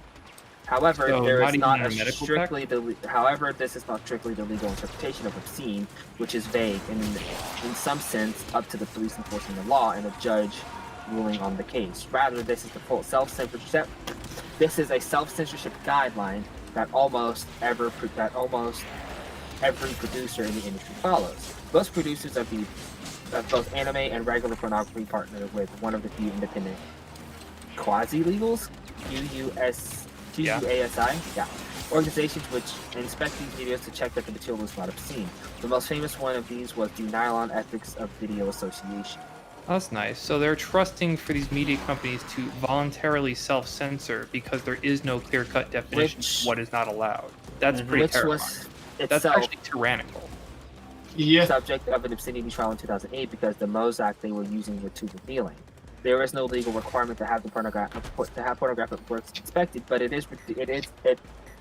However, there is not a strictly however, this is not strictly the legal interpretation of obscene, which is vague and in some sense up to the police enforcing the law and a judge ruling on the case. Rather, this is the full self-censorship. This is a self-censorship guideline that almost every producer in the industry follows. Most producers of both anime and regular pornography partner with one of the few independent quasi-legals, QUASI, organizations which inspect these videos to check that the material is not obscene. The most famous one of these was the Nylon Ethics of Video Association. That's nice. So they're trusting for these media companies to voluntarily self-censor because there is no clear-cut definition of what is not allowed. That's pretty terrifying. That's actually tyrannical. Yeah. Subject of an obscenity trial in 2008 because the Mose Act they were using were too revealing. There is no legal requirement to have pornographic works inspected, but it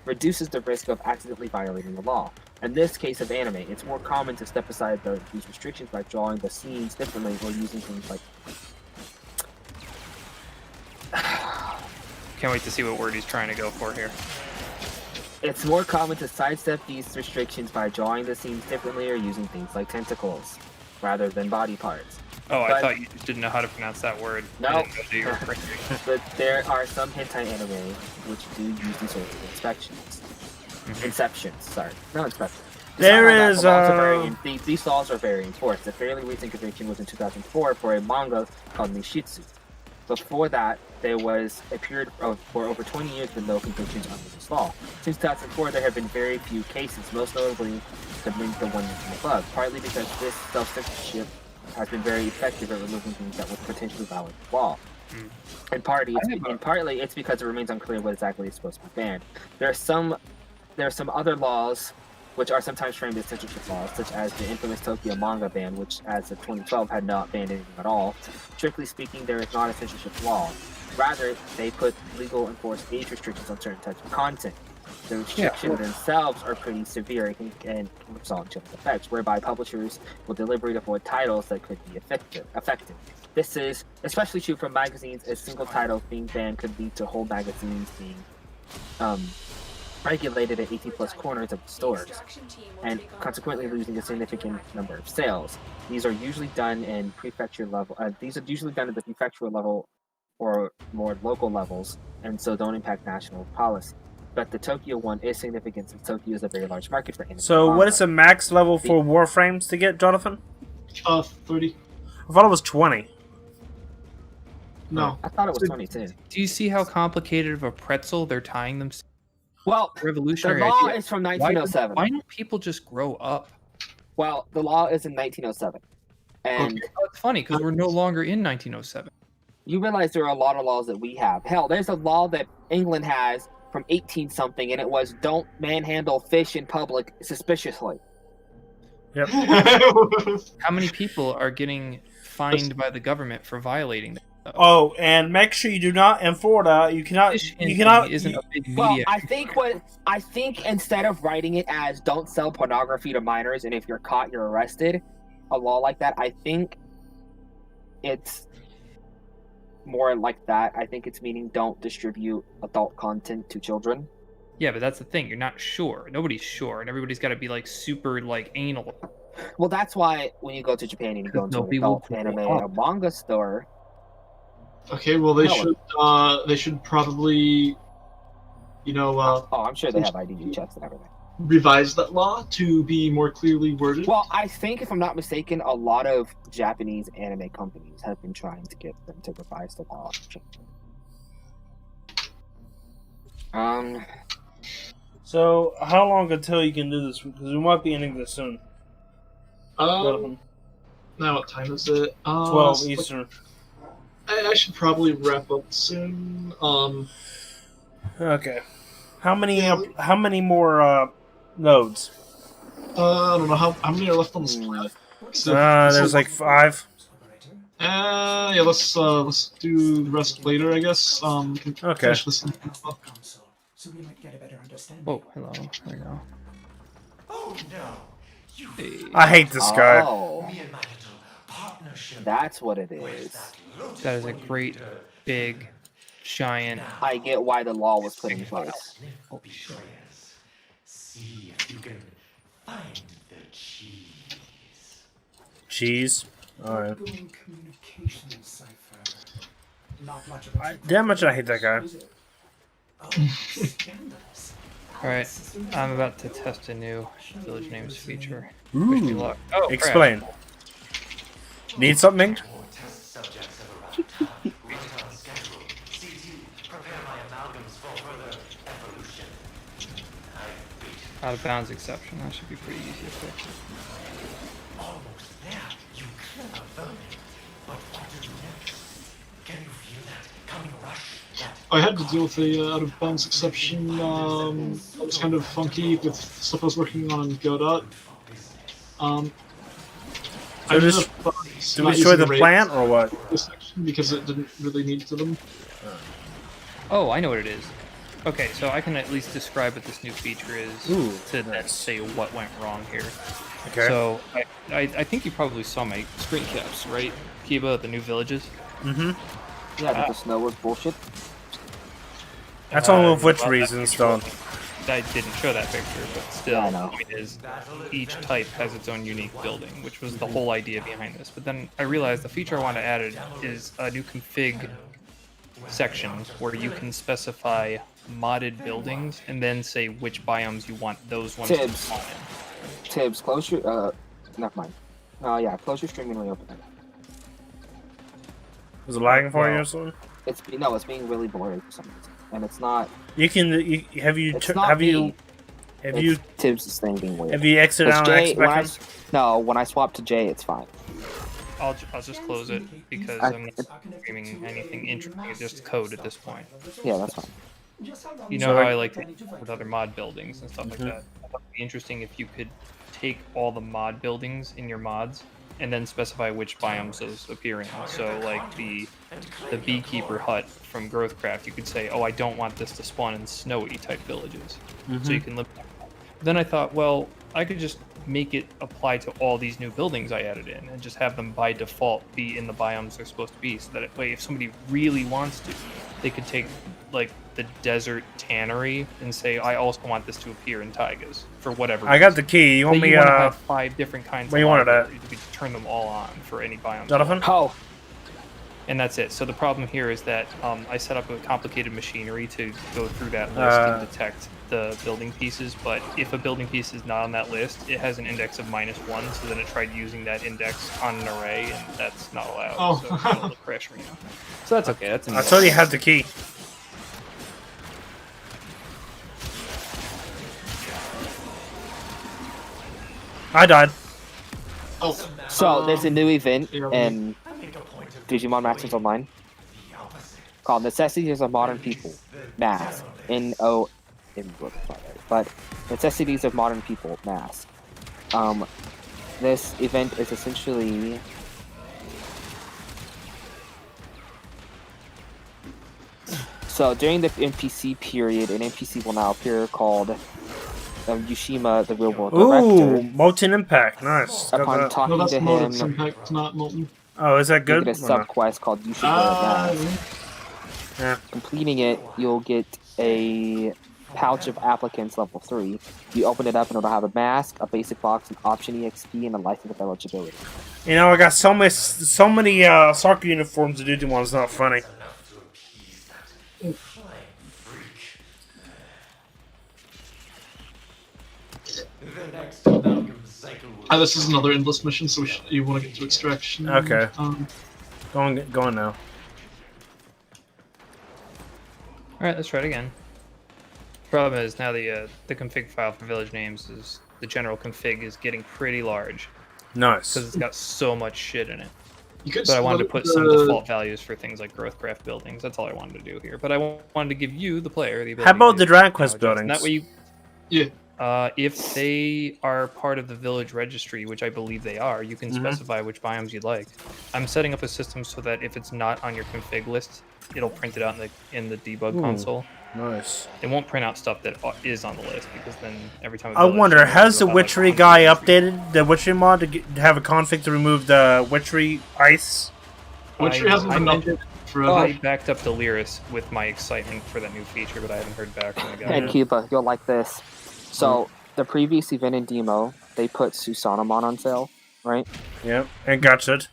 reduces the risk of accidentally violating the law. In this case of anime, it's more common to step aside these restrictions by drawing the scenes differently or using things like. Can't wait to see what word he's trying to go for here. It's more common to sidestep these restrictions by drawing the scenes differently or using things like tentacles rather than body parts. Oh, I thought you just didn't know how to pronounce that word. No. But there are some hentai anime which do use these sorts of inceptions. Sorry. No inspections. These laws are very enforced. A fairly recent conviction was in 2004 for a manga called Nishitsu. Before that, there was a period for over 20 years with no convictions under this law. Since 2004, there have been very few cases, most notably the one mentioned above, partly because this self-censorship has been very effective at removing things that would potentially violate the law. And partly it's because it remains unclear what exactly is supposed to be banned. There are some other laws which are sometimes framed as censorship laws, such as the infamous Tokyo manga ban, which as of 2012 had not banned anything at all. Strictly speaking, there is not a censorship law. Rather, they put legal enforced age restrictions on certain types of content. The restrictions themselves are pretty severe and result in chilling effects, whereby publishers will deliberately avoid titles that could be affected. This is especially true for magazines, as single titles being banned could lead to whole magazines being regulated at 18+ corners of the stores, and consequently losing a significant number of sales. These are usually done in prefecture level. These are usually done at the prefectural level or more local levels, and so don't impact national policy. But the Tokyo one is significant since Tokyo is a very large market for anime. So, what is the max level for Warframes to get, Jonathan? 30. I thought it was 20. No. I thought it was 22. Do you see how complicated of a pretzel they're tying them? Well, Revolutionary the law idea. is from 1907. Why don't people just grow up? Well, the law is in 1907. And It's funny because we're no longer in 1907. you realize there are a lot of laws that we have. Hell, there's a law that England has from 18-something, and it was don't manhandle fish in public suspiciously. Yep. How many people are getting fined by the government for violating that? Oh, and make sure you do not in Florida. You cannot. You cannot. Isn't a big media. Well, I think instead of writing it as "don't sell pornography to minors," and if you're caught, you're arrested, a law like that, I think it's more like that. I think it's meaning don't distribute adult content to children. Yeah, but that's the thing. You're not sure. Nobody's sure, and everybody's got to be like super like anal. Well, that's why when you go to Japan and you go into an adult anime or manga store. Okay, well they should probably, I'm sure they have ID checks and everything. Revise that law to be more clearly worded. Well, I think if I'm not mistaken, a lot of Japanese anime companies have been trying to get them to revise the law. So, how long until you can do this? Because we might be ending this soon. Now what time is it? 12 Eastern. I should probably wrap up soon. Okay. How many more nodes? I don't know how many are left on the split. There's like 5. Yeah, let's do the rest later, I guess. Okay. Finish this. Oh, hello. There you go. Oh no! You I hate this guy. Oh, me and my little partnership. that's what it is. That is a great, big, giant. I get why the law was put in place. Betrayers. See if you can find the cheese. Cheese. Alright. Communication cipher. Not much of Damn much I hate that guy. Alright, I'm about to test a new village names feature. Ooh. Wish me luck. Oh, crap. Explain. Need something? Test subjects have arrived. Wait on schedule. CT, prepare my amalgams for further evolution. I wait. Out of bounds exception. That should be pretty easy to fix. Almost there, you clever vermin. But what to do next? Can you feel that coming rush? That I had to deal with the out of bounds exception. That was kind of funky with stuff I was working on in Godot. So just do we destroy the plant or what? This section because it didn't really need to them. Oh, I know what it is. Okay, so I can at least describe what this new feature is to then say what went wrong here. Okay. So I think you probably saw my screen caps, right, Kiba, the new villages? Mm-hmm. Yeah, but the snow was bullshit. That's only of which well, reasons, though. I didn't show that picture, but still, Yeah, I know. the point is each type has its own unique building, which was the whole idea behind this. But then I realized the feature I want to add is a new config section where you can specify modded buildings and then say which biomes you want those ones to spawn in. Tibbs, close your never mind. Yeah, close your stream and reopen it. Is it lagging for you Well, or something? It's being really blurry for some reason, and it's not. You can. Have you? It's not Have me. you? Have you? Tibbs' thing being weird. Have you exited out Jay, and when I, X-Spectrum? no, when I swap to Jay, it's fine. I'll just close it because I'm not streaming anything interesting. It's just code at this point. Yeah, that's fine. You know how I like to with other mod buildings and stuff like that. I thought it'd be interesting if you could take all the mod buildings in your mods and then specify which biomes those appear in. So like the beekeeper hut from Growthcraft, you could say, oh, I don't want this to spawn in snowy type villages. So you can limit. Then I thought, well, I could just make it apply to all these new buildings I added in and just have them by default be in the biomes they're supposed to be, so that way if somebody really wants to, they could take like the desert tannery and say, I also want this to appear in taigas for whatever I got the key. You want Say me? you want to have 5 different kinds Where of you wanted lava, it? you could turn them all on for any biome. Jonathan? Oh, And that's it. So the problem here is that I set up a complicated machinery to go through that list and detect the building pieces, but if a building piece is not on that list, it has an index of -1, so then it tried using that index on an array, and that's not allowed. Oh. So it'll crash right now. So that's okay. That's I told you had the key. I died. Oh, so there's a new event yeah, in Digimon Masters Online called Necessities of Modern People. Mass. N-O... But Necessities of Modern People. Mass. This event is essentially... So during the NPC period, an NPC will now appear called Yushima, the real world Ooh, director. Molten Impact. Nice. Got Upon that. talking no, that's to Molten's him, Impact, not Molten. Oh, is that you good? get a sub quest called Yushima. Mass. Yeah. Completing it, you'll get a pouch of applicants level 3. You open it up and it'll have a mask, a basic box, an option EXP, and a license of eligibility. You know, I got so many soccer uniforms to do to one. It's not funny. This is another endless mission, so you want to get to extraction. Okay. Go on now. All right, let's try it again. Problem is now the config file for village names is the general config is getting pretty large Nice. because it's got so much shit in it. You could But I wanted to split put some default values for things like Growthcraft buildings. That's all I wanted to do here. But I wanted to give you, the player, the ability. How about to, the Dragon Quest adjust. buildings? That way, you, Yeah. if they are part of the village registry, which I believe they are, you can specify which biomes you'd like. I'm setting up a system so that if it's not on your config list, it'll print it out in the debug console. Nice. It won't print out stuff that is on the list because then every time. I wonder, has the Witchery guy updated the Witchery mod to have a config to remove the Witchery ice? Witchery hasn't been updated forever. I backed up Delirious with my excitement for that new feature, but I haven't heard back from the guy. And Cuba, you'll like this. So, the previous event in Demo, they put Susanamon on sale, right? Yep, and got it.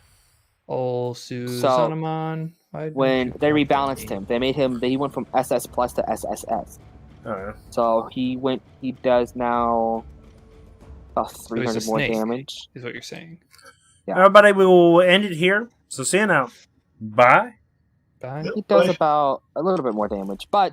Oh, Susanamon. When they rebalanced him, he went from SS Plus to SSS. Oh, yeah. So he does now about 300 more snake, damage. Is what you're saying. Yeah. Everybody, we will end it here. So see you now. Bye. Bye. He does about a little bit more damage, but